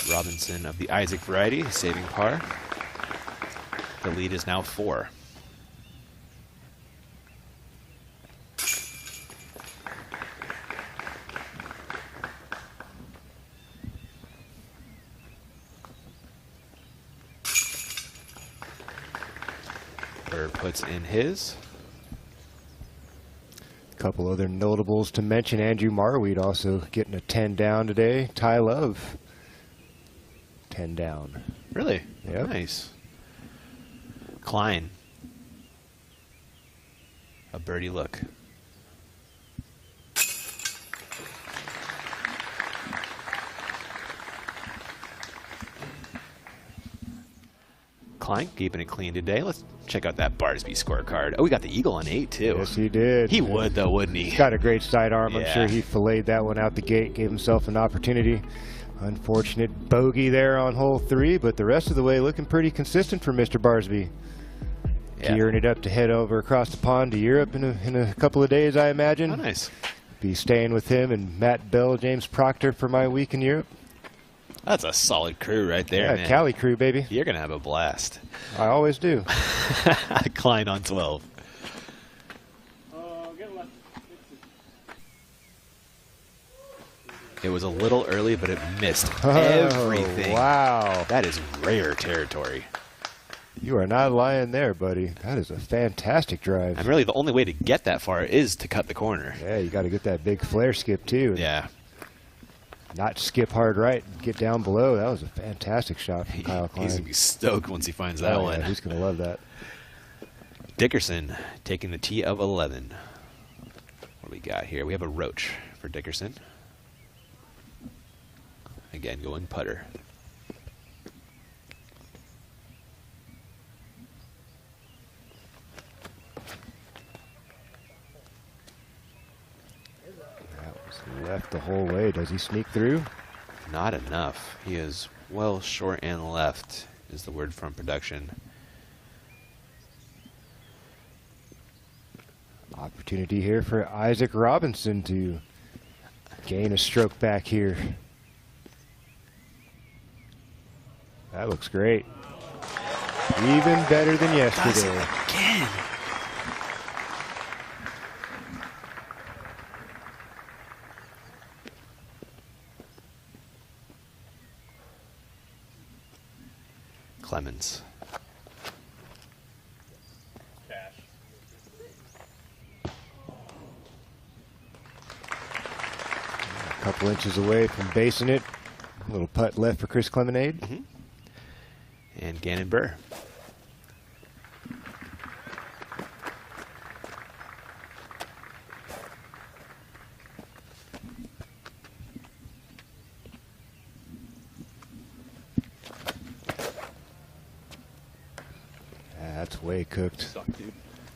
Robinson of the Isaac variety, saving par. The lead is now 4. Bird puts in his. Couple other notables to mention. Andrew Marweed also getting a 10 down today. Ty Love, 10 down. Really? Yep. Nice. Klein, a birdie look. Klein keeping it clean today. Let's check out that Barsby scorecard. Oh, we got the eagle on 8 too. Yes, he did. He would though, wouldn't he? He's got a great sidearm. Yeah. I'm sure he filleted that one out the gate, gave himself an opportunity. Unfortunate bogey there on hole 3, but the rest of the way looking pretty consistent for Mr. Barsby. Yeah. Gearing it up to head over across the pond to Europe in a couple of days, I imagine. Oh, nice. Be staying with him and Matt Bell, James Proctor for my week in Europe. That's a solid crew right there, Yeah, man. Cali crew, baby. You're going to have a blast. I always do. Klein on 12. It was a little early, but it missed everything. Wow. That is rare territory. You are not lying there, buddy. That is a fantastic drive. And really, the only way to get that far is to cut the corner. Yeah, you got to get that big flare skip, too. Yeah. Not skip hard right and get down below. That was a fantastic shot from Kyle Klein. He's going to be stoked once he finds that one. Yeah, he's going to love that. Dickerson taking the tee of 11. What do we got here? We have a roach for Dickerson. Again, going putter. Left the whole way. Does he sneak through? Not enough. He is well short and left, is the word from production. Opportunity here for Isaac Robinson to gain a stroke back here. That looks great. Even better than yesterday. Again. Clemens. A couple inches away from basing it. A little putt left for Chris Clemonade. And Gannon Burr. That's way cooked.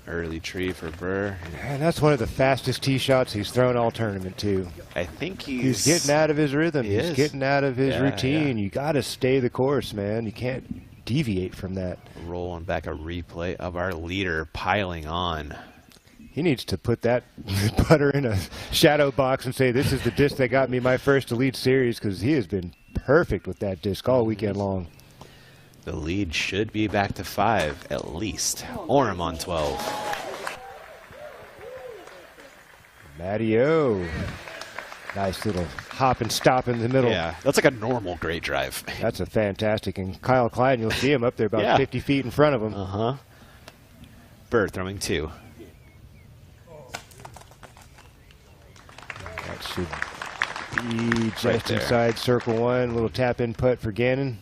Early tree for Burr. And that's one of the fastest tee shots he's thrown all tournament, too. I think he's getting out of his rhythm. He's getting out of his routine. Yeah. You got to stay the course, man. You can't deviate from that. Rolling back a replay of our leader piling on. He needs to put that putter in a shadow box and say, this is the disc that got me my first Elite Series, because he has been perfect with that disc all weekend long. The lead should be back to 5 at least. Orem on 12. Matty O. Nice little hop and stop in the middle. Yeah, that's like a normal great drive. That's a fantastic. And Kyle Klein, you'll see him up there about 50 feet in front of him. Burr throwing 2. That should be just inside circle 1. Little tap in putt for Gannon.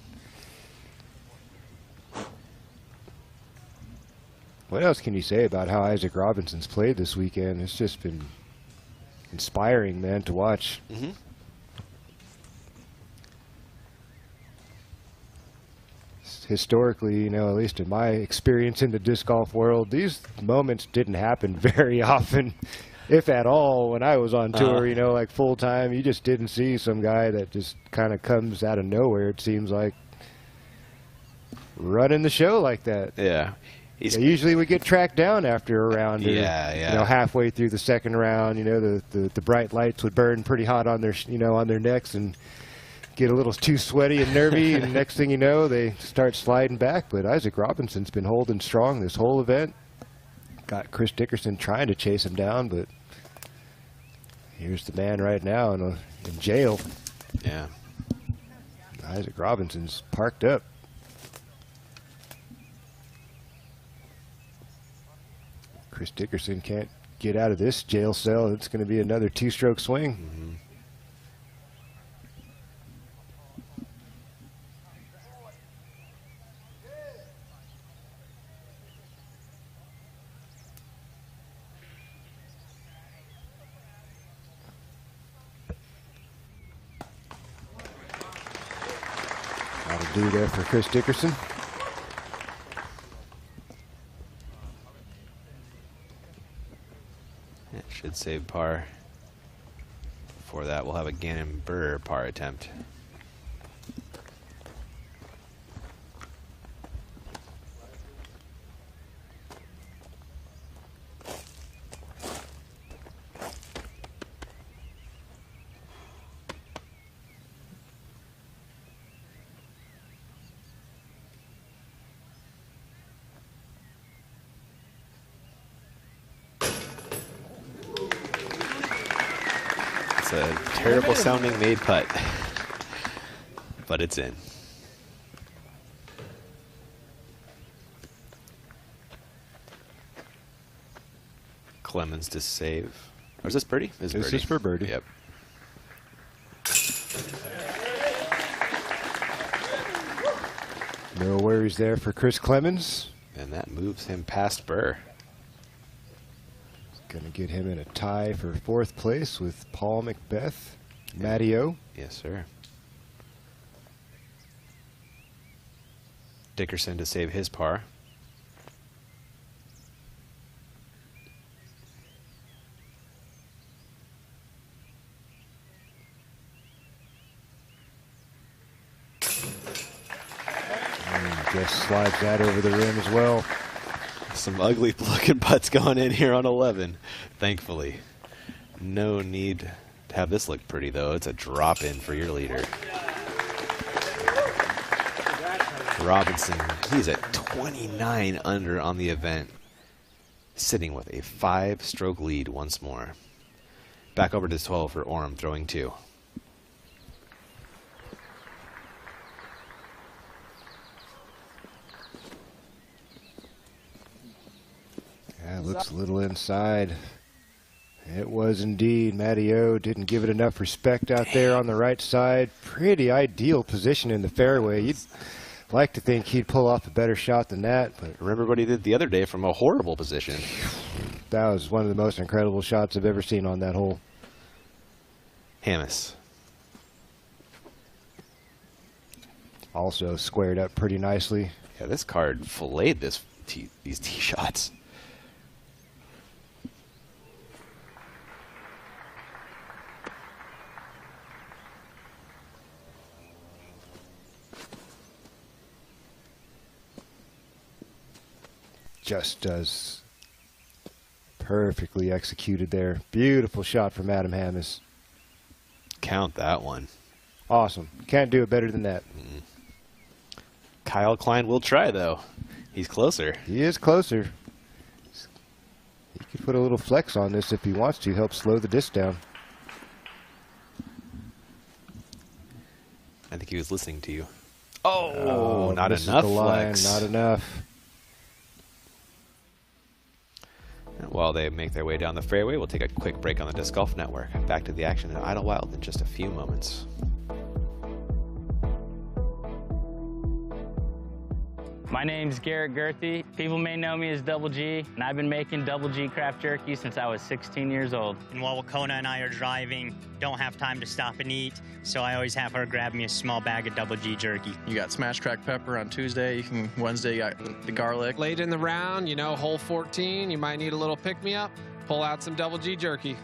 What else can you say about how Isaac Robinson's played this weekend? It's just been inspiring, man, to watch. Historically, you know, at least in my experience in the disc golf world, these moments didn't happen very often, if at all, when I was on tour, you know, like full time. You just didn't see some guy that just kind of comes out of nowhere, it seems like, running the show like that. Yeah. Usually we get tracked down after a round. Or, you know, halfway through the second round, you know, the bright lights would burn pretty hot on their, you know, on their necks and get a little too sweaty and nervy. And next thing you know, they start sliding back. But Isaac Robinson's been holding strong this whole event. Got Chris Dickerson trying to chase him down, but here's the man right now in jail. Yeah. Isaac Robinson's parked up. Chris Dickerson can't get out of this jail cell. It's going to be another 2-stroke swing. That'll do there for Chris Dickerson. Should save par. Before that, we'll have a Gannon Burr par attempt. It's a terrible sounding made putt, but it's in. Clemens to save. Or is this birdie? This is for birdie. Yep. No worries there for Chris Clemens. And that moves him past Burr. Going to get him in a tie for 4th place with Paul Macbeth. Matty O. Yes, sir. Dickerson to save his par. Just slides that over the rim as well. Some ugly looking putts going in here on 11, thankfully. No need to have this look pretty, though. It's a drop in for your leader. Robinson, he's at 29 under on the event, sitting with a 5-stroke lead once more. Back over to 12 for Orem, throwing 2. Yeah, looks a little inside. It was indeed. Matty O didn't give it enough respect out there on the right side. Pretty ideal position in the fairway. You'd like to think he'd pull off a better shot than that, but remember what he did the other day from a horrible position. That was one of the most incredible shots I've ever seen on that hole. Hammis. Also squared up pretty nicely. Yeah, this card filleted these tee shots. Just does perfectly executed there. Beautiful shot from Adam Hammis. Count that one. Awesome. Can't do it better than that. Kyle Klein will try, though. He's closer. He is closer. He could put a little flex on this if he wants to, help slow the disc down. I think he was listening to you. Oh, not enough the line, flex. not enough. While they make their way down the fairway, we'll take a quick break on the Disc Golf Network. Back to the action at Idlewild in just a few moments. My name's Garrett Gerthy. People may know me as Double G, and I've been making Double G craft jerky since I was 16 years old. And while Wakona and I are driving, don't have time to stop and eat, so I always have her grab me a small bag of Double G jerky. You got smashed cracked pepper on Tuesday. Wednesday you got the garlic. Late in the round, you know, hole 14, you might need a little pick-me-up. Pull out some Double G jerky.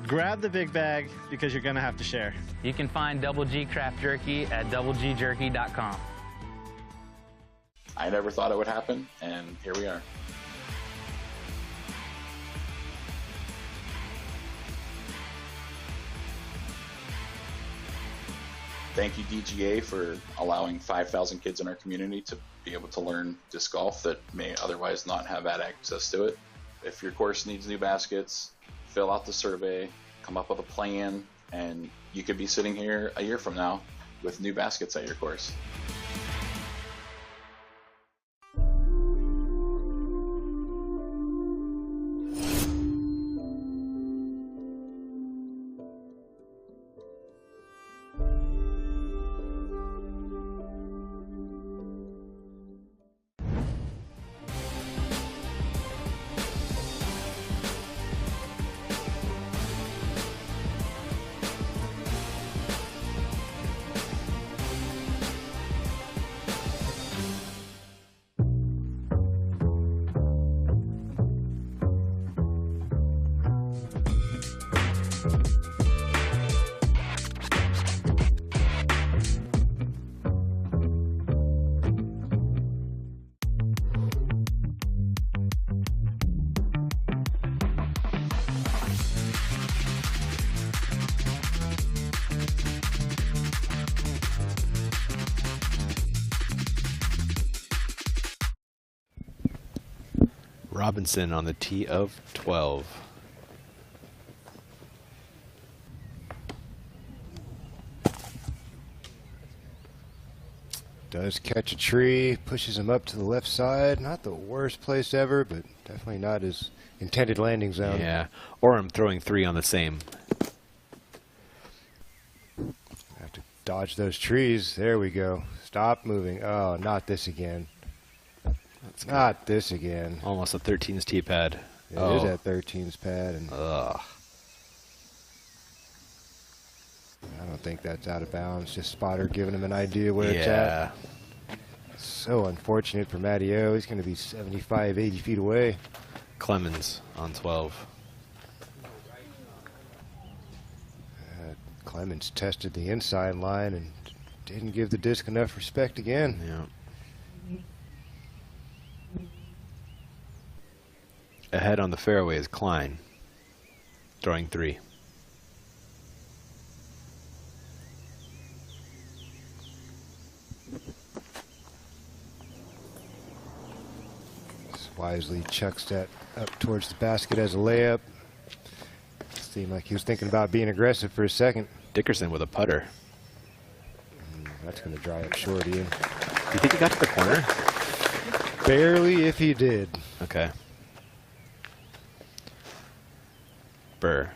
Grab the big bag because you're going to have to share. You can find Double G craft jerky at doublegjerky.com. I never thought it would happen, and here we are. Thank you, DGA, for allowing 5,000 kids in our community to be able to learn disc golf that may otherwise not have had access to it. If your course needs new baskets, fill out the survey, come up with a plan, and you could be sitting here a year from now with new baskets at your course. Robinson on the tee of 12. Does catch a tree, pushes him up to the left side. Not the worst place ever, but definitely not his intended landing zone. Yeah, or I'm throwing 3 on the same. Have to dodge those trees. There we go. Stop moving. Oh, not this again. Not this again. Almost a 13's tee pad. It is at 13's pad. And ugh. I don't think that's out of bounds. Just spotter giving him an idea where it's at. So unfortunate for Matty O. He's going to be 75, 80 feet away. Clemens on 12. Clemens tested the inside line and didn't give the disc enough respect again. Yeah. Ahead on the fairway is Klein, throwing 3. Wisely chucks that up towards the basket as a layup. Seemed like he was thinking about being aggressive for a second. Dickerson with a putter. That's going to dry up short, Ian. Do you think he got to the corner? Barely, if he did. Okay. Burr.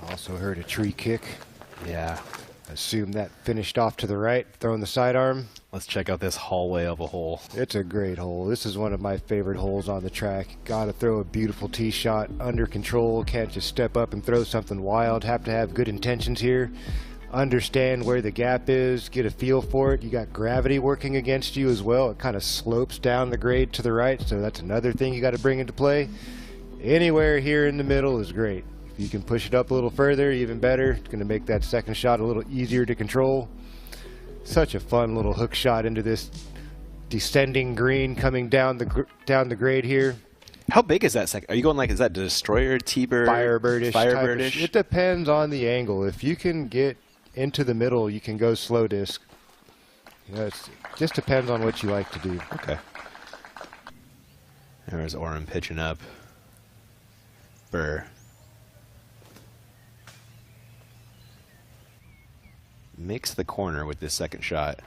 Also heard a tree kick. Yeah. Assume that finished off to the right, throwing the sidearm. Let's check out this hallway of a hole. It's a great hole. This is one of my favorite holes on the track. Got to throw a beautiful tee shot under control. Can't just step up and throw something wild. Have to have good intentions here. Understand where the gap is. Get a feel for it. You got gravity working against you as well. It kind of slopes down the grade to the right, so that's another thing you got to bring into play. Anywhere here in the middle is great. If you can push it up a little further, even better. It's going to make that second shot a little easier to control. Such a fun little hook shot into this descending green coming down the grade here. How big is that second? Are you going like, is that Destroyer, T-Bird? Firebirdish. Firebirdish? It depends on the angle. If you can get into the middle, you can go slow disc. You know, it just depends on what you like to do. Okay. There's Oren pitching up. Burr. Makes the corner with this second shot.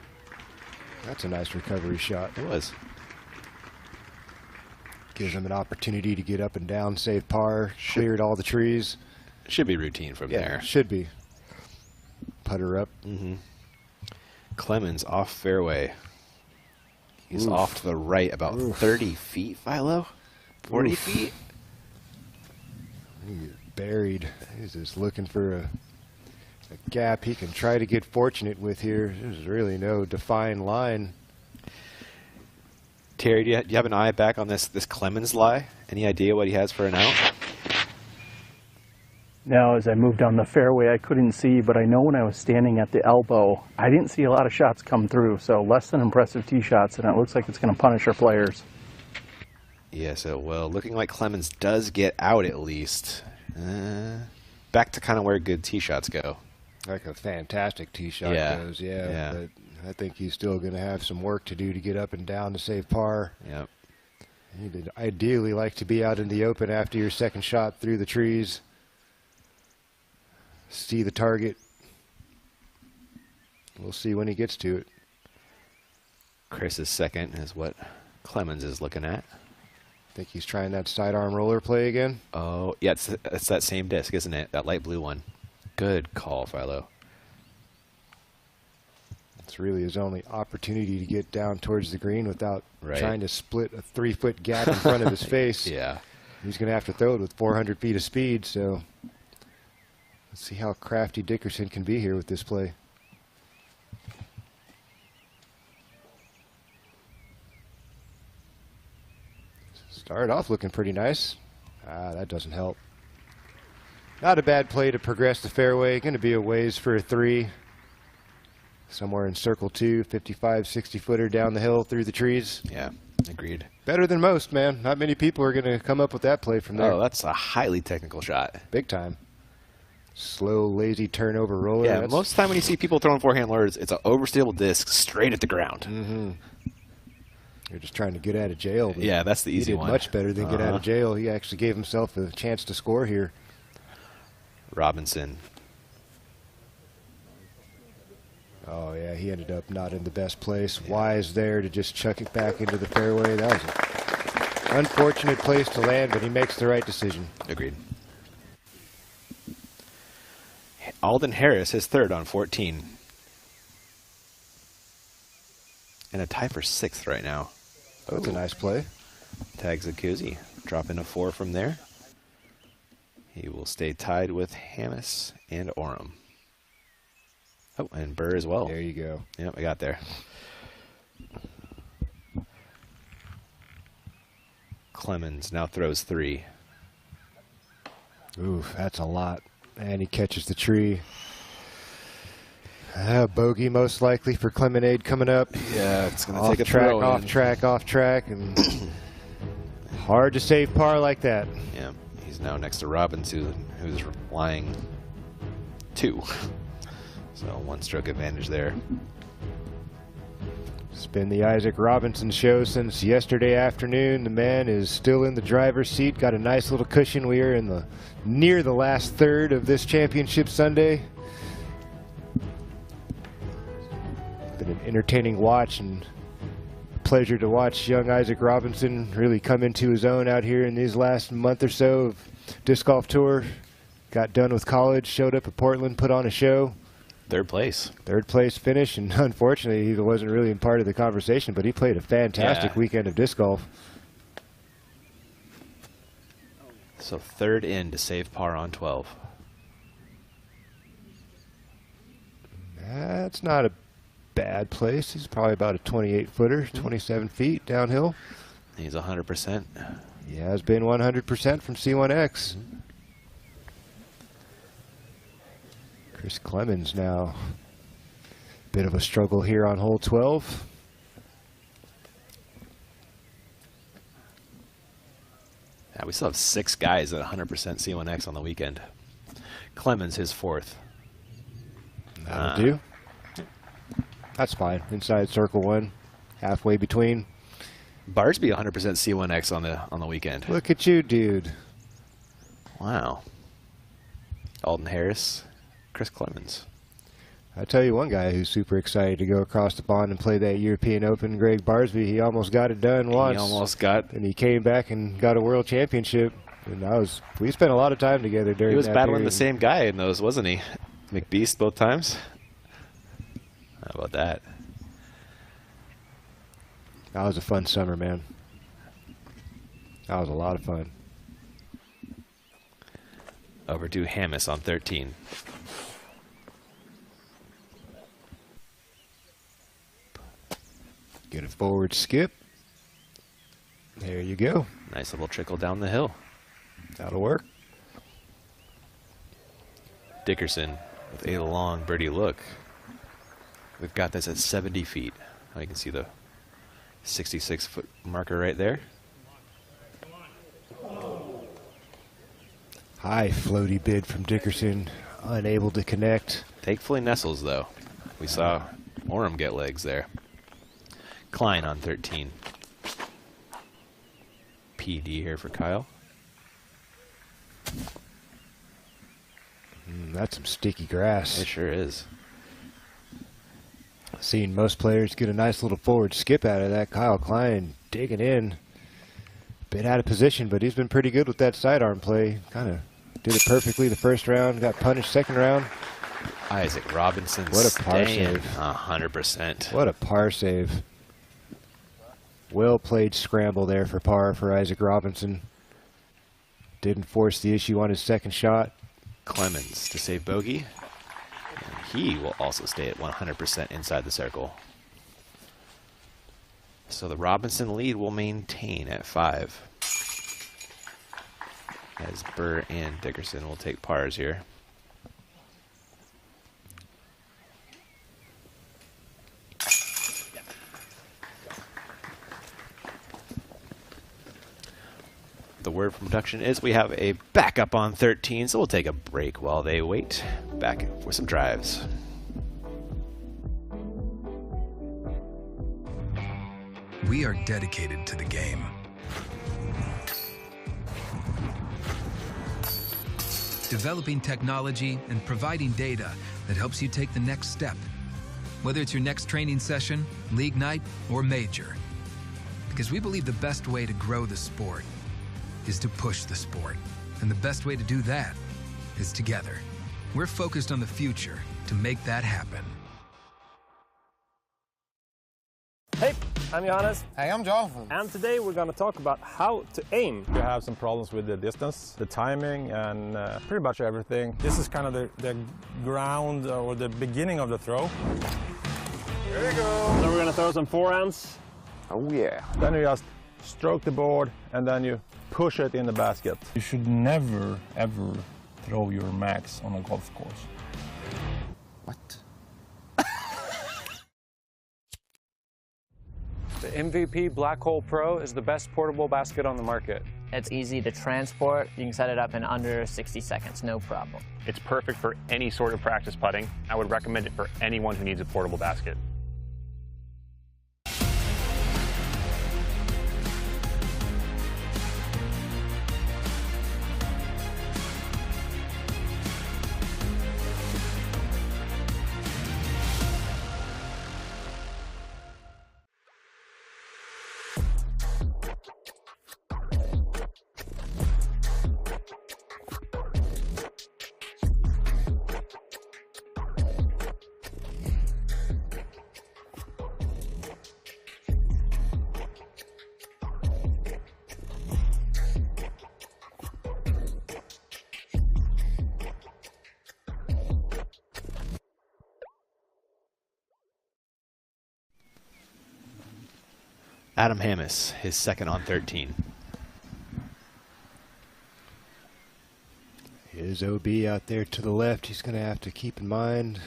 That's a nice recovery shot. It was. Gives him an opportunity to get up and down, save par, cleared all the trees. Should be routine from there. Should be. Putter up. Clemens off fairway. He's off to the right about 30 feet, Philo? 40 feet? He's buried. He's just looking for a gap he can try to get fortunate with here. There's really no defined line. Terry, do you have an eye back on this Clemens lie? Any idea what he has for an out? Now, as I moved down the fairway, I couldn't see, but I know when I was standing at the elbow, I didn't see a lot of shots come through, so less than impressive tee shots, and it looks like it's going to punish our players. Yes, it will. Looking like Clemens does get out at least. Back to kind of where good tee shots go. Like a fantastic tee shot goes, yeah. But I think he's still going to have some work to do to get up and down to save par. Yep. You'd ideally like to be out in the open after your second shot through the trees. See the target. We'll see when he gets to it. Chris's second is what Clemens is looking at. Think he's trying that sidearm roller play again? Oh, yeah, it's that same disc, isn't it? That light blue one. Good call, Philo. It's really his only opportunity to get down towards the green without trying to split a 3-foot gap in front of his face. Yeah. He's going to have to throw it with 400 feet of speed, so let's see how crafty Dickerson can be here with this play. Started off looking pretty nice. That doesn't help. Not a bad play to progress the fairway. Going to be a ways for a 3. Somewhere in circle 2, 55, 60-footer down the hill through the trees. Yeah, agreed. Better than most, man. Not many people are going to come up with that play from there. Oh, that's a highly technical shot. Big time. Slow, lazy turnover roller. Yeah, most of the time when you see people throwing forehand lures, it's an overstable disc straight at the ground. You're just trying to get out of jail. Yeah, that's the easy one. He did much better than get out of jail. He actually gave himself a chance to score here. Robinson. Oh, yeah, he ended up not in the best place. Yeah. Wise there to just chuck it back into the fairway. That was an unfortunate place to land, but he makes the right decision. Agreed. Alden Harris, his third on 14. And a tie for 6th right now. That's a nice play. Tags a koozie. Dropping a 4 from there. He will stay tied with Hammis and Oram. Oh, and Burr as well. There you go. Yep, I got there. Clemens now throws 3. Oof, that's a lot. And he catches the tree. Bogey most likely for Clemonade coming up. Yeah, it's going to Off take a track, throw off in. track, off track, and hard to save par like that. Yeah, he's now next to Robbins, who's lying 2. So 1 stroke advantage there. It's been the Isaac Robinson show since yesterday afternoon. The man is still in the driver's seat. Got a nice little cushion. We are in near the last third of this championship Sunday. Been an entertaining watch and pleasure to watch young Isaac Robinson really come into his own out here in these last month or so of disc golf tour. Got done with college, showed up at Portland, put on a show. 3rd place. 3rd place finish, and unfortunately he wasn't really in part of the conversation, but he played a fantastic weekend of disc golf. So 3rd in to save par on 12. That's not a bad place. He's probably about a 28-footer, 27 feet downhill. He's 100%. He has been 100% from C1X. Chris Clemens now. Bit of a struggle here on hole 12. Yeah, we still have 6 guys at 100% C1X on the weekend. Clemens, his 4th. That'll do. That's fine. Inside circle 1, halfway between. Barsby 100% C1X on the weekend. Look at you, dude. Wow. Alden Harris, Chris Clemens. I tell you one guy who's super excited to go across the pond and play that European Open, Greg Barsby. He almost got it done once. He almost got. And he came back and got a world championship. And we spent a lot of time together during that. He was battling period. the same guy in those, wasn't he? McBeast both times. How about that? That was a fun summer, man. That was a lot of fun. Over to Hammis on 13. Get a forward skip. There you go. Nice little trickle down the hill. That'll work. Dickerson with a long birdie look. We've got this at 70 feet. You can see the 66-foot marker right there. High floaty bid from Dickerson. Unable to connect. Thankfully nestles, though. We saw Orem get legs there. Klein on 13. PD here for Kyle. That's some sticky grass. It sure is. Seen most players get a nice little forward skip out of that. Kyle Klein digging in. Bit out of position, but he's been pretty good with that sidearm play. Kind of did it perfectly the first round, got punished second round. Isaac Robinson. What a par save. 100%. What a par save. Well played scramble there for par for Isaac Robinson. Didn't force the issue on his second shot. Clemens to save bogey. And he will also stay at 100% inside the circle. So the Robinson lead will maintain at 5. As Burr and Dickerson will take pars here. The word from production is we have a backup on 13, so we'll take a break while they wait. Back for some drives. We are dedicated to the game. Developing technology and providing data that helps you take the next step. Whether it's your next training session, league night, or major. Because we believe the best way to grow the sport is to push the sport. And the best way to do that is together. We're focused on the future to make that happen. Hey, I'm Johannes. Hey, I'm Jonathan. And today we're going to talk about how to aim. You have some problems with the distance, the timing, and pretty much everything. This is kind of the ground or the beginning of the throw. There you go. So we're going to throw some forehands. Oh yeah. Then you just stroke the board and then you push it in the basket. You should never, ever throw your max on a golf course. What? The MVP Black Hole Pro is the best portable basket on the market. It's easy to transport. You can set it up in under 60 seconds, no problem. It's perfect for any sort of practice putting. I would recommend it for anyone who needs a portable basket. Adam Hammis, his second on 13. His OB out there to the left, he's going to have to keep in mind.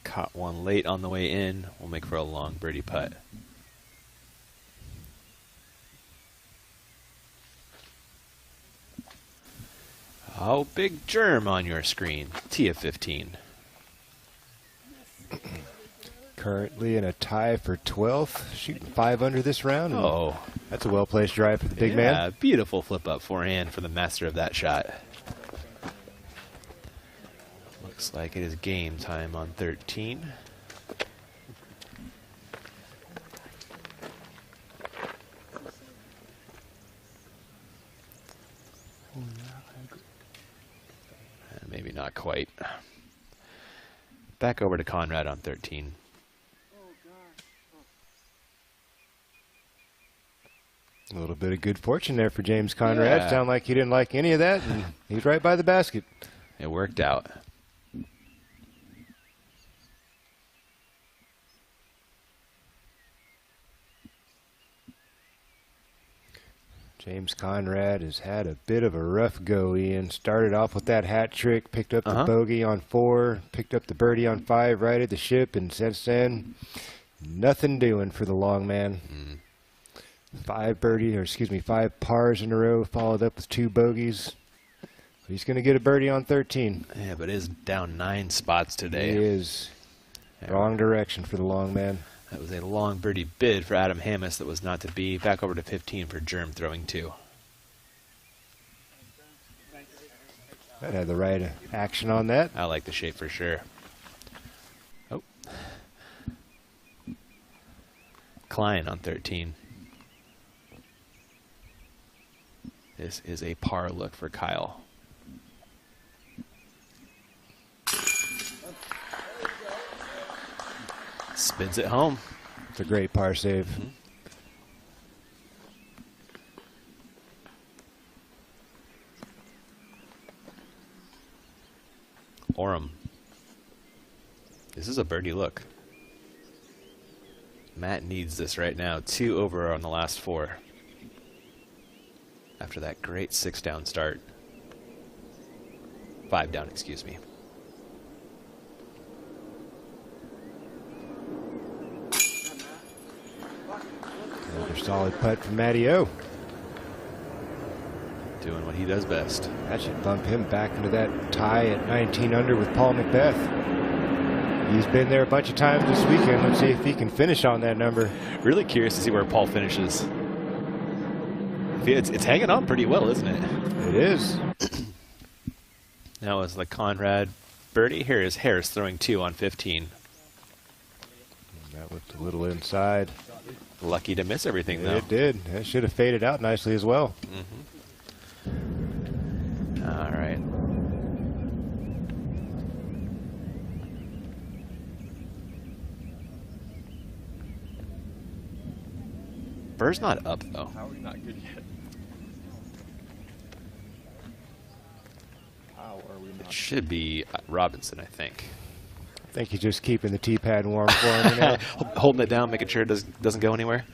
Caught one late on the way in. Will make for a long birdie putt. Oh, big germ on your screen. T of 15. Currently in a tie for 12th, shooting 5 under this round. Oh, that's a well-placed drive for the big yeah, man. Beautiful flip-up forehand for the master of that shot. Looks like it is game time on 13. Maybe not quite. Back over to Conrad on 13. A little bit of good fortune there for James Conrad. Yeah. Sound like he didn't like any of that, and he's right by the basket. It worked out. James Conrad has had a bit of a rough go, Ian. Started off with that hat trick, picked up the bogey on 4, picked up the birdie on 5, righted the ship, and since then, nothing doing for the long man. 5 pars in a row, followed up with 2 bogeys. He's going to get a birdie on 13. Yeah, but is down 9 spots today. He is. Wrong direction for the long man. That was a long birdie bid for Adam Hammis that was not to be. Back over to 15 for Germ throwing 2. That had the right action on that. I like the shape for sure. Oh. Klein on 13. This is a par look for Kyle. Spins it home. It's a great par save. Oram. This is a birdie look. Matt needs this right now. 2 over on the last 4. After that great 6 down start. 5 down, excuse me. Another solid putt from Matty O. Doing what he does best. That should bump him back into that tie at 19 under with Paul McBeth. He's been there a bunch of times this weekend. Let's see if he can finish on that number. Really curious to see where Paul finishes. It's hanging on pretty well, isn't it? It is. Now is the Conrad birdie. Here is Harris throwing 2 on 15. That looked a little inside. Lucky to miss everything, though. It did. That should have faded out nicely as well. All right. Burr's not up, though. How are we not good yet? How are we not? It should be Robinson, I think. I think he's just keeping the tee pad warm for him. You know? Holding it down, making sure it doesn't go anywhere.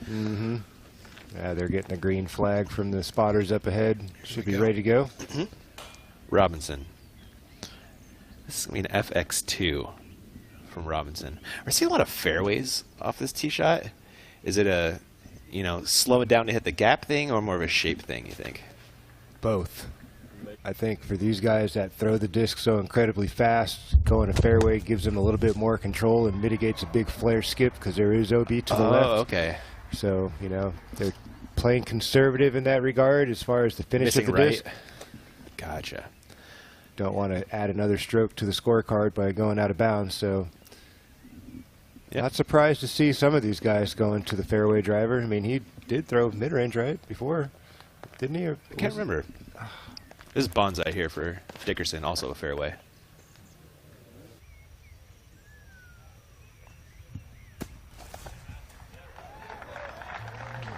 Yeah, they're getting a green flag from the spotters up ahead. Should be ready to go. Robinson. This is going to be an FX2 from Robinson. We're seeing a lot of fairways off this tee shot. Is it a, slow it down to hit the gap thing, or more of a shape thing, you think? Both. I think for these guys that throw the disc so incredibly fast, going a fairway gives them a little bit more control and mitigates a big flare skip because there is OB to the left. Oh, okay. So, they're playing conservative in that regard as far as the finish of the disc. Gotcha. Don't want to add another stroke to the scorecard by going out of bounds. So, not surprised to see some of these guys going to the fairway driver. I mean, he did throw mid-range, right, before, didn't he? I can't remember. This is Bonsai here for Dickerson, also a fairway.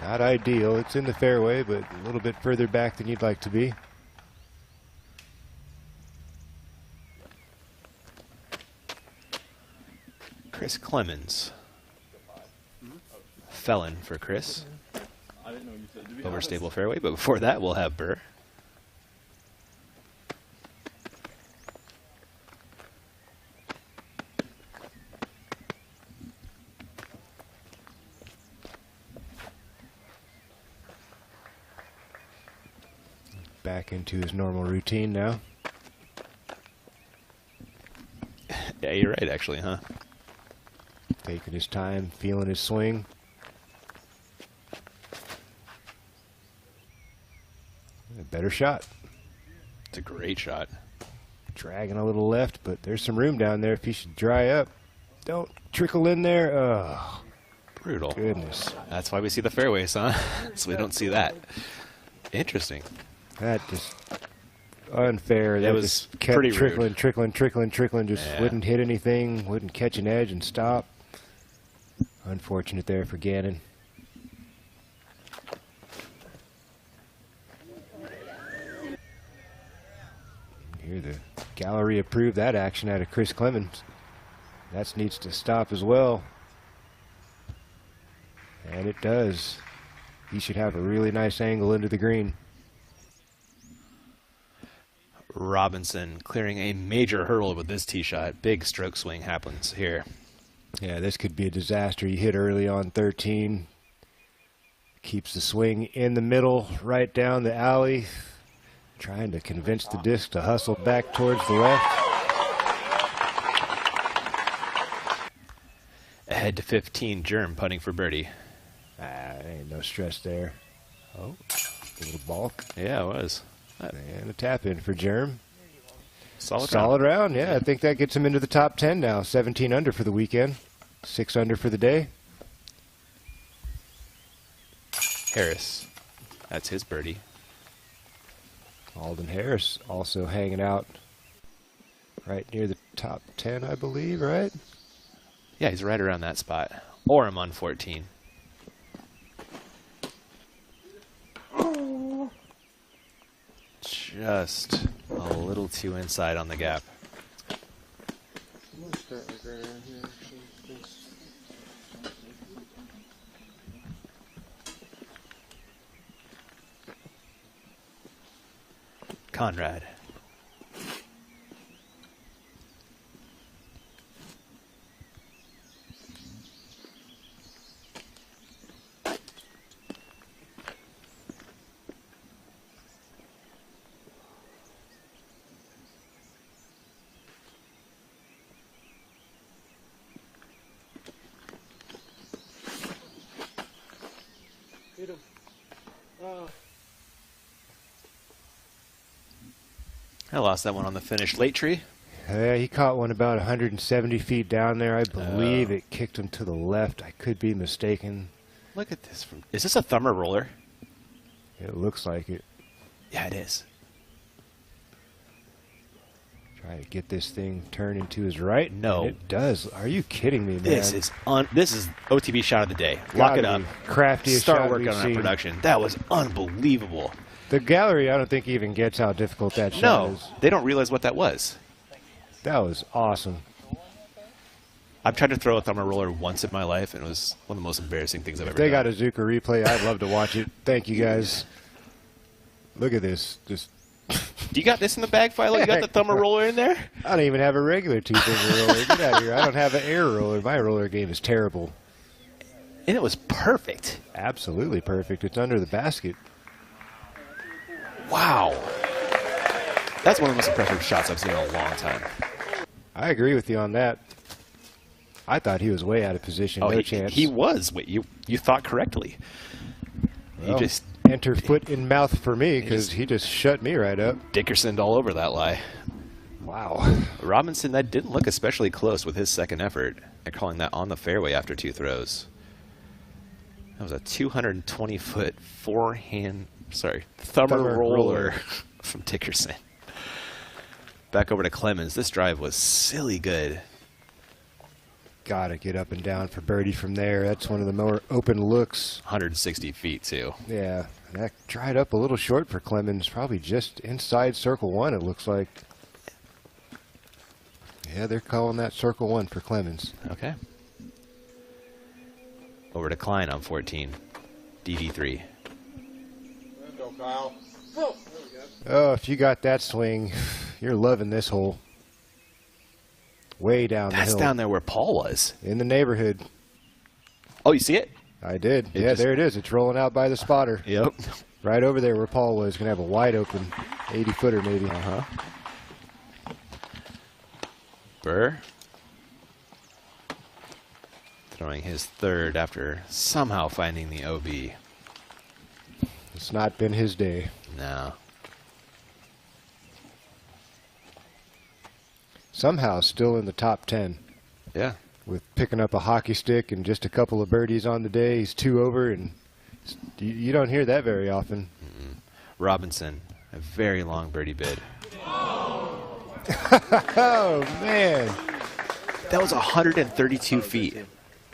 Not ideal. It's in the fairway, but a little bit further back than you'd like to be. Chris Clemens. Felon for Chris. Over stable fairway, but before that we'll have Burr. Back into his normal routine now. Yeah, you're right, actually, huh? Taking his time, feeling his swing. A better shot. It's a great shot. Dragging a little left, but there's some room down there if he should dry up. Don't trickle in there. Oh, brutal. Goodness. That's why we see the fairways, huh? So we don't see that. Interesting. That just unfair. It That was just kept pretty trickling. Just wouldn't hit anything, wouldn't catch an edge and stop. Unfortunate there for Gannon. Here the gallery approved that action out of Chris Clemens. That needs to stop as well. And it does. He should have a really nice angle into the green. Robinson clearing a major hurdle with this tee shot. Big stroke swing happens here. Yeah, this could be a disaster. You hit early on 13. Keeps the swing in the middle, right down the alley. Trying to convince the disc to hustle back towards the left. Ahead to 15, Germ putting for birdie. Ain't no stress there. Oh, a little balk. Yeah, it was. And a tap in for Germ. Solid round. Yeah, I think that gets him into the top 10 now. 17 under for the weekend. 6 under for the day. Harris. That's his birdie. Alden Harris also hanging out right near the top 10, I believe, right? Yeah, he's right around that spot. Or I'm on 14. Just a little too inside on the gap. Conrad. I lost that one on the finish. Late tree? Yeah, he caught one about 170 feet down there. I believe it kicked him to the left. I could be mistaken. Look at this. Is this a thumber roller? It looks like it. Yeah, it is. Try to get this thing turned into his right. No. It does. Are you kidding me, man? This is OTB shot of the day. Lock it up. Craftiest Start shot working we've on seen. that production. That was unbelievable. The gallery, I don't think even gets how difficult that shot is. They don't realize what that was. That was awesome. I've tried to throw a thumber roller once in my life, and it was one of the most embarrassing things I've ever done. They got a Zuka replay. I'd love to watch it. Thank you, guys. Look at this. Just. You got this in the bag, Philo? You got the thumber roller in there? I don't even have a regular two-finger roller. Get out of here. I don't have an air roller. My roller game is terrible. And it was perfect. Absolutely perfect. It's under the basket. Wow. That's one of the most impressive shots I've seen in a long time. I agree with you on that. I thought he was way out of position. No chance. He was. Wait, you thought correctly. Well, he just enter foot in mouth for me because he just shut me right up. Dickersoned all over that lie. Wow. Robinson, that didn't look especially close with his second effort. They're calling that on the fairway after 2 throws. That was a 220-foot thumber roller from Dickerson. Back over to Clemens. This drive was silly good. Gotta get up and down for birdie from there. That's one of the more open looks. 160 feet, too. Yeah, that dried up a little short for Clemens. Probably just inside circle 1, it looks like. Yeah, they're calling that circle 1 for Clemens. Okay. Over to Klein on 14. DD3. Go, Kyle. Oh, if you got that swing, you're loving this hole. Way down the hill. That's down there where Paul was. In the neighborhood. Oh, you see it? I did. Yeah, there it is. It's rolling out by the spotter. Yep. Right over there where Paul was. Going to have a wide open 80-footer maybe. Uh-huh. Burr. Throwing his third after somehow finding the OB. It's not been his day. No. Somehow still in the top 10. Yeah. With picking up a hockey stick and just a couple of birdies on the day. He's 2 over, and you don't hear that very often. Robinson, a very long birdie bid. Oh, man. That was 132 feet.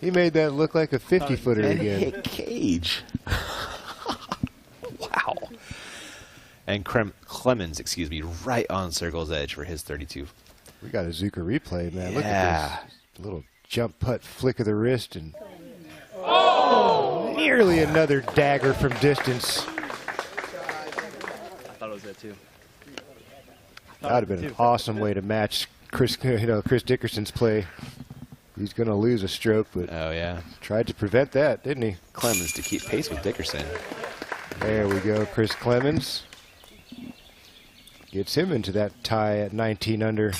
He made that look like a 50-footer and again. Hit cage. Wow. And Clemens, excuse me, right on circle's edge for his 32. We got a Zuka replay, man. Look at this. Little jump putt, flick of the wrist, and nearly another dagger from distance. I thought it was that too. That would have been an awesome way to match Chris Dickerson's play. He's going to lose a stroke, but tried to prevent that, didn't he? Clemens to keep pace with Dickerson. There we go, Chris Clemens. Gets him into that tie at 19 under.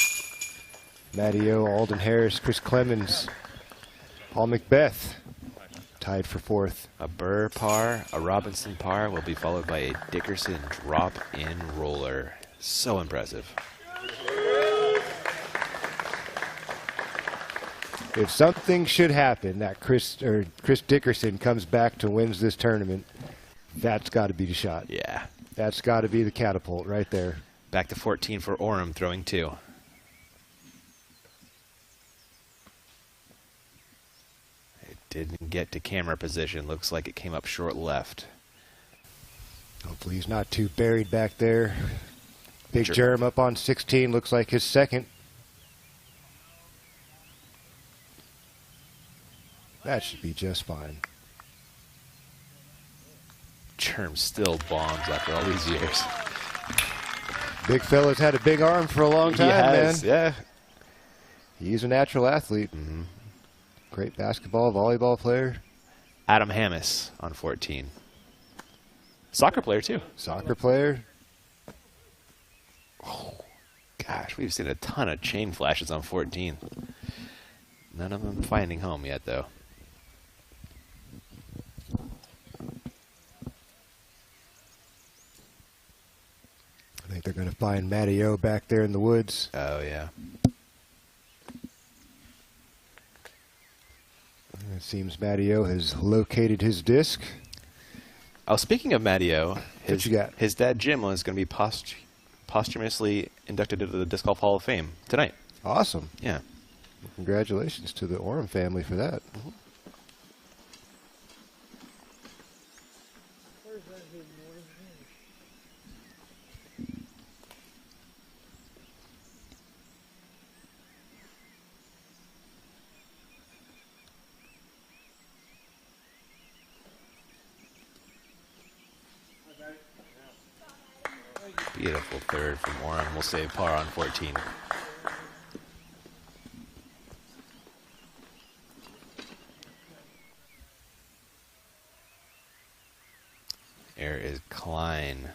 Matty O, Alden Harris, Chris Clemens, Paul McBeth tied for 4th. A Burr par, a Robinson par will be followed by a Dickerson drop-in roller. So impressive. If something should happen that Chris Dickerson comes back to wins this tournament, that's got to be the shot. Yeah. That's got to be the catapult right there. Back to 14 for Oram, throwing 2. It didn't get to camera position. Looks like it came up short left. Hopefully he's not too buried back there. Big germ up on 16. Looks like his second. That should be just fine. Germ still bombs after all these years. Big fella's had a big arm for a long time, man. Yeah. He's a natural athlete. Great basketball, volleyball player. Adam Hammis on 14. Soccer player, too. Soccer player. Oh, gosh, we've seen a ton of chain flashes on 14. None of them finding home yet, though. I think they're going to find Matty O back there in the woods. Oh, yeah. It seems Matteo has located his disc. Oh, speaking of Matteo, What you got? his dad Jim is going to be posthumously inducted into the Disc Golf Hall of Fame tonight. Awesome. Yeah. Congratulations to the Orem family for that. Beautiful third from Warren. We'll save par on 14. There is Klein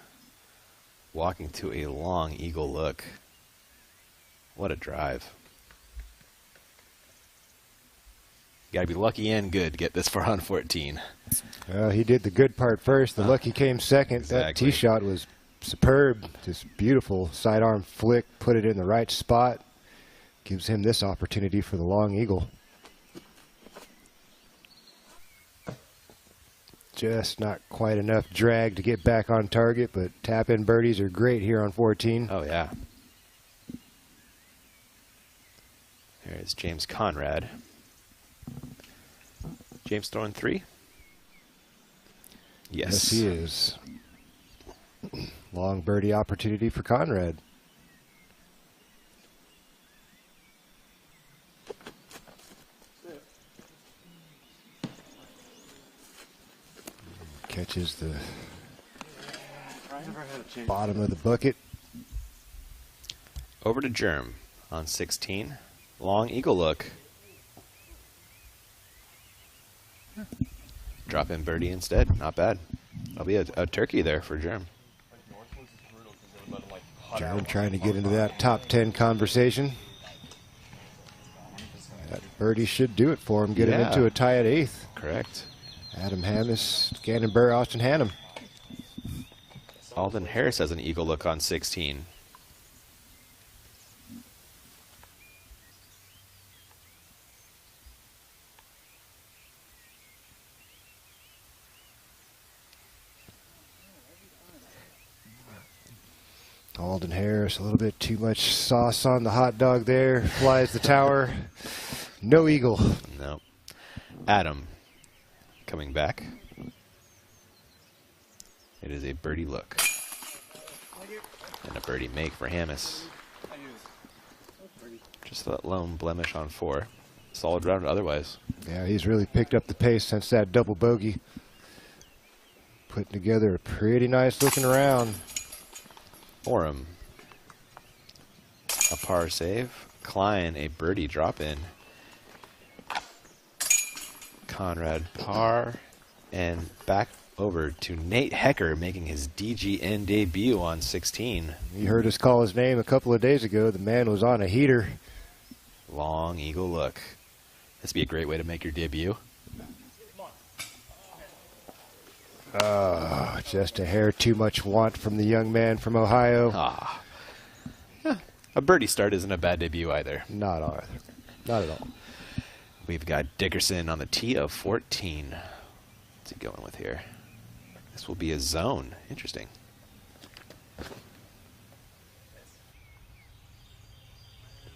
walking to a long eagle look. What a drive. You gotta be lucky and good to get this far on 14. He did the good part first. The lucky came second. Exactly. That tee shot was superb. Just beautiful sidearm flick. Put it in the right spot. Gives him this opportunity for the long eagle. Just not quite enough drag to get back on target, but tap-in birdies are great here on 14. Oh, yeah. There's James Conrad. James throwing 3? Yes, he is. Long birdie opportunity for Conrad. Catches the bottom of the bucket. Over to Germ on 16. Long eagle look. Drop in birdie instead. Not bad. That'll be a turkey there for Germ. Germ trying to get into that top 10 conversation. That birdie should do it for him. Get him into a tie at 8th. Correct. Adam Hammis, Gannon Burr, Austin Hannum. Alden Harris has an eagle look on 16. Alden Harris, a little bit too much sauce on the hot dog there. Flies the tower. No eagle. No. Adam coming back. It is a birdie look. And a birdie make for Hammis. Just that lone blemish on 4. Solid round otherwise. Yeah, he's really picked up the pace since that double bogey. Putting together a pretty nice looking round. Orem. A par save. Klein, a birdie drop in. Conrad par. And back over to Nate Hecker making his DGN debut on 16. You heard us call his name a couple of days ago. The man was on a heater. Long eagle look. This would be a great way to make your debut. Just a hair too much want from the young man from Ohio. Yeah, a birdie start isn't a bad debut either. Not either. Not at all. We've got Dickerson on the tee of 14. What's he going with here? This will be a zone. Interesting.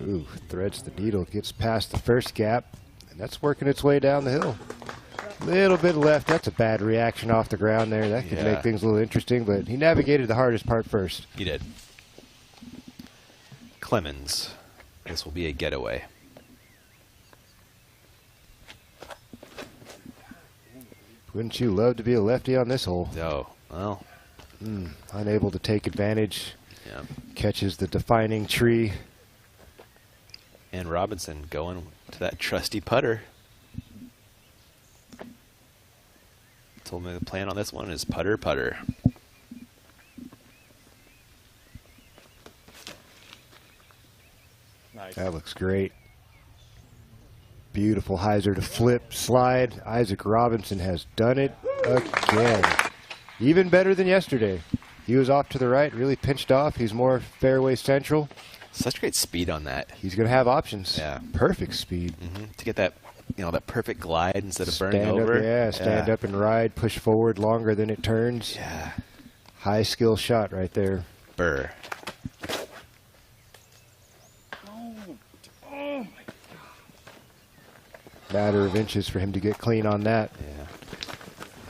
Ooh, threads the needle, gets past the first gap, and that's working its way down the hill. Little bit left. That's a bad reaction off the ground there. That could make things a little interesting, but he navigated the hardest part first. He did. Clemens. This will be a getaway. Wouldn't you love to be a lefty on this hole? Oh, well. Unable to take advantage. Yeah. Catches the defining tree. And Robinson going to that trusty putter. Told me the plan on this one is putter, putter. Nice. That looks great. Beautiful hyzer to flip, slide. Isaac Robinson has done it again. Even better than yesterday. He was off to the right, really pinched off. He's more fairway central. Such great speed on that. He's going to have options. Yeah. Perfect speed. To get that that perfect glide instead of burning Stand over. Up, yeah, stand up and ride, push forward longer than it turns. Yeah. High skill shot right there. Burr. Matter of inches for him to get clean on that. Yeah.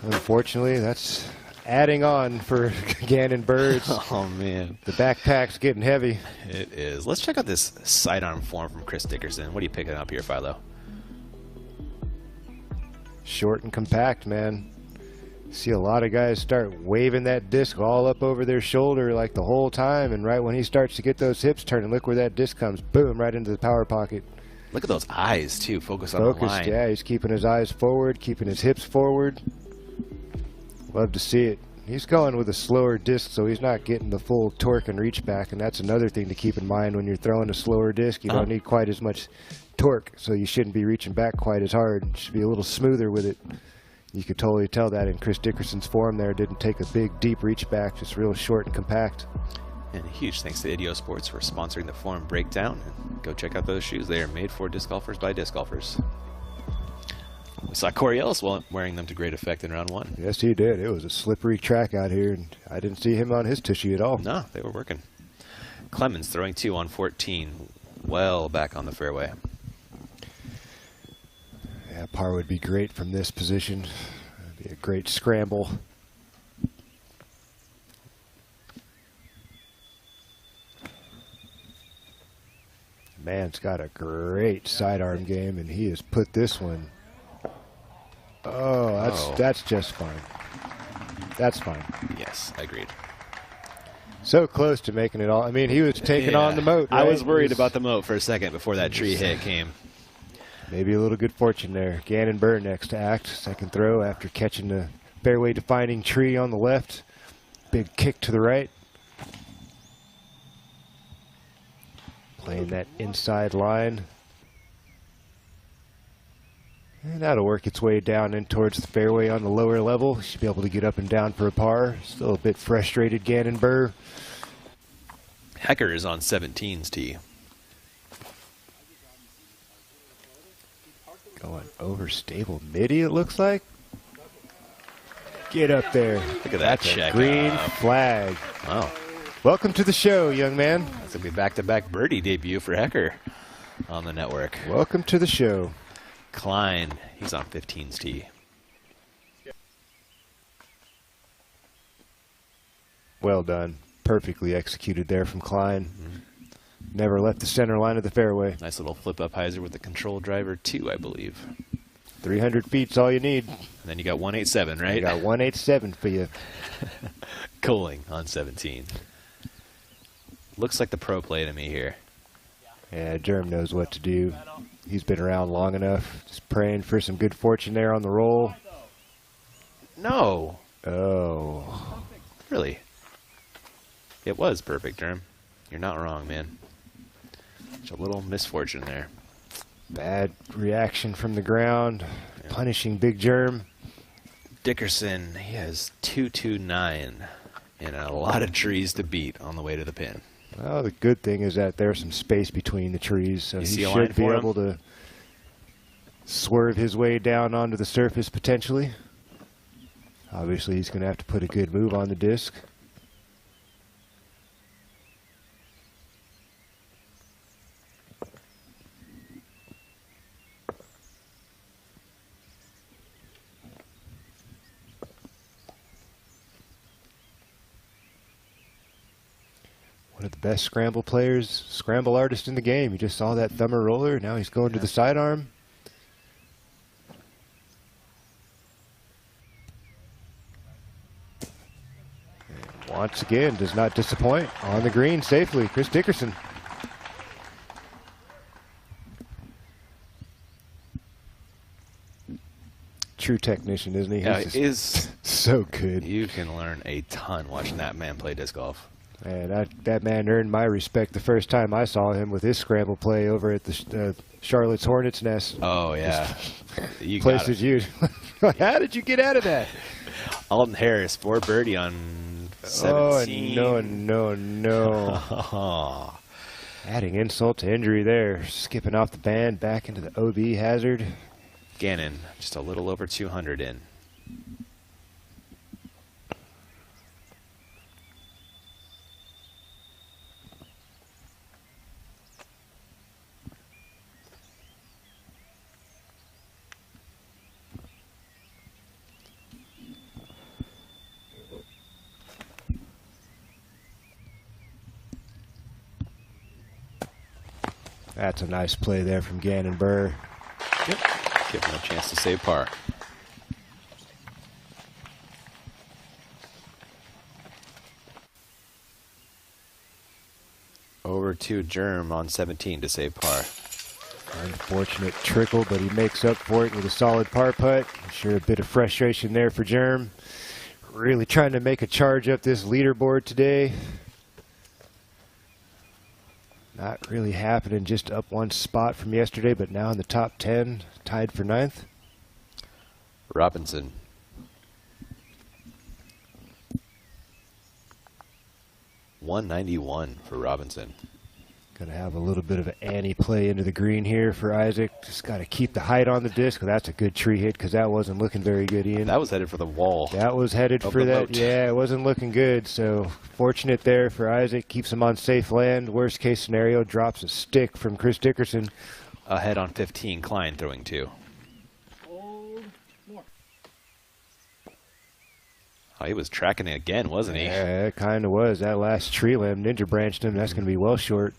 Unfortunately, that's adding on for Gannon Birds. Oh, man. The backpack's getting heavy. It is. Let's check out this sidearm form from Chris Dickerson. What are you picking up here, Philo? Short and compact, man. See a lot of guys start waving that disc all up over their shoulder like the whole time, and right when he starts to get those hips turning, look where that disc comes. Boom, right into the power pocket. Look at those eyes, too. Focus on the line. Yeah, he's keeping his eyes forward, keeping his hips forward. Love to see it. He's going with a slower disc, so he's not getting the full torque and reach back, and that's another thing to keep in mind when you're throwing a slower disc. You don't need quite as much torque, so you shouldn't be reaching back quite as hard. You should be a little smoother with it. You could totally tell that in Chris Dickerson's form there. Didn't take a big, deep reach back, just real short and compact. And a huge thanks to Ideo Sports for sponsoring the form breakdown. And go check out those shoes. They are made for disc golfers by disc golfers. We saw Corey Ellis wearing them to great effect in round one. Yes, he did. It was a slippery track out here, and I didn't see him on his tushy at all. No, they were working. Clemens throwing 2 on 14. Well back on the fairway. Yeah, par would be great from this position. It'd be a great scramble. Man's got a great sidearm game, and he has put this one. Oh, that's just fine. That's fine. Yes, agreed. So close to making it all. I mean, he was taking on the moat. Right? I was worried about the moat for a second before that tree hit came. Maybe a little good fortune there. Gannon Burr next to act. Second throw after catching the fairway defining tree on the left. Big kick to the right. Playing that inside line. And that'll work its way down in towards the fairway on the lower level. Should be able to get up and down for a par. Still a bit frustrated, Gannon Burr. Hecker is on 17's tee. Going over stable midi, it looks like. Get up there. Look at that That's check. a green flag. Wow. Welcome to the show, young man. That's going to be back-to-back birdie debut for Hecker on the network. Welcome to the show. Klein, he's on 15's tee. Well done. Perfectly executed there from Klein. Never left the center line of the fairway. Nice little flip-up hyzer with the control driver, too, I believe. 300 feet's all you need. And then you got 187, right? You got 187 for you. Coling on 17. Looks like the pro play to me here. Yeah, Germ knows what to do. He's been around long enough. Just praying for some good fortune there on the roll. No. Oh. Really? It was perfect, Germ. You're not wrong, man. Just a little misfortune there. Bad reaction from the ground. Yeah. Punishing Big Germ. Dickerson, he has 229 and a lot of trees to beat on the way to the pin. Well, the good thing is that there's some space between the trees, so he should be able to swerve his way down onto the surface potentially. Obviously, he's going to have to put a good move on the disc. One of the best scramble players, scramble artist in the game. You just saw that thumber roller. Now he's going to the sidearm. And once again, does not disappoint. On the green safely, Chris Dickerson. True technician, isn't he? Yeah, he is so good. You can learn a ton watching that man play disc golf. And that man earned my respect the first time I saw him with his scramble play over at the Charlotte's Hornets Nest. Oh, yeah. You places you. How did you get out of that? Alton Harris, 4 birdie on 17. Oh, no. Adding insult to injury there. Skipping off the band back into the OB hazard. Gannon, just a little over 200 in. That's a nice play there from Gannon Burr. Yep. Give him a chance to save par. Over to Germ on 17 to save par. Unfortunate trickle, but he makes up for it with a solid par putt. I'm sure a bit of frustration there for Germ. Really trying to make a charge up this leaderboard today. Not really happening, just up one spot from yesterday, but now in the top 10, tied for 9th. Robinson. $191 for Robinson. Going to have a little bit of an Annie play into the green here for Isaac. Just got to keep the height on the disc. That's a good tree hit because that wasn't looking very good, Ian. That was headed for the wall. That was headed for that. Moat. Yeah, it wasn't looking good. So fortunate there for Isaac. Keeps him on safe land. Worst case scenario, drops a stick from Chris Dickerson. Ahead on 15, Klein throwing 2. Oh, he was tracking it again, wasn't he? Yeah, it kind of was. That last tree limb ninja branched him. That's going to be well short.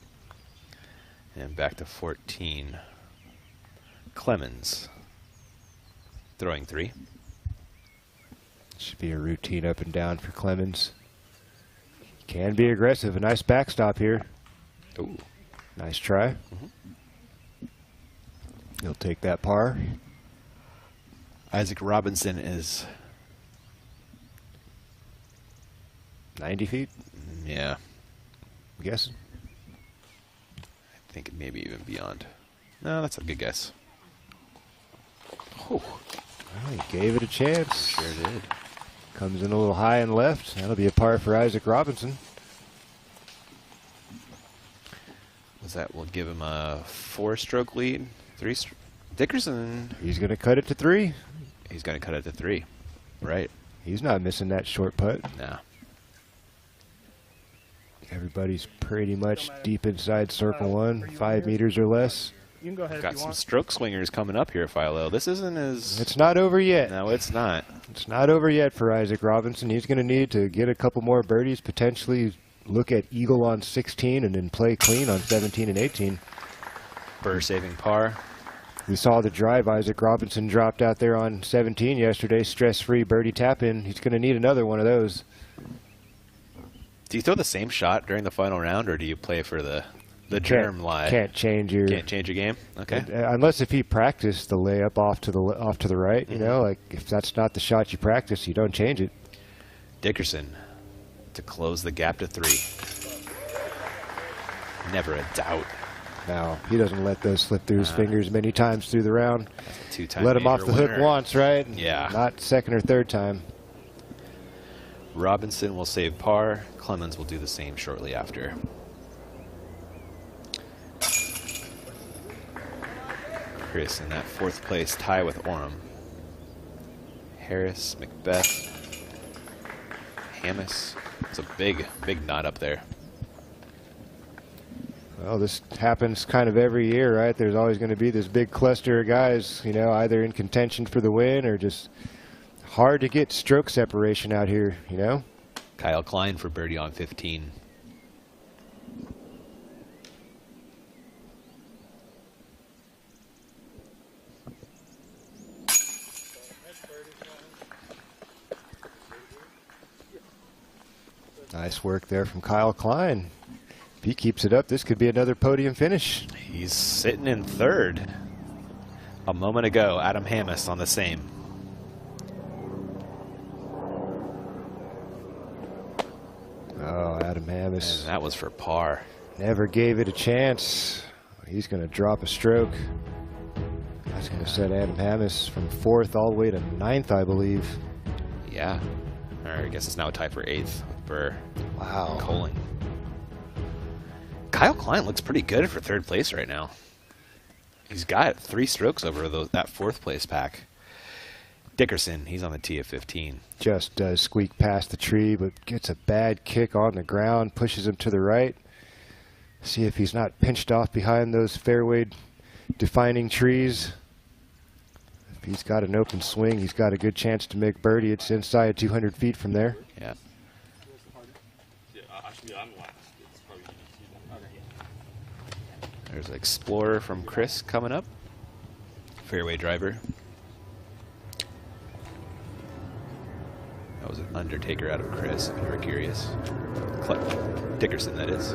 And back to 14. Clemens throwing 3. Should be a routine up and down for Clemens. Can be aggressive. A nice backstop here. Ooh. Nice try. He'll take that par. Isaac Robinson is 90 feet? Yeah. I'm guessing. I think it may be even beyond. No, that's a good guess. Oh. Well, he gave it a chance. Sure did. Comes in a little high and left. That'll be a par for Isaac Robinson. That will give him a 4-stroke lead. 3 Dickerson. He's going to cut it to 3. He's going to cut it to 3. Right. He's not missing that short putt. No. Everybody's pretty much deep inside circle 1, 5 meters or less. You can go ahead. Got some stroke swingers coming up here, Philo. This isn't as... It's not over yet. No, it's not. It's not over yet for Isaac Robinson. He's going to need to get a couple more birdies, potentially look at eagle on 16 and then play clean on 17 and 18. Burr saving par. We saw the drive Isaac Robinson dropped out there on 17 yesterday. Stress-free birdie tap-in. He's going to need another one of those. Do you throw the same shot during the final round, or do you play for the germ lie? Can't change your game. Okay. Unless if he practiced the layup off to the right, you know, like if that's not the shot you practice, you don't change it. Dickerson to close the gap to 3. Never a doubt. No, he doesn't let those slip through his fingers many times through the round. Two-time let him off the winner. hook once, right? Yeah. Not second or third time. Robinson will save par. Clemens will do the same shortly after. Chris in that 4th place tie with Oram. Harris, Macbeth, Hammis. It's a big knot up there. Well, this happens kind of every year, right? There's always going to be this big cluster of guys, you know, either in contention for the win or just hard to get stroke separation out here, you know? Kyle Klein for birdie on 15. Nice work there from Kyle Klein. If he keeps it up, this could be another podium finish. He's sitting in 3rd. A moment ago, Adam Hammis on the same. Oh, Adam Hammis. And that was for par. Never gave it a chance. He's going to drop a stroke. That's going to set Adam Hammis from 4th all the way to 9th, I believe. Yeah. Or I guess it's now a tie for 8th with Burr. Wow. Coling. Kyle Klein looks pretty good for 3rd place right now. He's got 3 strokes over that 4th place pack. Dickerson, he's on the tee of 15. Just does squeak past the tree, but gets a bad kick on the ground, pushes him to the right. See if he's not pinched off behind those fairway defining trees. If he's got an open swing, he's got a good chance to make birdie. It's inside 200 feet from there. Yeah. There's Explorer from Chris coming up. Fairway driver. That was an Undertaker out of Chris, if you were curious. Dickerson, that is.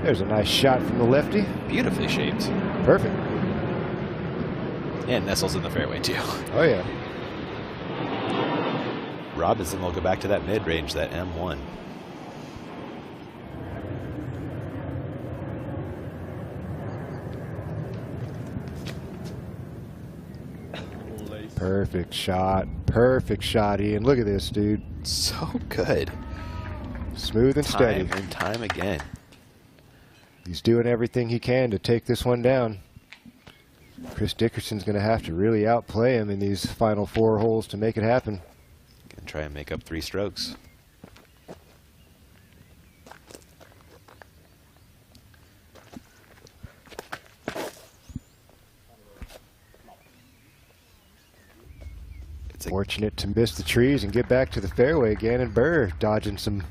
There's a nice shot from the lefty. Beautifully shaped. Perfect. And nestles in the fairway, too. Oh, yeah. Robinson will go back to that mid-range, that M1. Perfect shot. Perfect shot, Ian. Look at this, dude. So good. Smooth and steady. Time and time again. He's doing everything he can to take this one down. Chris Dickerson's going to have to really outplay him in these final 4 holes to make it happen. Gonna try and make up 3 strokes. Fortunate to miss the trees and get back to the fairway again, and Burr dodging some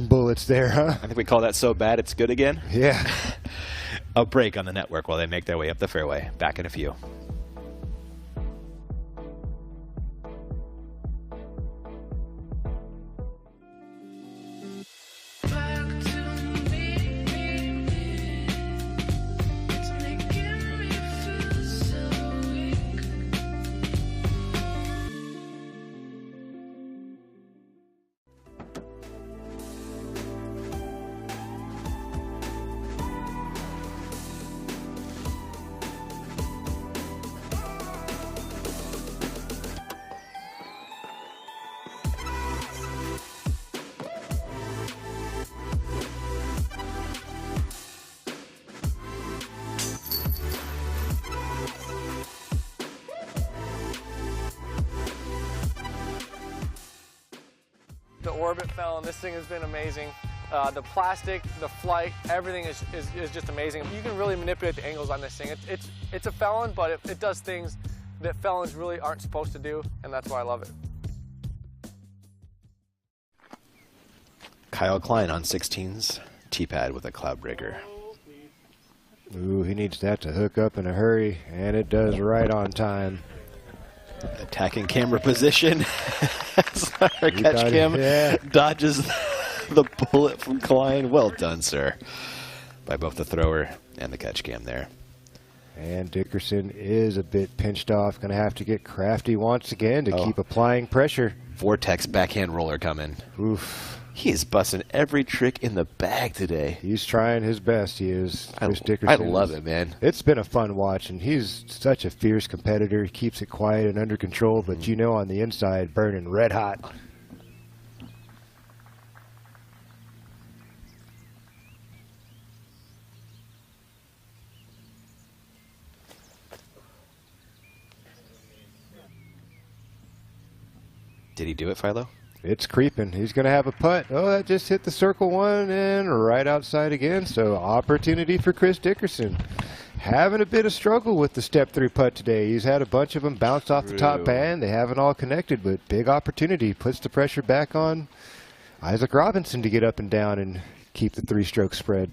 bullets there, huh? I think we call that so bad it's good again. Yeah. A break on the network while they make their way up the fairway. Back in a few. The orbit fell, and this thing has been amazing. The plastic, the flight, everything is just amazing. You can really manipulate the angles on this thing. It's a felon, but it does things that felons really aren't supposed to do, and that's why I love it. Kyle Klein on 16s. T-pad with a cloud breaker. Ooh, he needs that to hook up in a hurry, and it does right on time. Attacking camera position. Our catch cam dodges the bullet from Klein. Well done, sir. By both the thrower and the catch cam there. And Dickerson is a bit pinched off. Going to have to get crafty once again to keep applying pressure. Vortex backhand roller coming. Oof. He is busting every trick in the bag today. He's trying his best, he is. Chris Dickerson. I love it, man. It's been a fun watch, and he's such a fierce competitor. He keeps it quiet and under control, but you know on the inside, burning red hot. Did he do it, Philo? It's creeping. He's going to have a putt. Oh, that just hit the circle one and right outside again. So opportunity for Chris Dickerson. Having a bit of struggle with the step-through putt today. He's had a bunch of them bounce off the top band. They haven't all connected, but big opportunity. Puts the pressure back on Isaac Robinson to get up and down and keep the 3-stroke spread.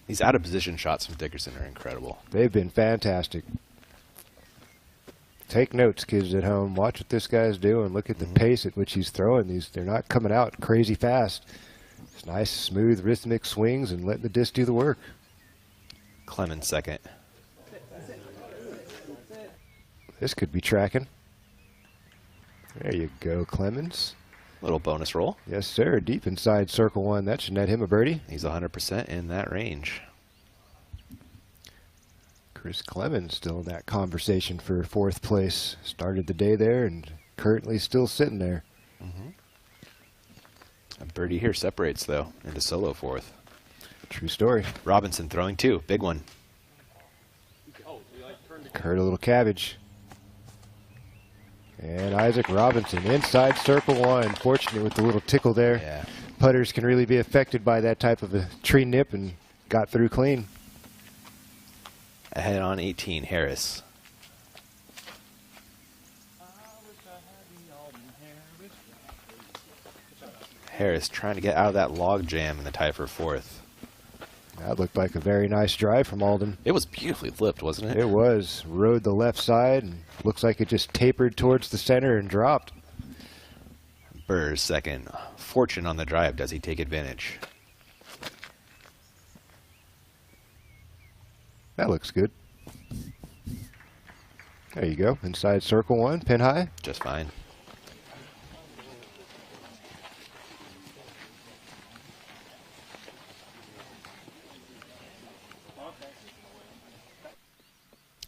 These out-of-position shots from Dickerson are incredible. They've been fantastic. Take notes, kids at home. Watch what this guy's doing. Look at the pace at which he's throwing these. They're not coming out crazy fast. It's nice, smooth, rhythmic swings and letting the disc do the work. Clemens second. This could be tracking. There you go, Clemens. Little bonus roll. Yes, sir. Deep inside circle one. That should net him a birdie. He's 100% in that range. Chris Clemens still in that conversation for 4th place. Started the day there and currently still sitting there. A birdie here separates, though, into solo 4th. True story. Robinson throwing 2. Big one. Hurt a little cabbage. And Isaac Robinson inside circle 1. Fortunate with the little tickle there. Yeah. Putters can really be affected by that type of a tree nip and got through clean. Ahead on 18, Harris. Harris trying to get out of that log jam in the tie for 4th. That looked like a very nice drive from Alden. It was beautifully flipped, wasn't it? It was. Rode the left side and looks like it just tapered towards the center and dropped. Burr's second. Fortune on the drive. Does he take advantage? That looks good. There you go. Inside circle 1, pin high. Just fine.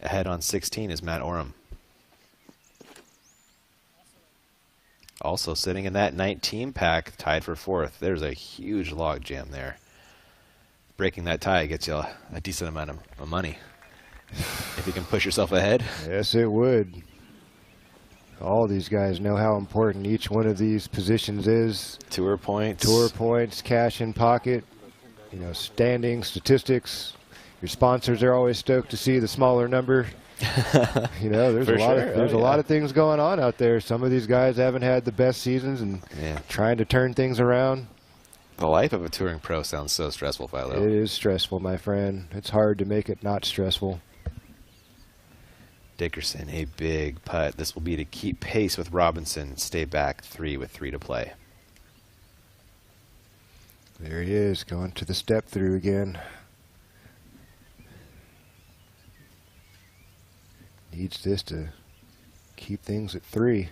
Ahead on 16 is Matt Oram. Also sitting in that 19 pack, tied for 4th. There's a huge log jam there. Breaking that tie gets you a decent amount of money. If you can push yourself ahead. Yes, it would. All these guys know how important each one of these positions is. Tour points. Tour points, cash in pocket, you know, standing, statistics. Your sponsors are always stoked to see the smaller number. You know, there's a lot of things going on out there. Some of these guys haven't had the best seasons and trying to turn things around. The life of a touring pro sounds so stressful, Philo. It is stressful, my friend. It's hard to make it not stressful. Dickerson, a big putt. This will be to keep pace with Robinson. Stay back 3 with 3 to play. There he is, going to the step through again. Needs this to keep things at 3.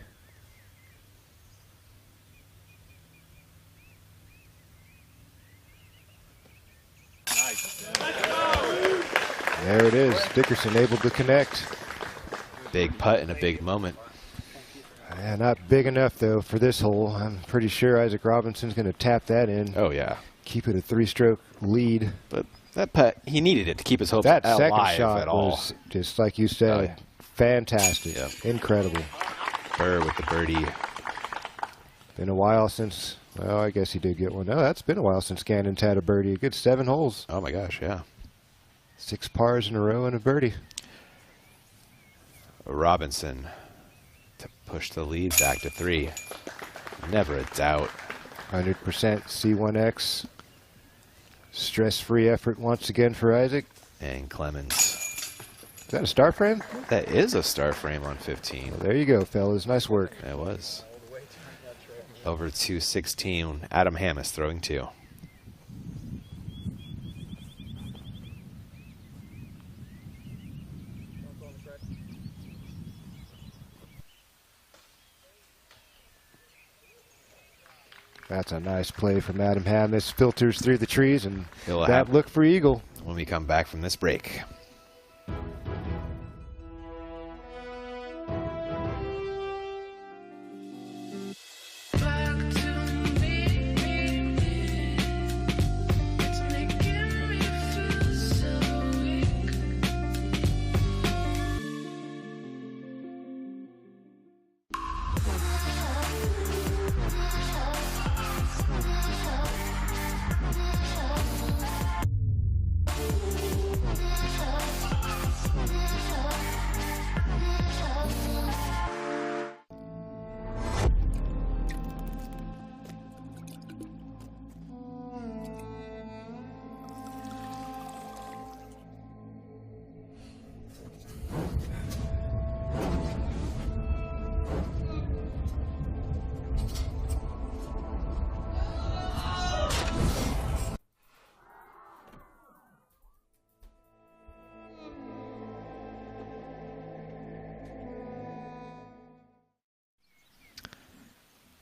There it is. Dickerson able to connect. Big putt in a big moment. Yeah, not big enough, though, for this hole. I'm pretty sure Isaac Robinson's going to tap that in. Oh, yeah. Keep it a 3-stroke lead. But that putt, he needed it to keep his hopes that alive second shot at all. Was, just like you said, fantastic. Yeah. Incredible. Burr with the birdie. Been a while since, well, I guess he did get one. No, that's been a while since Gannon's had a birdie. A good 7 holes. Oh, my gosh, yeah. 6 pars in a row and a birdie. Robinson to push the lead back to 3. Never a doubt. 100% C1X. Stress-free effort once again for Isaac. And Clemens. Is that a star frame? That is a star frame on 15. Well, there you go, fellas. Nice work. It was. Over to 16. Adam Hammis throwing 2. That's a nice play from Adam Hammis. Filters through the trees, and He'll that look for eagle. When we come back from this break.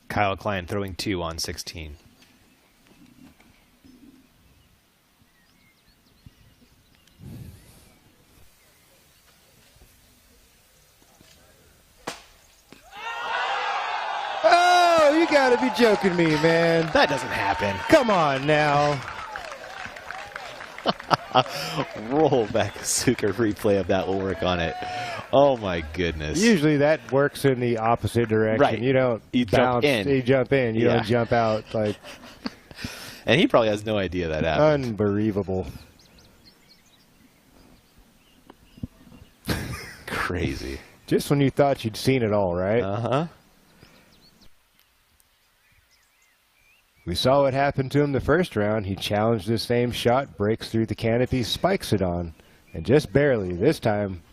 Kyle Klein throwing 2 on 16. Oh, you gotta be joking me, man. That doesn't happen. Come on now. Roll back Suka replay of that will work on it. Oh my goodness. Usually that works in the opposite direction. Right. You don't jump in. You jump in. You don't jump out. Like. And he probably has no idea that happened. Unbelievable. Crazy. Just when you thought you'd seen it all, right? Uh-huh. We saw what happened to him the first round. He challenged the same shot, breaks through the canopy, spikes it on. And just barely, this time,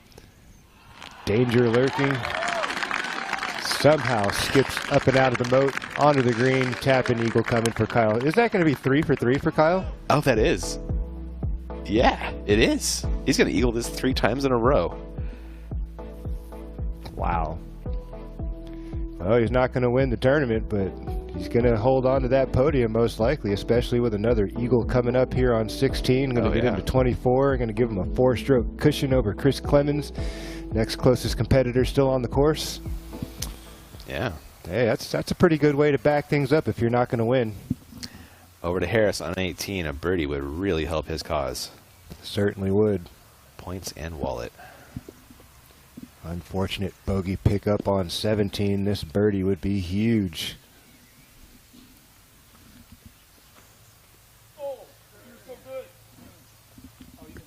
danger lurking. Somehow skips up and out of the moat, onto the green, tap and eagle coming for Kyle. Is that going to be 3 for 3 for Kyle? Oh, that is. Yeah, it is. He's going to eagle this 3 times in a row. Wow. Well, he's not going to win the tournament, but he's going to hold on to that podium most likely, especially with another eagle coming up here on 16. Going to get him to 24. Going to give him a 4-stroke cushion over Chris Clemens. Next closest competitor still on the course. Yeah. Hey, that's a pretty good way to back things up if you're not going to win. Over to Harris on 18. A birdie would really help his cause. Certainly would. Points and wallet. Unfortunate bogey pickup on 17. This birdie would be huge.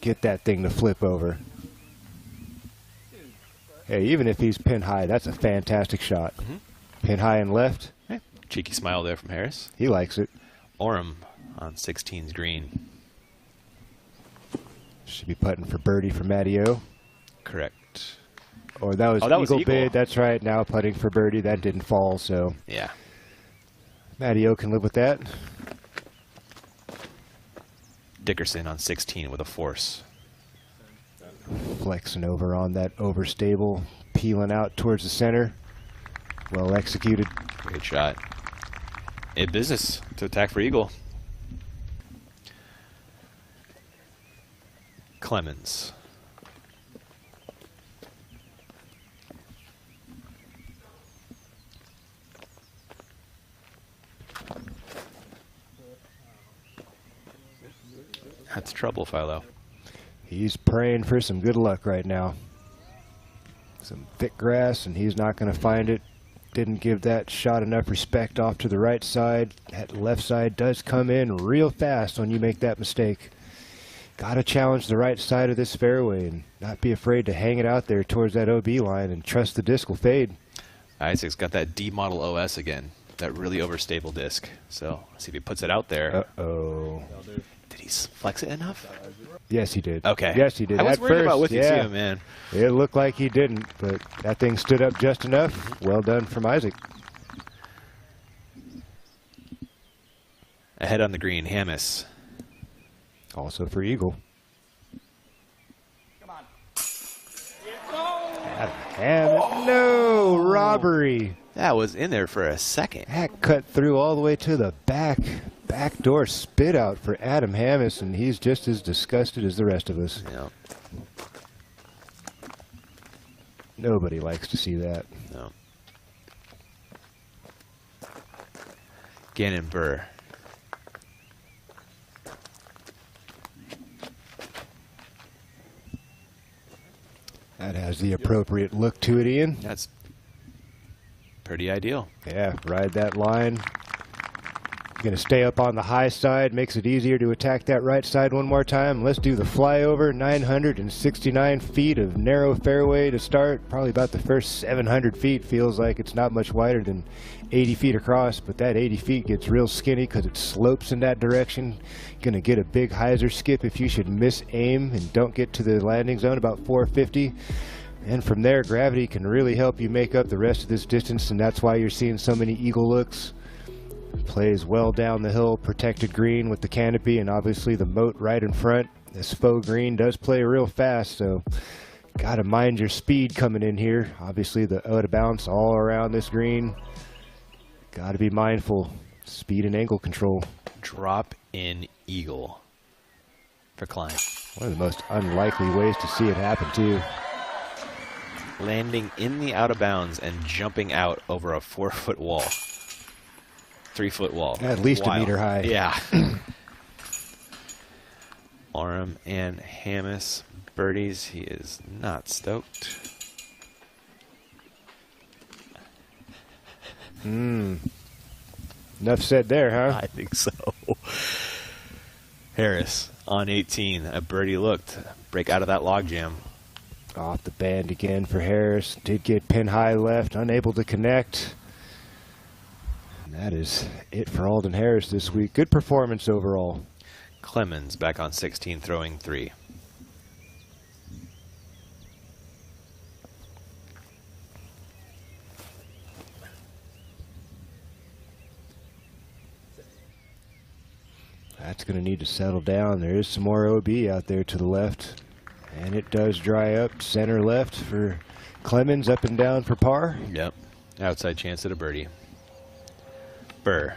Get that thing to flip over. Hey, even if he's pin high, that's a fantastic shot. Pin high and left. Okay. Cheeky smile there from Harris. He likes it. Orem on 16's green. Should be putting for birdie for Matteo. Correct. Or that was eagle bid. That's right. Now putting for birdie. That didn't fall, so. Yeah. Matteo can live with that. Dickerson on 16 with a force. Flexing over on that overstable, peeling out towards the center. Well executed. Great shot. In business to attack for eagle. Clemens. That's trouble, Philo. He's praying for some good luck right now. Some thick grass, and he's not going to find it. Didn't give that shot enough respect off to the right side. That left side does come in real fast when you make that mistake. Got to challenge the right side of this fairway and not be afraid to hang it out there towards that OB line and trust the disc will fade. Isaac's got that D model OS again, that really overstable disc. So let's see if he puts it out there. Uh-oh. Did he flex it enough? Yes, he did. Okay. Yes, he did. I was At worried first, about with you yeah, too, man. It looked like he didn't, but that thing stood up just enough. Well done from Isaac. Ahead on the green, Hammis. Also for eagle. Come on. Hammis. No, robbery. That was in there for a second. That cut through all the way to the back. Backdoor spit out for Adam Hammis, and he's just as disgusted as the rest of us. Yeah. Nobody likes to see that. No. Gannon Burr. That has the appropriate look to it, Ian. That's pretty ideal. Yeah, ride that line. Going to stay up on the high side, makes it easier to attack that right side one more time. Let's do the flyover. 969 feet of narrow fairway to start. Probably about the first 700 feet. Feels like it's not much wider than 80 feet across, but that 80 feet gets real skinny because it slopes in that direction. Going to get a big hyzer skip if you should miss aim and don't get to the landing zone about 450. And from there, gravity can really help you make up the rest of this distance, and that's why you're seeing so many eagle looks. Plays well down the hill, protected green with the canopy, and obviously the moat right in front. This faux green does play real fast, so got to mind your speed coming in here. Obviously the out of bounce all around this green. Got to be mindful. Speed and angle control. Drop in eagle for Klein. One of the most unlikely ways to see it happen, too. Landing in the out of bounds and jumping out over a 4-foot wall. 3-foot wall. At least a meter high. Yeah. Oram and Hammis birdies. He is not stoked. Enough said there, huh? I think so. Harris on 18. A birdie looked. Break out of that logjam. Off the band again for Harris. Did get pin high left, unable to connect. And that is it for Alden Harris this week. Good performance overall. Clemens back on 16, throwing 3. That's going to need to settle down. There is some more OB out there to the left. And it does dry up. Center left for Clemens, up and down for par. Yep. Outside chance at a birdie. Burr,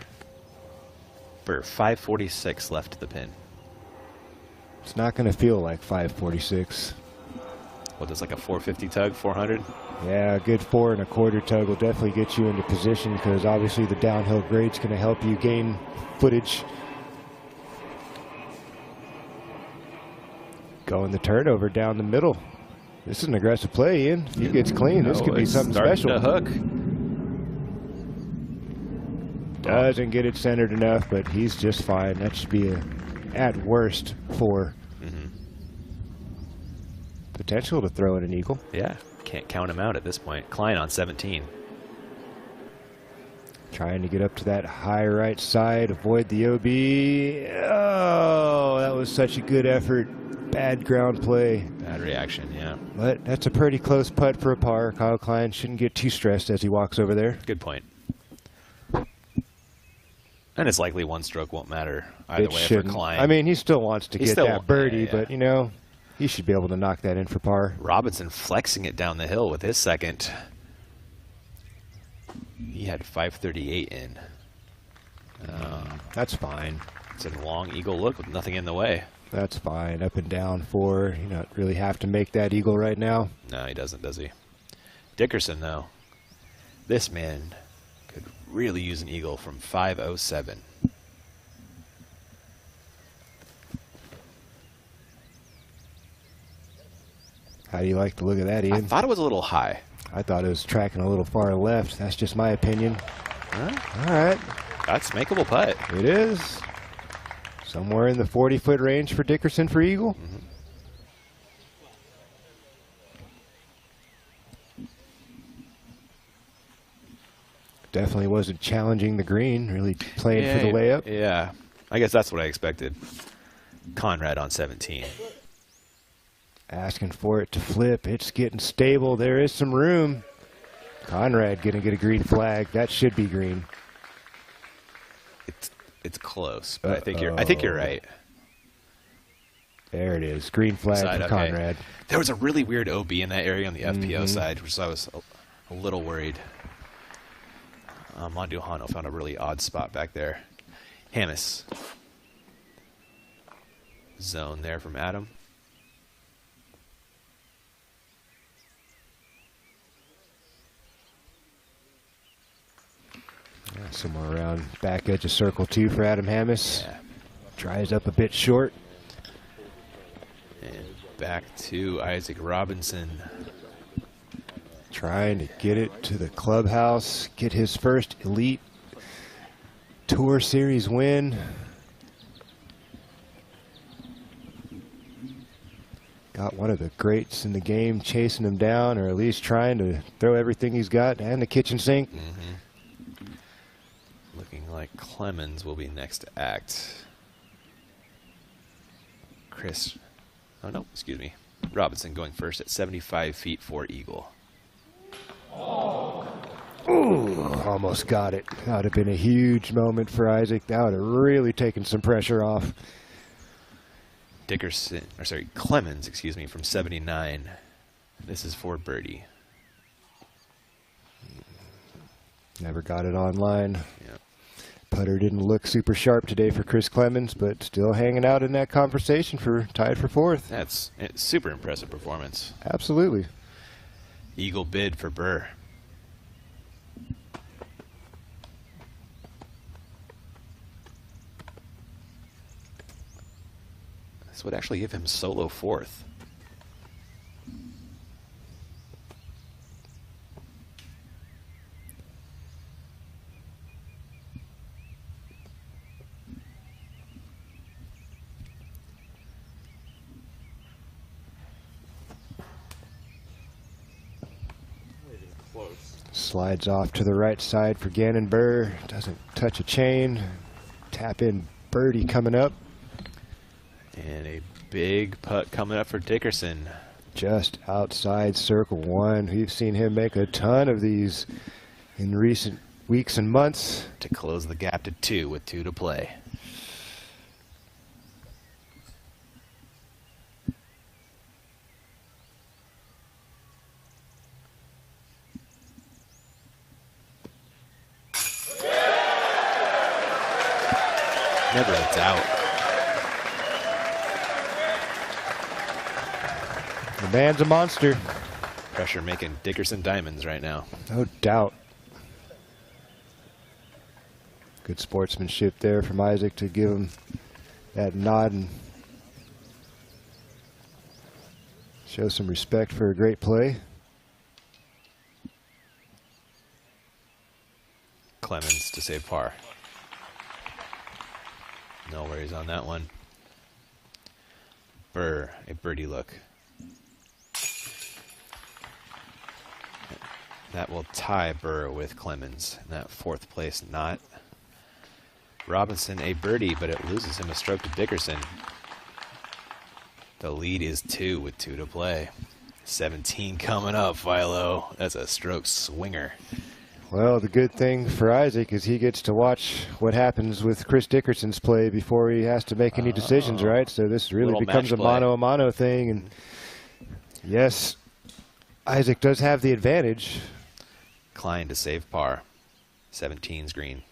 546 left to the pin. It's not going to feel like 546. What, does like a 450 tug, 400? Yeah, a good 4 1/4 tug will definitely get you into position, because obviously the downhill grade's going to help you gain footage. Going the turnover down the middle. This is an aggressive play, Ian. If he gets clean, this could be something special. To hook. Doesn't get it centered enough, but he's just fine. That should be a, at worst, 4. Potential to throw in an eagle. Yeah, can't count him out at this point. Klein on 17. Trying to get up to that high right side, avoid the OB. Oh, that was such a good effort. Bad ground play. Bad reaction, yeah. But that's a pretty close putt for a par. Kyle Klein shouldn't get too stressed as he walks over there. Good point. And it's likely one stroke won't matter either way for Klein. I mean, he still wants to get that birdie, yeah. But, you know, he should be able to knock that in for par. Robinson flexing it down the hill with his second. He had 538 in. That's fine. It's a long eagle look with nothing in the way. That's fine. Up and down 4. You don't really have to make that eagle right now. No, he doesn't, does he? Dickerson, though. This man could really use an eagle from 507. How do you like the look of that, Ian? I thought it was a little high. I thought it was tracking a little far left. That's just my opinion. All All right. That's makeable putt. It is. Somewhere in the 40-foot range for Dickerson for eagle. Definitely wasn't challenging the green, really playing for the layup. Yeah, I guess that's what I expected. Conrad on 17. Asking for it to flip. It's getting stable. There is some room. Conrad going to get a green flag. That should be green. It's close, but I think you're right. There it is. Green flag Side, for okay. Conrad. There was a really weird OB in that area on the FPO side, which I was a little worried. Monduhano found a really odd spot back there. Hammis. Zone there from Adam. Yeah, somewhere around back edge of circle 2 for Adam Hammis. Yeah. Dries up a bit short. And back to Isaac Robinson. Trying to get it to the clubhouse. Get his first Elite Tour Series win. Got one of the greats in the game chasing him down, or at least trying to throw everything he's got and the kitchen sink. Looking like Clemens will be next to act. Robinson going first at 75 feet for eagle. Ooh, almost got it. That would have been a huge moment for Isaac. That would have really taken some pressure off. Clemens, from 79. This is for birdie. Never got it online. Yeah. Putter didn't look super sharp today for Chris Clemens, but still hanging out in that conversation for tied for 4th. It's super impressive performance. Absolutely. Eagle bid for Burr. This would actually give him solo fourth. Slides off to the right side for Gannon Burr. Doesn't touch a chain. Tap in birdie coming up. And a big putt coming up for Dickerson. Just outside circle one. We've seen him make a ton of these in recent weeks and months. To close the gap to 2 with 2 to play. Never a doubt. The man's a monster. Pressure making Dickerson diamonds right now. No doubt. Good sportsmanship there from Isaac to give him that nod and show some respect for a great play. Clemens to save par. No worries on that one. Burr, a birdie look. That will tie Burr with Clemens. And that fourth place knot. Robinson, a birdie, but it loses him a stroke to Dickerson. The lead is 2 with 2 to play. 17 coming up, Philo. That's a stroke swinger. Well, the good thing for Isaac is he gets to watch what happens with Chris Dickerson's play before he has to make any decisions, right? So this really becomes a mano-a-mano thing. And yes, Isaac does have the advantage. Klein to save par. 17's green.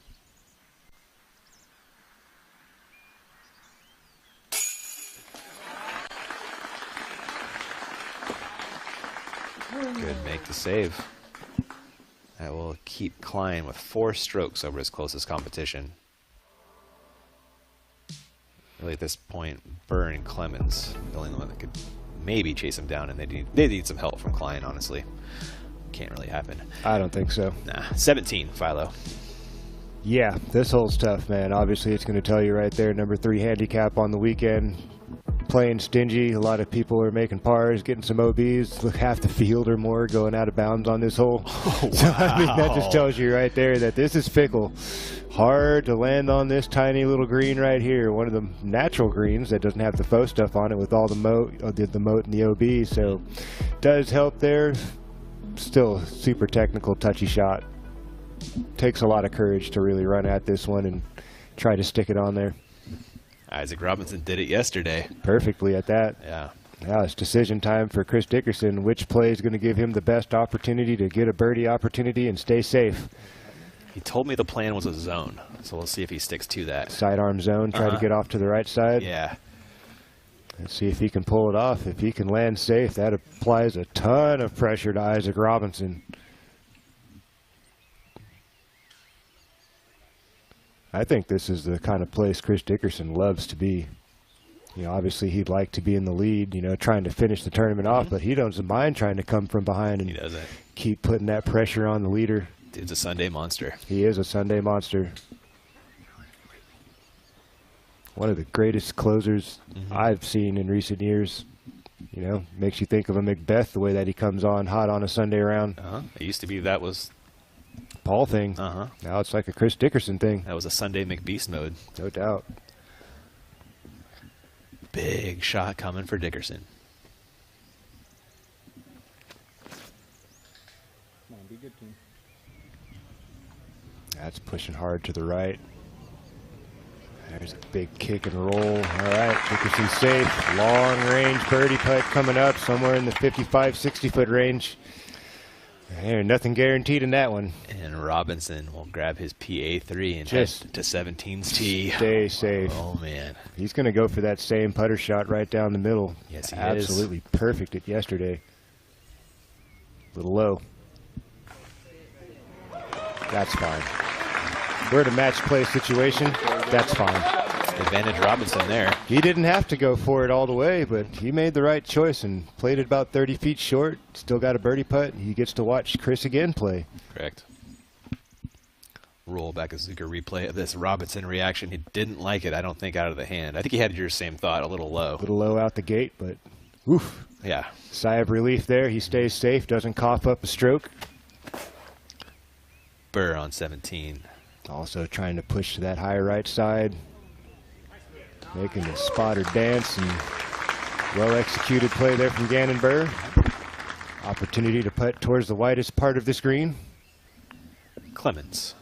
Good make to save. That will keep Klein with 4 strokes over his closest competition. Really at this point, Burr and Clemens, the only one that could maybe chase him down, and they need some help from Klein, honestly. Can't really happen. I don't think so. Nah. 17, Philo. Yeah, this hole's tough, man. Obviously, it's going to tell you right there, number 3 handicap on the weekend. Playing stingy. A lot of people are making pars, getting some OBs. Look, half the field or more going out of bounds on this hole. Oh, so, I mean, that just tells you right there that this is fickle. Hard to land on this tiny little green right here. One of the natural greens that doesn't have the faux stuff on it with all the moat and the OB. So, does help there. Still, super technical, touchy shot. Takes a lot of courage to really run at this one and try to stick it on there. Isaac Robinson did it yesterday. Perfectly at that. Yeah. Now it's decision time for Chris Dickerson. Which play is going to give him the best opportunity to get a birdie opportunity and stay safe? He told me the plan was a zone, so we'll see if he sticks to that. Sidearm zone, try to get off to the right side. Yeah. Let's see if he can pull it off. If he can land safe, that applies a ton of pressure to Isaac Robinson. I think this is the kind of place Chris Dickerson loves to be. You know, obviously he'd like to be in the lead, you know, trying to finish the tournament off, but he doesn't mind trying to come from behind and keep putting that pressure on the leader. Dude's a Sunday monster. He is a Sunday monster. One of the greatest closers I've seen in recent years. You know, makes you think of a Macbeth, the way that he comes on hot on a Sunday round. It used to be that was Paul thing. Now it's like a Chris Dickerson thing. That was a Sunday McBeast mode. No doubt. Big shot coming for Dickerson. Come on, be good team. That's pushing hard to the right. There's a big kick and roll. All right, Dickerson safe. Long range birdie putt coming up somewhere in the 55, 60-foot range. There's nothing guaranteed in that one. And Robinson will grab his PA3 and head to 17's tee. Stay safe. Oh, man. He's going to go for that same putter shot right down the middle. Yes, he Absolutely perfect at yesterday. A little low. That's fine. We're in a match play situation. That's fine. Advantage Robinson there. He didn't have to go for it all the way, but he made the right choice and played it about 30 feet short. Still got a birdie putt. He gets to watch Chris again play. Correct. Roll back a Zucker replay of this Robinson reaction. He didn't like it, I don't think, out of the hand. I think he had your same thought, a little low. A little low out the gate, but oof. Yeah. Sigh of relief there. He stays safe, doesn't cough up a stroke. Burr on 17. Also trying to push to that higher right side. Making the spotter dance, and well-executed play there from Gannon Burr. Opportunity to putt towards the widest part of this green. Clemens.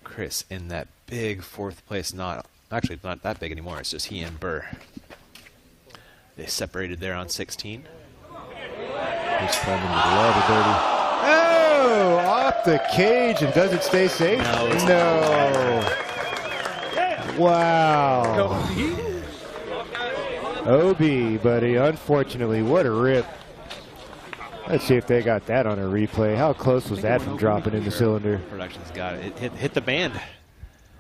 Chris in that big fourth place knot. Actually, it's not that big anymore. It's just he and Burr. They separated there on 16. Chris Clemens would love a birdie. Oh, off the cage, and does it stay safe? No. Wow. OB, buddy. Unfortunately, what a rip. Let's see if they got that on a replay. How close was that from dropping in the cylinder? Production's got it. It hit the band.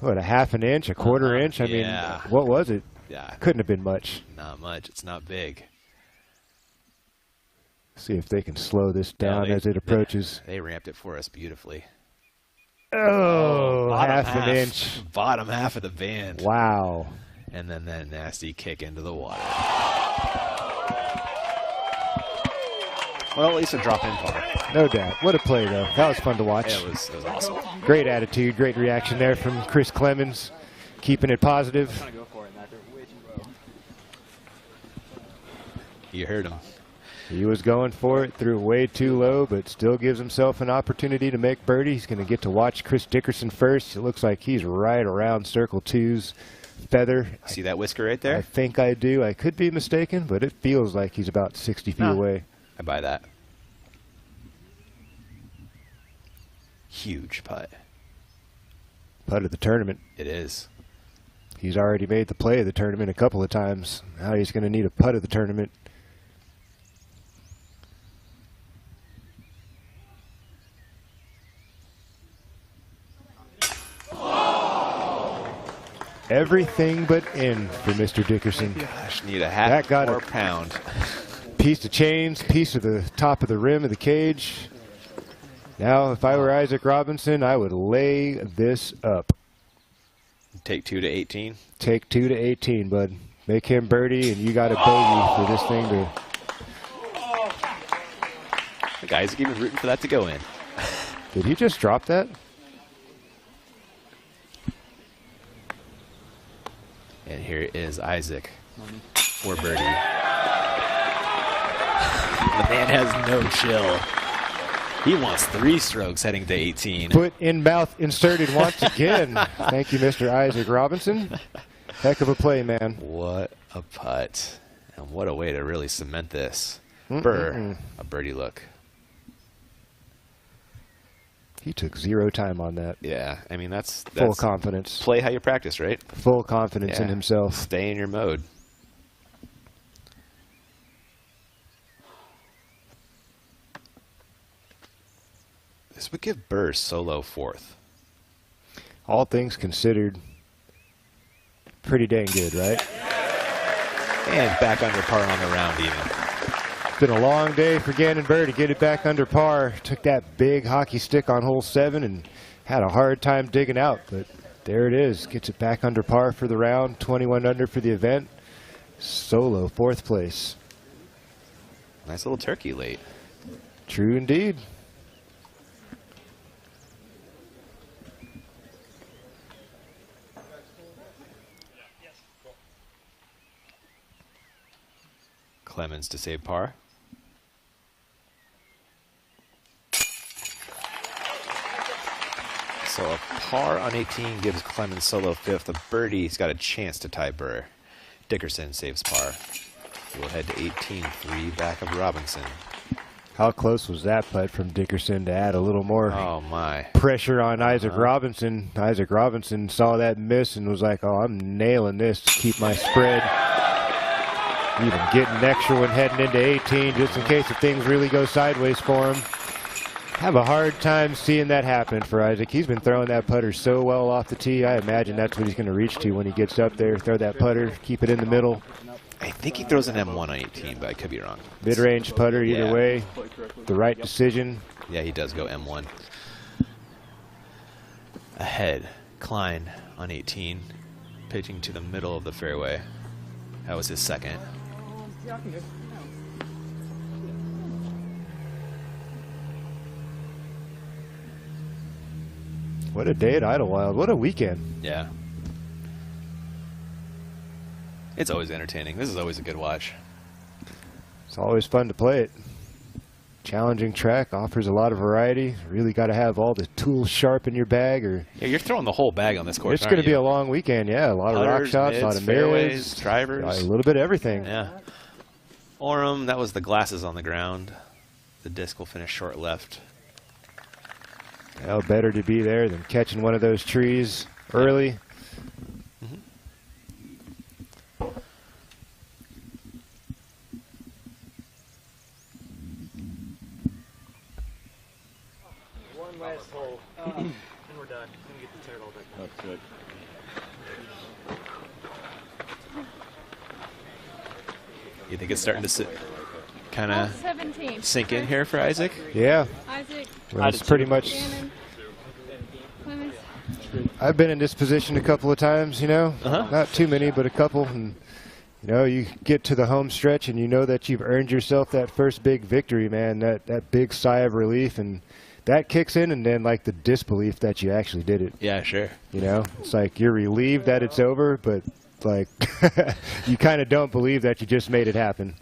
What, a half an inch, a quarter inch? I mean, what was it? Yeah. Couldn't have been much. Not much. It's not big. See if they can slow this down as it approaches. They ramped it for us beautifully. Oh, Bottom half an inch. Bottom half of the band. Wow. And then that nasty kick into the water. Well, at least a drop in par. No doubt. What a play, though. That was fun to watch. Yeah, it was awesome. Great attitude, great reaction there from Chris Clemens, keeping it positive. You heard him. He was going for it, threw it way too low, but still gives himself an opportunity to make birdie. He's going to get to watch Chris Dickerson first. It looks like he's right around circle two's feather. See that whisker right there? I think I do. I could be mistaken, but it feels like he's about 60 feet away. I buy that. Huge putt. Putt of the tournament. It is. He's already made the play of the tournament a couple of times. Now he's going to need a putt of the tournament. Everything but in for Mr. Dickerson. Gosh, need a half or pound. Piece of chains, piece of the top of the rim of the cage. Now, if I were Isaac Robinson, I would lay this up. Take 2 to 18. Take 2 to 18, bud. Make him birdie, and you got a bogey for this thing to... The guys even rooting for that to go in. Did he just drop that? And here is Isaac for birdie. The man has no chill. He wants 3 strokes heading to 18. Foot in mouth inserted once again. Thank you, Mr. Isaac Robinson. Heck of a play, man. What a putt. And what a way to really cement this. Burr, a birdie look. He took 0 time on that. Yeah, I mean, that's full confidence. Play how you practice, right? Full confidence in himself. Stay in your mode. This would give Burr solo 4th. All things considered, pretty dang good, right? And back under par on the round even. It's been a long day for Gannon Burr to get it back under par. Took that big hockey stick on hole 7 and had a hard time digging out, but there it is. Gets it back under par for the round, 21 under for the event. Solo 4th place. Nice little turkey late. True indeed. Clemens to save par. So a par on 18 gives Clemens solo 5th. A birdie, he's got a chance to tie Burr. Dickerson saves par. We'll head to 18, 3 back of Robinson. How close was that putt from Dickerson to add a little more pressure on Isaac Robinson? Isaac Robinson saw that miss and was like, oh, I'm nailing this to keep my spread. Even getting an extra one heading into 18 just in case if things really go sideways for him. Have a hard time seeing that happen for Isaac. He's been throwing that putter so well off the tee. I imagine that's what he's going to reach to when he gets up there. Throw that putter, keep it in the middle. I think he throws an M1 on 18, but I could be wrong. Mid-range putter either way. The right decision. Yeah, he does go M1. Ahead, Klein on 18, pitching to the middle of the fairway. That was his second. What a day at Idlewild. What a weekend. Yeah. It's always entertaining. This is always a good watch. It's always fun to play it. Challenging track, offers a lot of variety. Really got to have all the tools sharp in your bag. Or yeah, you're throwing the whole bag on this course. It's going to be a long weekend, yeah. A lot of rock shots, a lot of fairways, mids, drivers. a little bit of everything. Yeah. Orem, that was the glasses on the ground. The disc will finish short left. Well, better to be there than catching one of those trees early. One last hole, and we're done. Let me get the turtle back. That's good. You think it's starting to kind of 17. sink in here for Isaac? Yeah. Isaac. Well, it's pretty much. I've been in this position a couple of times, you know. Not too many, but a couple. And, you know, you get to the home stretch and you know that you've earned yourself that first big victory, man. That big sigh of relief. And that kicks in, and then, like, the disbelief that you actually did it. Yeah, sure. You know, it's like you're relieved that it's over, but, like, you kind of don't believe that you just made it happen.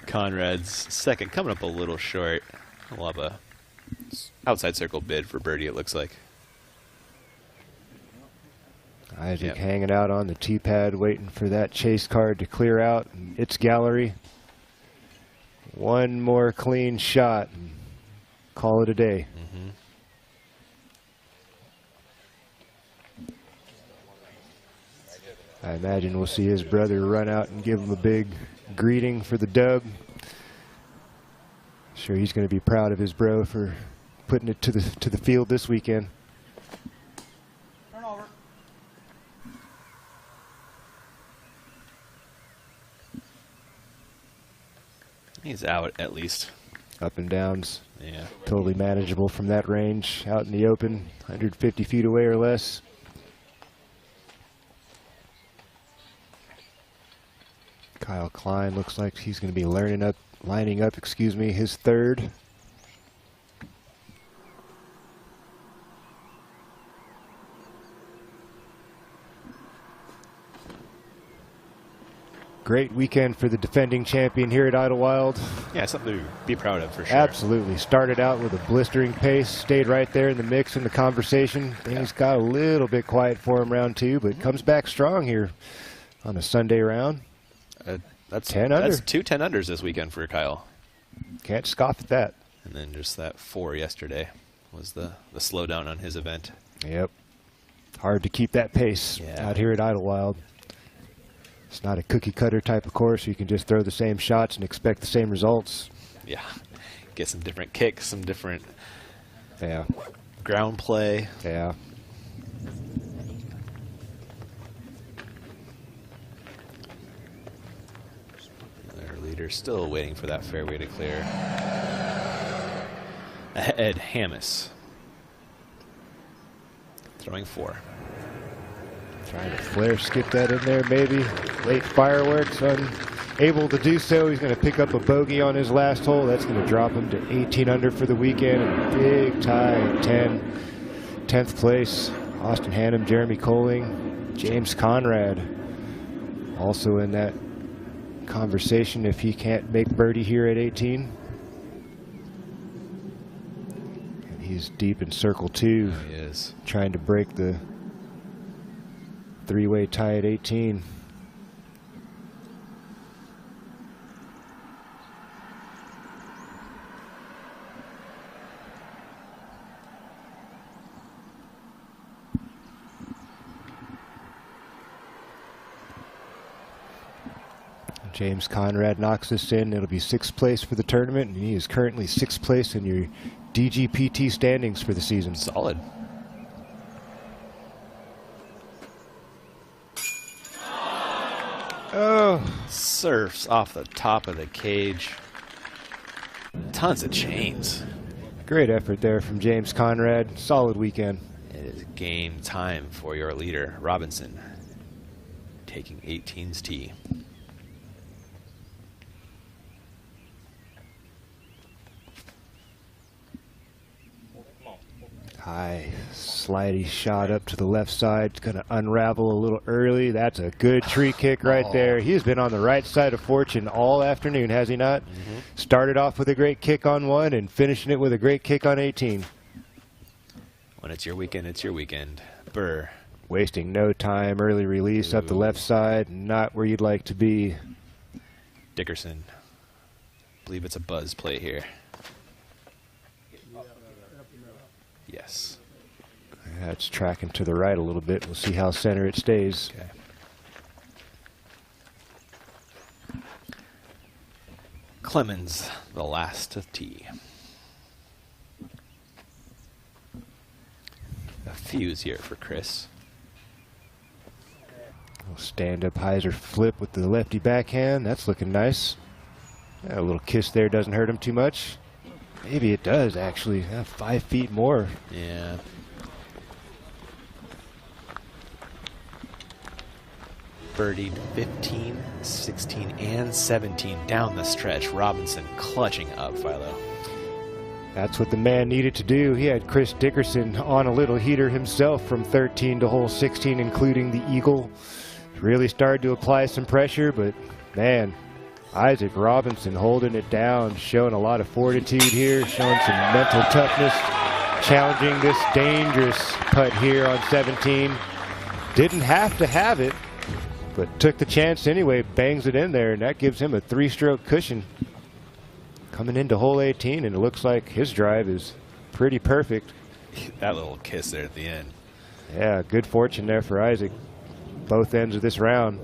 Conrad's second, coming up a little short. We'll have a outside circle bid for birdie, it looks like. Isaac hanging out on the tee pad, waiting for that chase card to clear out. It's gallery. One more clean shot, and call it a day. I imagine we'll see his brother run out and give him a big greeting for the dub. Sure, he's going to be proud of his bro for putting it to the field this weekend. Turn over. He's out at least. Up and downs. Yeah. Totally manageable from that range. Out in the open, 150 feet away or less. Kyle Klein looks like he's going to be lining up, his third. Great weekend for the defending champion here at Idlewild. Yeah, something to be proud of for sure. Absolutely. Started out with a blistering pace, stayed right there in the mix in the conversation. Things got a little bit quiet for him round two, but comes back strong here on a Sunday round. That's 10 under. That's 2 10-unders this weekend for Kyle. Can't scoff at that. And then just that 4 yesterday was the slowdown on his event. Yep. Hard to keep that pace out here at Idlewild. It's not a cookie-cutter type of course. You can just throw the same shots and expect the same results. Yeah. Get some different kicks, some different ground play. Yeah. Their leader still waiting for that fairway to clear. Ahead, Hammis. Throwing 4. Trying to flare skip that in there maybe. Late fireworks, unable to do so. He's going to pick up a bogey on his last hole. That's going to drop him to 18 under for the weekend. And a big tie at 10th place. Austin Hannum, Jeremy Coling, James Conrad also in that conversation if he can't make birdie here at 18. And he's deep in circle 2. He is. Trying to break the 3-way tie at 18. James Conrad knocks this in. It'll be 6th place for the tournament, and he is currently 6th place in your DGPT standings for the season. Solid. Oh. Surfs off the top of the cage. Tons of chains. Great effort there from James Conrad. Solid weekend. It is game time for your leader, Robinson, taking 18's tee. High slidey shot up to the left side. It's going to unravel a little early. That's a good tree kick right there. He's been on the right side of fortune all afternoon, has he not? Started off with a great kick on 1 and finishing it with a great kick on 18. When it's your weekend, it's your weekend. Burr. Wasting no time. Early release up the left side. Not where you'd like to be. Dickerson. Believe it's a buzz play here. Yes. That's tracking to the right a little bit. We'll see how center it stays. Okay. Clemens, the last to tee. A fuse here for Chris. Stand-up hyzer flip with the lefty backhand. That's looking nice. A little kiss there doesn't hurt him too much. Maybe it does, actually. 5 feet more. Yeah. Birdied 15, 16, and 17 down the stretch. Robinson clutching up, Philo. That's what the man needed to do. He had Chris Dickerson on a little heater himself from 13 to hole 16, including the eagle. Really started to apply some pressure, but man, Isaac Robinson holding it down, showing a lot of fortitude here, showing some mental toughness, challenging this dangerous putt here on 17. Didn't have to have it, but took the chance anyway, bangs it in there, and that gives him a 3-stroke cushion. Coming into hole 18, and it looks like his drive is pretty perfect. That little kiss there at the end. Yeah, good fortune there for Isaac. Both ends of this round.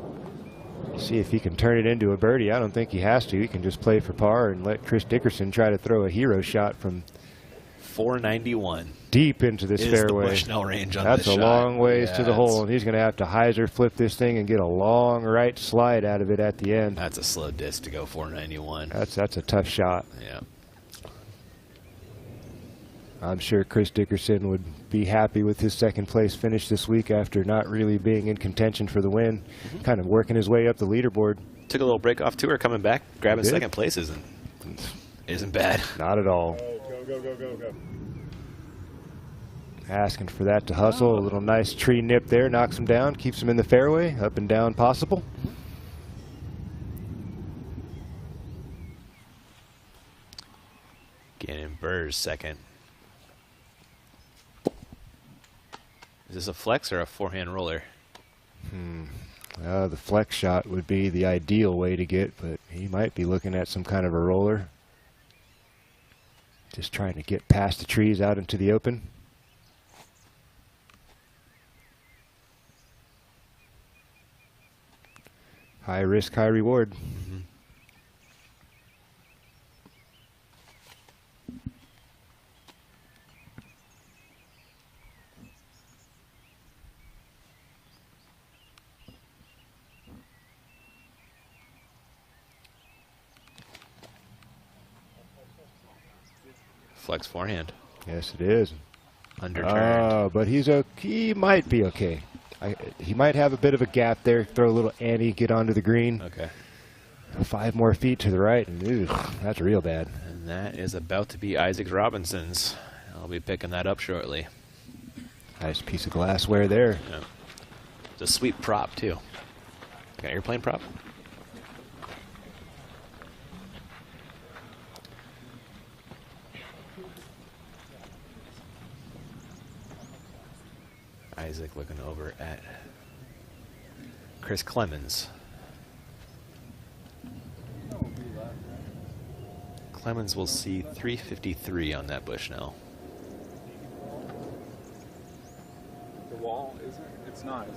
See if he can turn it into a birdie. I don't think he has to. He can just play for par and let Chris Dickerson try to throw a hero shot from 491. Deep into this fairway. The Bushnell range on That's this a shot. long ways to the hole, and he's going to have to hyzer flip this thing and get a long right slide out of it at the end. That's a slow disc to go 491. That's a tough shot. Yeah. I'm sure Chris Dickerson would be happy with his second place finish this week after not really being in contention for the win. Kind of working his way up the leaderboard. Took a little break off tour, coming back, grabbing second place isn't bad. Not at all. Go. Asking for that to hustle. A little nice tree nip there, knocks him down, keeps him in the fairway, up and down possible. Gannon Burr's second. Is this a flex or a forehand roller? The flex shot would be the ideal way to get, but he might be looking at some kind of a roller. Just trying to get past the trees out into the open. High risk, high reward. Flex forehand. Yes, it is. Underturned. But he might be okay. He might have a bit of a gap there. Throw a little ante, get onto the green. Okay. 5 more feet to the right, and that's real bad. And that is about to be Isaac Robinson's. I'll be picking that up shortly. Nice piece of glassware there. Yeah. It's a sweet prop, too. Got an airplane prop? Isaac looking over at Chris Clemens. Clemens will see 353 on that Bushnell. The wall, is it? It's not.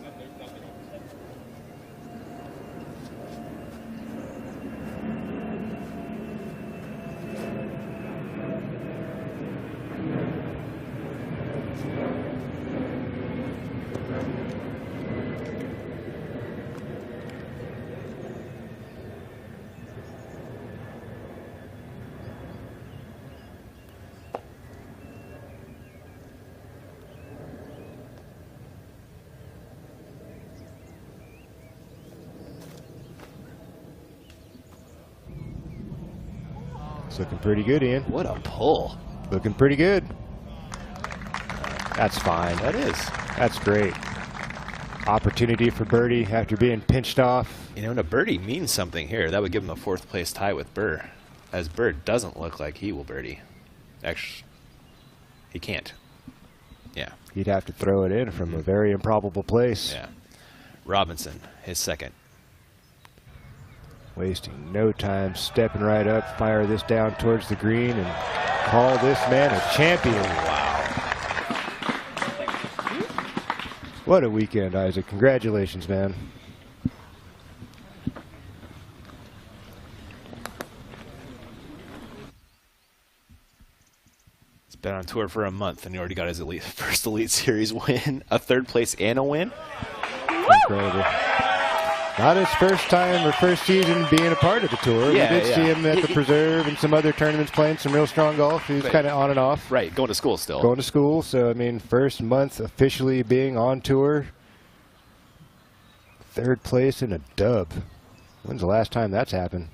It's looking pretty good, Ian. What a pull. Looking pretty good. That's fine. That is. That's great. Opportunity for birdie after being pinched off. You know, and a birdie means something here. That would give him a 4th place tie with Burr, as Burr doesn't look like he will birdie. Actually, he can't. Yeah. He'd have to throw it in from a very improbable place. Yeah. Robinson, his 2nd. Wasting no time, stepping right up, fire this down towards the green, and call this man a champion. Wow. What a weekend, Isaac. Congratulations, man. He's been on tour for a month, and he already got his first Elite Series win, a 3rd place and a win. Incredible. Not his first time or first season being a part of the tour. Yeah, we did see him at the Preserve and some other tournaments playing some real strong golf. He was kind of on and off. Right, going to school still. Going to school, so I mean, first month officially being on tour. 3rd place in a dub. When's the last time that's happened?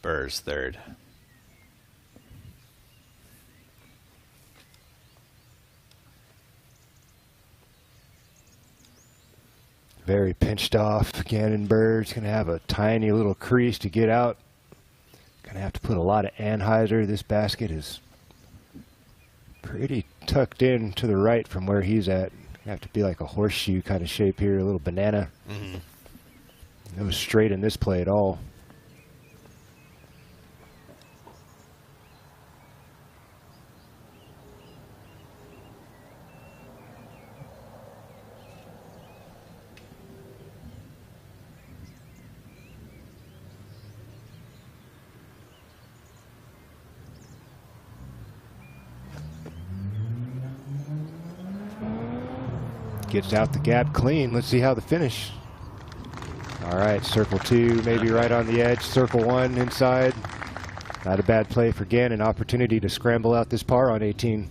Burr's 3rd. Very pinched off. Gannon Bird's going to have a tiny little crease to get out. Going to have to put a lot of anhyzer. This basket is pretty tucked in to the right from where he's at. Have to be like a horseshoe kind of shape here, a little banana. No straight in this play at all. Gets out the gap clean. Let's see how the finish. All right, circle 2, maybe right on the edge. Circle 1 inside. Not a bad play for Gannon. Opportunity to scramble out this par on 18.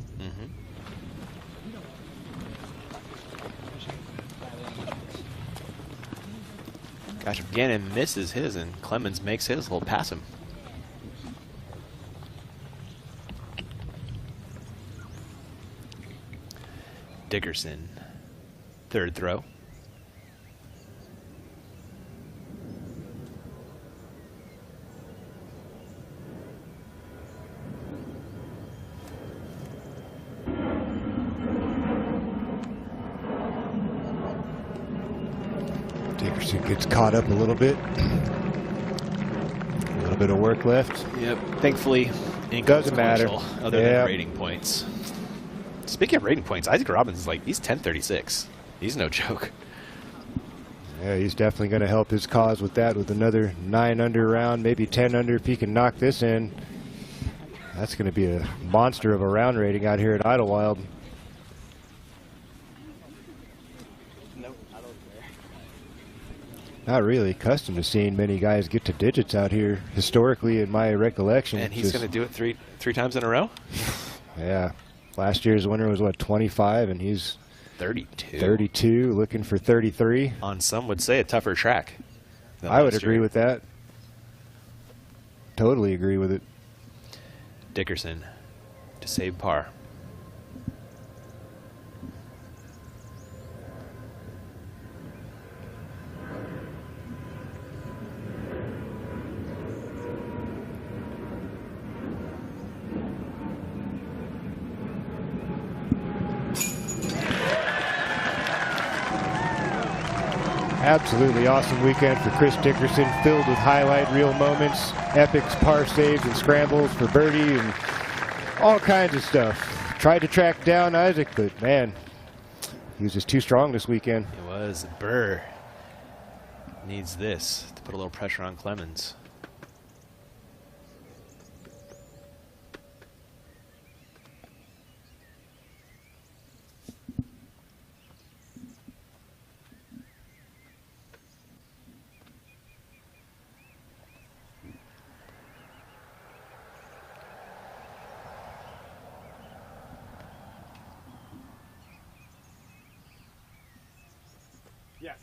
Gosh, if Gannon misses his and Clemens makes his, he'll pass him. Dickerson, 3rd throw. Dickerson gets caught up a little bit. A little bit of work left. Yep. Thankfully, doesn't matter. Other than rating points. Speaking of rating points, Isaac Robinson's like, he's 1036. He's no joke. Yeah, he's definitely going to help his cause with that, with another 9 under round, maybe 10 under if he can knock this in. That's going to be a monster of a round rating out here at Idlewild. Not really accustomed to seeing many guys get to digits out here historically in my recollection. And he's going to do it three times in a row? Yeah. Last year's winner was, what, 25, and he's 32. 32, looking for 33. On some would say a tougher track. I would agree with that. Totally agree with it. Dickerson to save par. Absolutely awesome weekend for Chris Dickerson, filled with highlight reel moments, epics, par saves, and scrambles for birdie, and all kinds of stuff. Tried to track down Isaac, but man, he was just too strong this weekend. It was. Burr needs this to put a little pressure on Clemens. Yeah.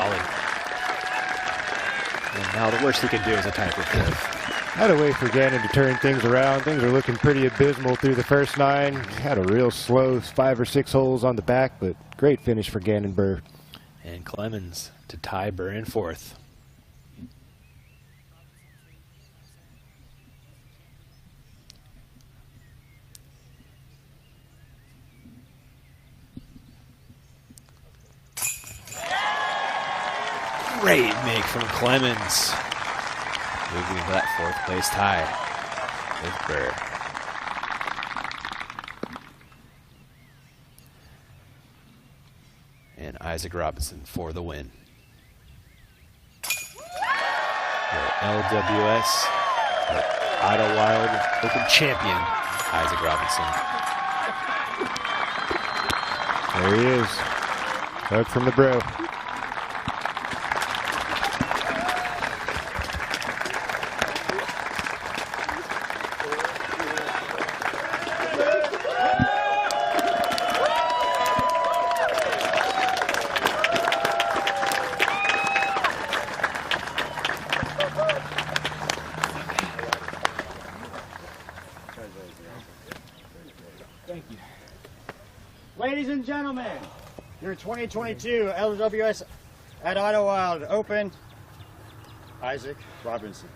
solid. And now the worst he can do is a tie for fourth. Had a way for Gannon to turn things around. Things are looking pretty abysmal through the first 9. Had a real slow 5 or 6 holes on the back, but great finish for Gannon Burr. And Clemens to tie Burr in fourth. Great make from Clemens, moving to that fourth place tie with Burr. And Isaac Robinson for the win. Your LWS Idlewild Open champion, Isaac Robinson. There he is. Hug from the bro. Ladies and gentlemen, your 2022 LWS at Idlewild Open, Isaac Robinson.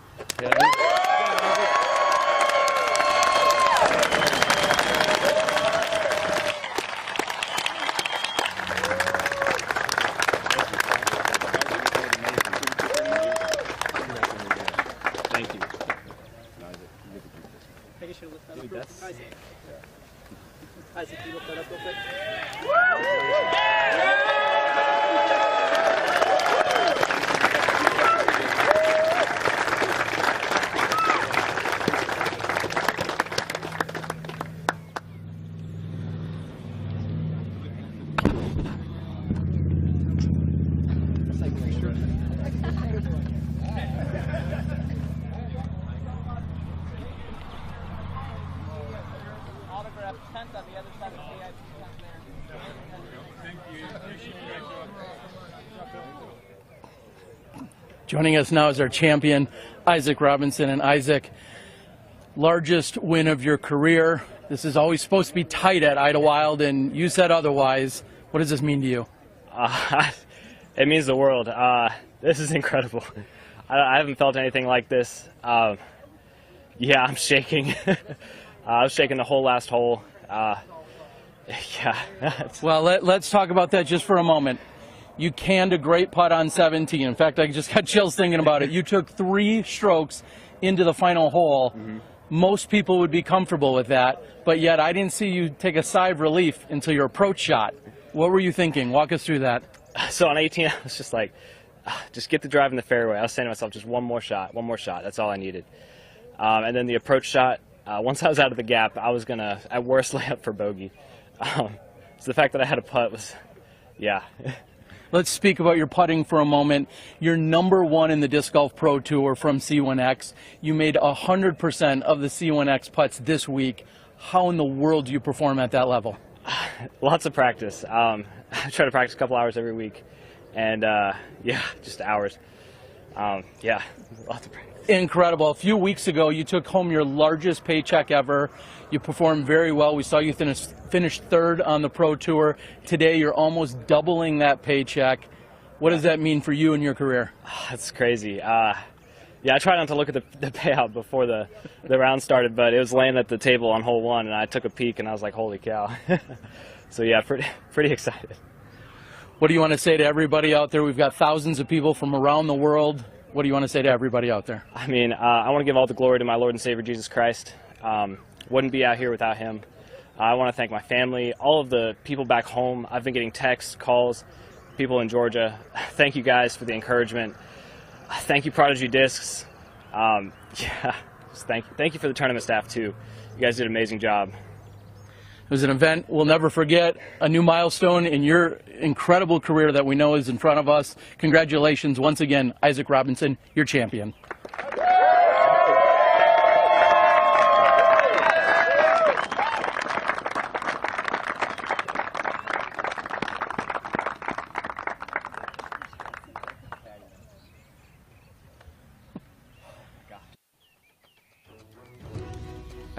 Thank you. Isaac, you look that up real quick. Joining us now is our champion, Isaac Robinson. And Isaac, largest win of your career. This is always supposed to be tight at Idlewild, and you said otherwise. What does this mean to you? It means the world. This is incredible. I haven't felt anything like this. Yeah, I'm shaking. I was shaking the whole last hole. Yeah. Well, let's talk about that just for a moment. You canned a great putt on 17. In fact, I just got chills thinking about it. You took 3 strokes into the final hole. Mm-hmm. Most people would be comfortable with that, but yet I didn't see you take a sigh of relief until your approach shot. What were you thinking? Walk us through that. So on 18, I was just like, just get the drive in the fairway. I was saying to myself, just one more shot. That's all I needed. And then the approach shot, once I was out of the gap, I was going to, at worst, lay up for bogey. So the fact that I had a putt was, yeah. Let's speak about your putting for a moment. You're #1 in the Disc Golf Pro Tour from C1X. You made 100% of the C1X putts this week. How in the world do you perform at that level? Lots of practice. I try to practice a couple hours every week. And, yeah, just hours. Yeah, lots of practice. Incredible. A few weeks ago, you took home your largest paycheck ever. You performed very well. We saw you finish 3rd on the Pro Tour. Today, you're almost doubling that paycheck. What does that mean for you and your career? That's crazy. Yeah, I tried not to look at the payout before the round started, but it was laying at the table on hole 1, and I took a peek, and I was like, holy cow. So, yeah, pretty excited. What do you want to say to everybody out there? We've got thousands of people from around the world. What do you want to say to everybody out there? I mean, I want to give all the glory to my Lord and Savior, Jesus Christ. Wouldn't be out here without him. I want to thank my family, all of the people back home. I've been getting texts, calls, people in Georgia. Thank you guys for the encouragement. Thank you, Prodigy Discs. Yeah, just thank you for the tournament staff, too. You guys did an amazing job. It was an event we'll never forget, a new milestone in your incredible career that we know is in front of us. Congratulations once again, Isaac Robinson, your champion.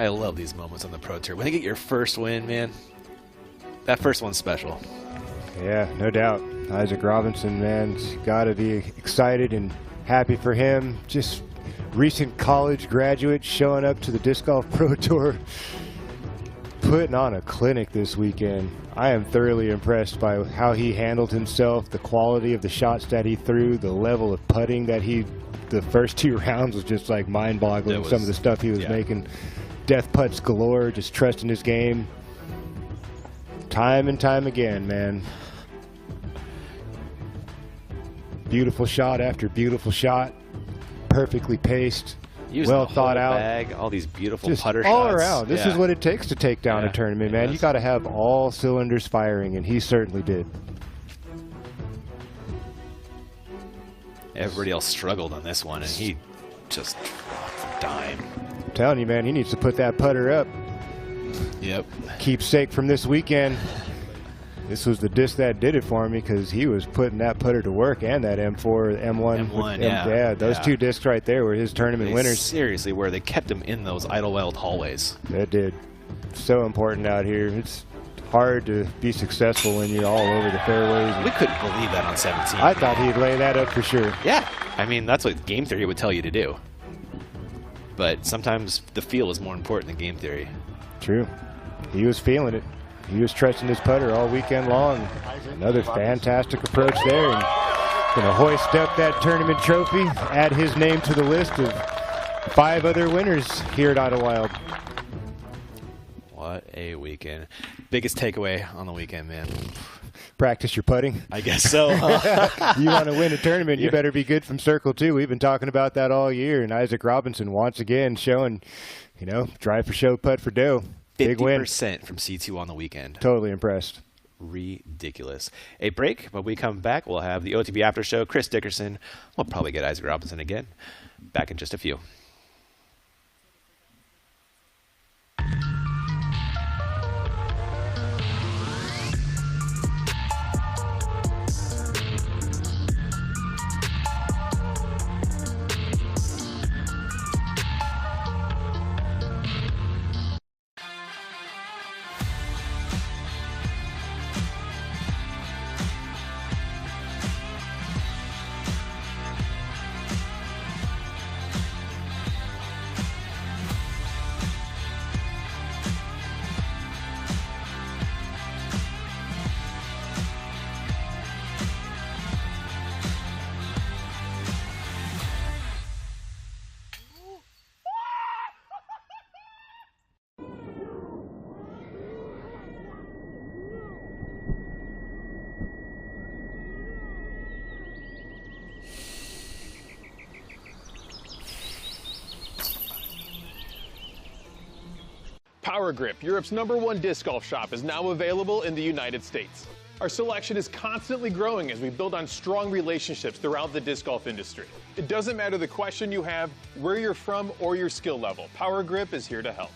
I love these moments on the Pro Tour. When you get your first win, man, that first one's special. Yeah, no doubt. Isaac Robinson, man's got to be excited and happy for him. Just recent college graduate showing up to the Disc Golf Pro Tour, putting on a clinic this weekend. I am thoroughly impressed by how he handled himself, the quality of the shots that he threw, the level of putting that the first 2 rounds was just like mind-boggling. Some of the stuff he was making. Death putts galore, just trusting his game. Time and time again, man. Beautiful shot after beautiful shot. Perfectly paced. Well thought out. Bag, all these beautiful just putter all shots. around. This is what it takes to take down a tournament, man. You got to have all cylinders firing, and he certainly did. Everybody else struggled on this one, and he just dropped a dime. I'm telling you, man, he needs to put that putter up. Yep. Keepsake from this weekend. This was the disc that did it for me, because he was putting that putter to work, and that M4, M1. Yeah, those 2 discs right there were his tournament winners. Seriously, where they kept him in those Idlewild hallways. That did. So important out here. It's hard to be successful when you're all over the fairways. We couldn't believe that on 17. I thought he'd lay that up for sure. Yeah. I mean, that's what game theory would tell you to do. But sometimes the feel is more important than game theory. True. He was feeling it. He was trusting his putter all weekend long. Another fantastic approach there. And going to hoist up that tournament trophy, add his name to the list of 5 other winners here at Idlewild. What a weekend. Biggest takeaway on the weekend, man. Practice your putting. I guess so. You want to win a tournament, you better be good from circle 2. We've been talking about that all year. And Isaac Robinson once again showing, drive for show, putt for dough. Big win. 50% from C2 on the weekend. Totally impressed. Ridiculous. A break. When we come back, we'll have the OTB After Show. Chris Dickerson. We'll probably get Isaac Robinson again. Back in just a few. Power Grip, Europe's #1 disc golf shop, is now available in the United States. Our selection is constantly growing as we build on strong relationships throughout the disc golf industry. It doesn't matter the question you have, where you're from, or your skill level. Power Grip is here to help.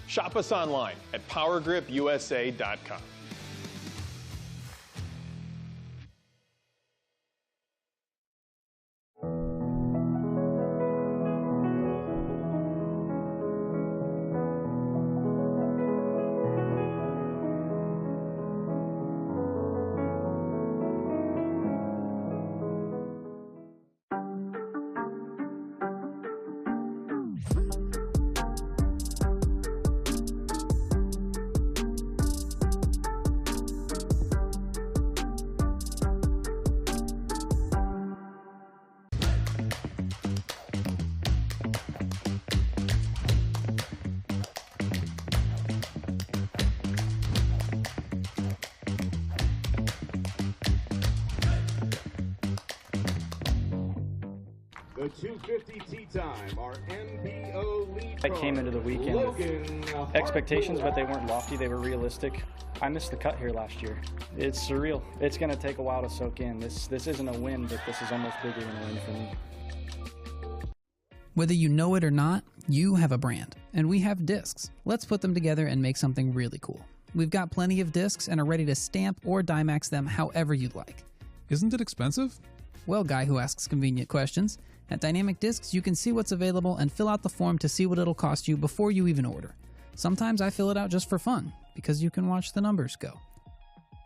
Shop us online at powergripusa.com. The 250 tee time, our MPO lead. I came into the weekend with expectations, but they weren't lofty, they were realistic. I missed the cut here last year. It's surreal. It's going to take a while to soak in. This isn't a win, but this is almost bigger than a win for me. Whether you know it or not, you have a brand, and we have discs. Let's put them together and make something really cool. We've got plenty of discs and are ready to stamp or Dimax them however you'd like. Isn't it expensive? Well, guy who asks convenient questions, at Dynamic Discs you can see what's available and fill out the form to see what it'll cost you before you even order. Sometimes I fill it out just for fun, because you can watch the numbers go.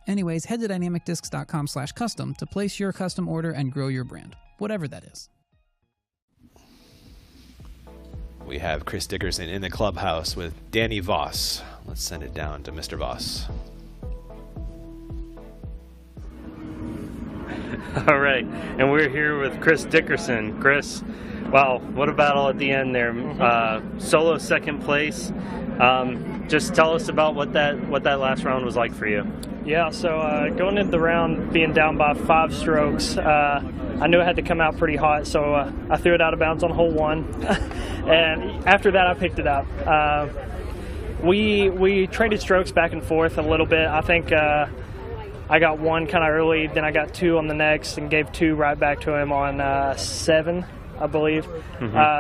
Anyways, head to dynamicdiscs.com/custom to place your custom order and grow your brand, whatever that is. We have Chris Dickerson in the clubhouse with Danny Voss. Let's send it down to Mr. Voss. All right, and we're here with Chris Dickerson. Chris, wow, what a battle at the end there. Solo second place. Just tell us about what that last round was like for you. Yeah, so going into the round, being down by 5 strokes, I knew I had to come out pretty hot, so I threw it out of bounds on hole 1. And after that, I picked it up. We traded strokes back and forth a little bit. I think I got 1 kind of early, then I got 2 on the next, and gave 2 right back to him on 7, I believe.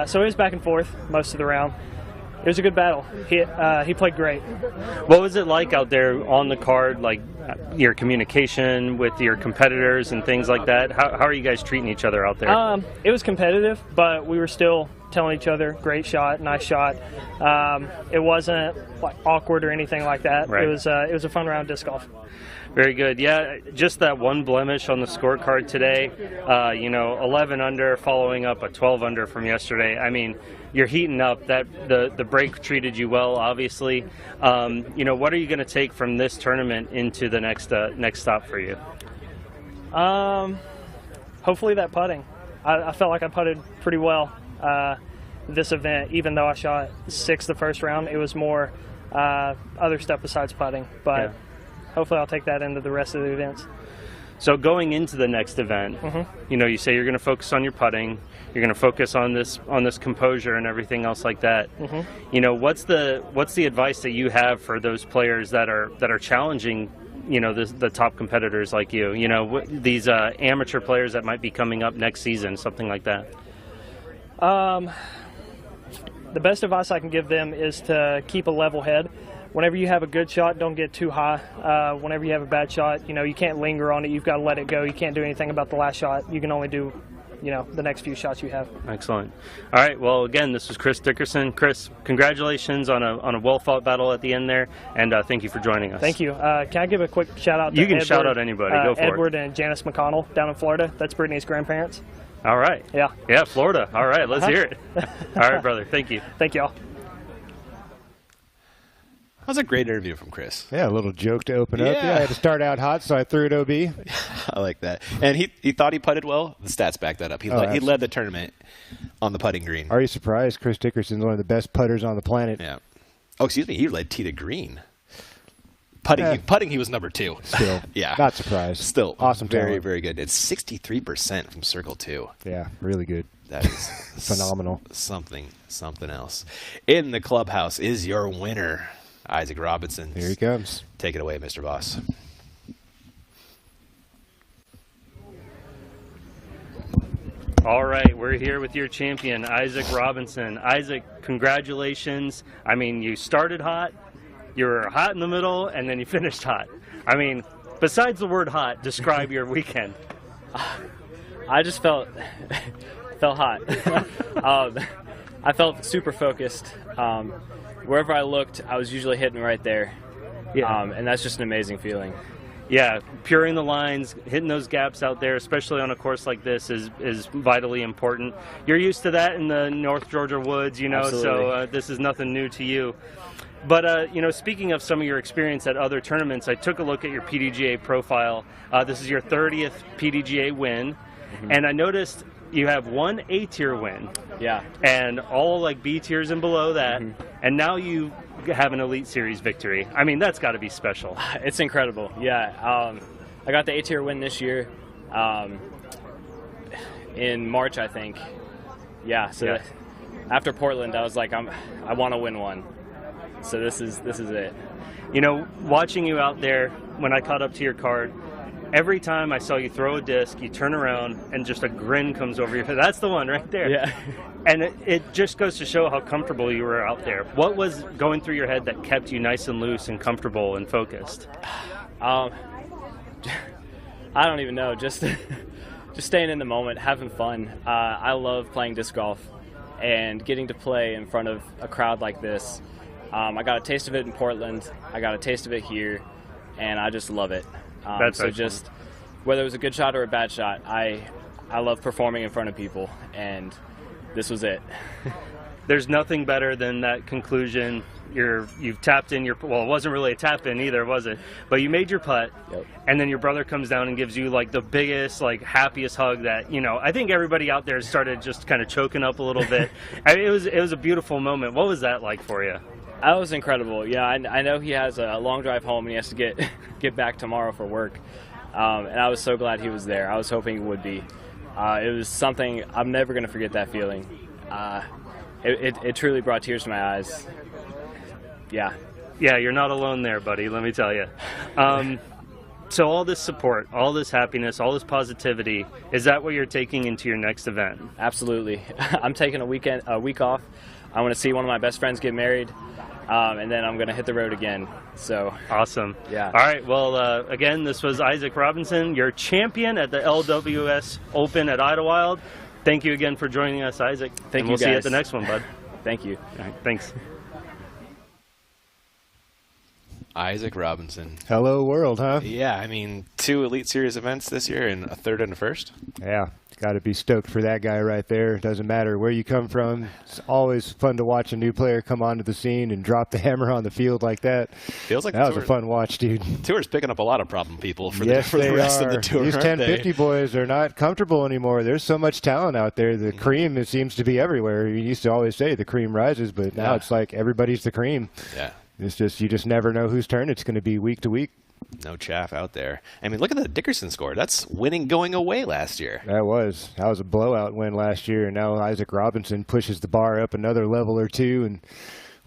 So it was back and forth most of the round. It was a good battle. He played great. What was it like out there on the card, like your communication with your competitors and things like that? How are you guys treating each other out there? It was competitive, but we were still telling each other, great shot, nice shot. It wasn't like awkward or anything like that. Right. It was a fun round of disc golf. Very good. Yeah, just that one blemish on the scorecard today, 11 under following up a 12 under from yesterday. I mean, you're heating up. That the break treated you well, obviously. What are you going to take from this tournament into the next stop for you? Hopefully that putting. I felt like I putted pretty well this event, even though I shot 6 the first round. It was more other stuff besides putting, but. Yeah. Hopefully I'll take that into the rest of the events. So going into the next event, you say you're going to focus on your putting, you're going to focus on this composure and everything else like that. What's the advice that you have for those players that are challenging, the top competitors like you? These amateur players that might be coming up next season, something like that. The best advice I can give them is to keep a level head. Whenever you have a good shot, don't get too high. Whenever you have a bad shot, you can't linger on it. You've got to let it go. You can't do anything about the last shot. You can only do, the next few shots you have. Excellent. All right. Well, again, this was Chris Dickerson. Chris, congratulations on a well-fought battle at the end there, and thank you for joining us. Thank you. Can I give a quick shout-out to You can shout out anybody. Go for Edward and Janice McConnell down in Florida. That's Brittany's grandparents. All right. Yeah. Yeah, Florida. All right. Let's hear it. All right, brother. Thank you. Thank y'all. That was a great interview from Chris. Yeah, a little joke to open up. Yeah, I had to start out hot, so I threw it OB. I like that. And he thought he putted well. The stats back that up. He led the tournament on the putting green. Are you surprised? Chris Dickerson's one of the best putters on the planet. Yeah. Oh, excuse me. He led tee to green. Putting, he was number 2. Still. Yeah. Not surprised. Still. Awesome Very, talent. very good. It's 63% from circle 2. Yeah, really good. That is phenomenal. Something else. In the clubhouse is your winner, Isaac Robinson. Here he comes. Take it away, Mr. Voss. All right, we're here with your champion, Isaac Robinson. Isaac, congratulations. I mean, you started hot, you were hot in the middle, and then you finished hot. I mean, besides the word hot, describe your weekend. I just felt hot. I felt super focused. Wherever I looked, I was usually hitting right there. Yeah. And that's just an amazing feeling. Yeah, puring the lines, hitting those gaps out there, especially on a course like this, is vitally important. You're used to that in the North Georgia woods, Absolutely. So this is nothing new to you. But, speaking of some of your experience at other tournaments, I took a look at your PDGA profile. This is your 30th PDGA win, and I noticed you have 1 A-tier win. Yeah. And all like B tiers and below that, and now you have an Elite Series victory. I mean, that's got to be special. It's incredible. Yeah. I got the A-tier win this year in March, I think. Yeah. So after Portland, I was like, I want to win one. So this is it. Watching you out there, when I caught up to your card, every time I saw you throw a disc, you turn around and just a grin comes over your face. That's the one right there. Yeah. And it just goes to show how comfortable you were out there. What was going through your head that kept you nice and loose and comfortable and focused? I don't even know. Just just staying in the moment, having fun. I love playing disc golf and getting to play in front of a crowd like this. I got a taste of it in Portland. I got a taste of it here, and I just love it. So just whether it was a good shot or a bad shot, I love performing in front of people, and this was it. There's nothing better than that conclusion. You've tapped in your, well, it wasn't really a tap in either, was it? But you made your putt, and then your brother comes down and gives you like the biggest, like happiest hug that, you know, I think everybody out there started just kind of choking up a little bit. It was a beautiful moment. What was that like for you? That was incredible. Yeah, I know he has a long drive home and he has to get back tomorrow for work. And I was so glad he was there. I was hoping he would be. It was something, I'm never going to forget that feeling. It truly brought tears to my eyes. Yeah. Yeah, you're not alone there, buddy, let me tell you. So all this support, all this happiness, all this positivity, is that what you're taking into your next event? Absolutely. I'm taking a week off. I want to see one of my best friends get married, and then I'm going to hit the road again. So awesome. Yeah. All right. Well, again, this was Isaac Robinson, your champion at the LWS Open at Idlewild. Thank you again for joining us, Isaac. Thank you, we'll guys. see you at the next one, bud. Thank you. All right, thanks. Isaac Robinson. Hello world, huh? Yeah, I mean, 2 Elite Series events this year and a third and a first. Yeah, got to be stoked for that guy right there. Doesn't matter where you come from. It's always fun to watch a new player come onto the scene and drop the hammer on the field like that. Feels like that was a fun watch, dude. Tour's picking up a lot of problem people for yes, the rest of the tour. These 1050 boys are not comfortable anymore. There's so much talent out there. The cream, it seems to be everywhere. You used to always say the cream rises, but now it's like everybody's the cream. Yeah. It's just, you just never know whose turn it's going to be week to week. No chaff out there. I mean, look at the Dickerson score. That's winning going away last year. That was a blowout win last year, and now Isaac Robinson pushes the bar up another level or two, and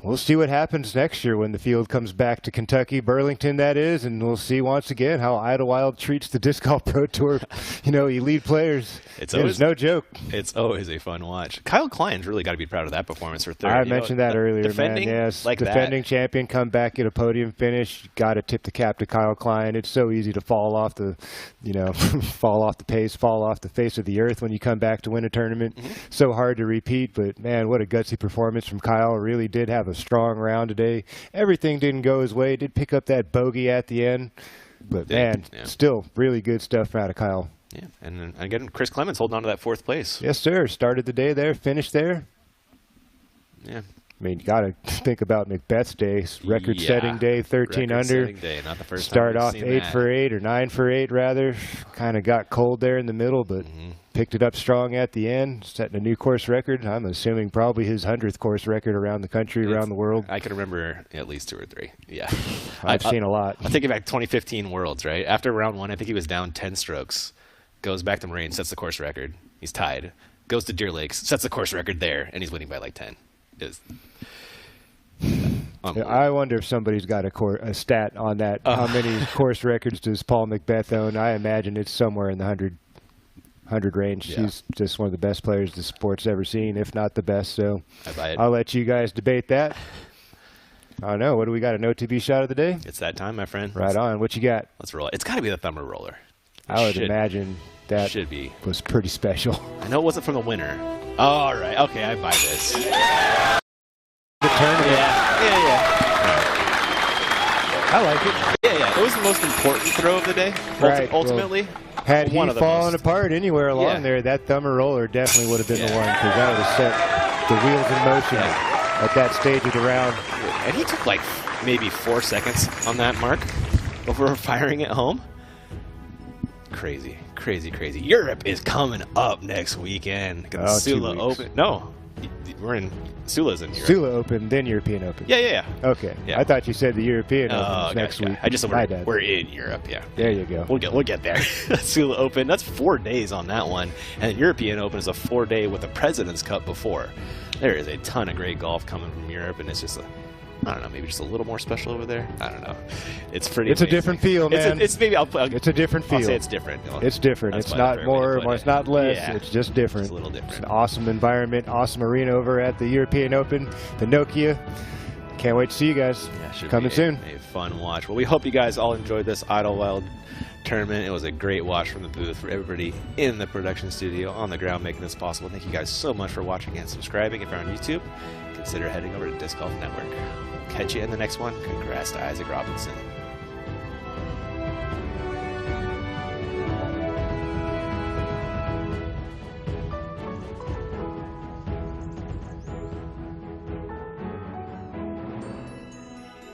we'll see what happens next year when the field comes back to Kentucky, Burlington, that is, and we'll see once again how Idlewild treats the Disc Golf Pro Tour, elite players. It's always no joke. It's always a fun watch. Kyle Klein's really got to be proud of that performance for third. I mentioned that earlier, defending, man. Yes, like defending champion, come back, get a podium finish. Got to tip the cap to Kyle Klein. It's so easy to fall off the, fall off the pace, fall off the face of the earth when you come back to win a tournament. So hard to repeat, but man, what a gutsy performance from Kyle. Really did have a strong round today. Everything didn't go his way. Did pick up that bogey at the end, but man, still really good stuff out of Kyle. Yeah, and then again, Chris Clemens holding on to that 4th place. Yes, sir. Started the day there, finished there. Yeah. I mean, you got to think about Macbeth's day, record-setting day, 13 under. Day, not the first Start time off 8 for 8 or 9 for 8 rather. Kind of got cold there in the middle, but picked it up strong at the end, setting a new course record. I'm assuming probably his 100th course record around the country, around the world. I can remember at least 2 or 3. Yeah, I've seen a lot. I'm thinking back 2015 Worlds, right? After round 1, I think he was down 10 strokes. Goes back to Marine, sets the course record. He's tied. Goes to Deer Lakes, sets the course record there, and he's winning by like 10. I wonder if somebody's got a stat on that. How many course records does Paul Macbeth own? I imagine it's somewhere in the 100 range. Yeah. He's just one of the best players the sport's ever seen, if not the best. So buy it. I'll let you guys debate that. I don't know. What do we got? A no-TB shot of the day? It's that time, my friend. Right on. What you got? Let's roll it. It's got to be the Thumber Roller. I would imagine that was pretty special. I know it wasn't from the winner. Oh, all right. Okay, I buy this. The tournament. Yeah. I like it. Yeah. It was the most important throw of the day, Right. ultimately. Well, had he fallen apart anywhere along there, that Thumber Roller definitely would have been the one, because that would have set the wheels in motion at that stage of the round. And he took like maybe 4 seconds on that mark before firing it home. Crazy. Europe is coming up next weekend. Sula Open. No, we're in Sula's in Europe. Sula Open, then European Open. Yeah. Okay. Yeah. I thought you said the European Open was next week. I just said we're in Europe. Yeah. There you go. We'll get there. Sula Open. That's 4 days on that one, and the European Open is a 4-day with the President's Cup before. There is a ton of great golf coming from Europe, and it's just I don't know, maybe just a little more special over there. I don't know. It's pretty. It's amazing. A different feel, man. It's maybe it's a different feel. I'll say it's different. It's different. It's not more. It's not less. Yeah. It's just different. It's a little different. It's an awesome environment, awesome arena over at the European Open. The Nokia Can't wait to see you guys. Yeah, should coming be soon. A fun watch. Well, we hope you guys all enjoyed this Idlewild tournament. It was a great watch from the booth for everybody in the production studio on the ground making this possible. Thank you guys so much for watching and subscribing. If you're on YouTube, consider heading over to Disc Golf Network. We'll catch you in the next one. Congrats to Isaac Robinson.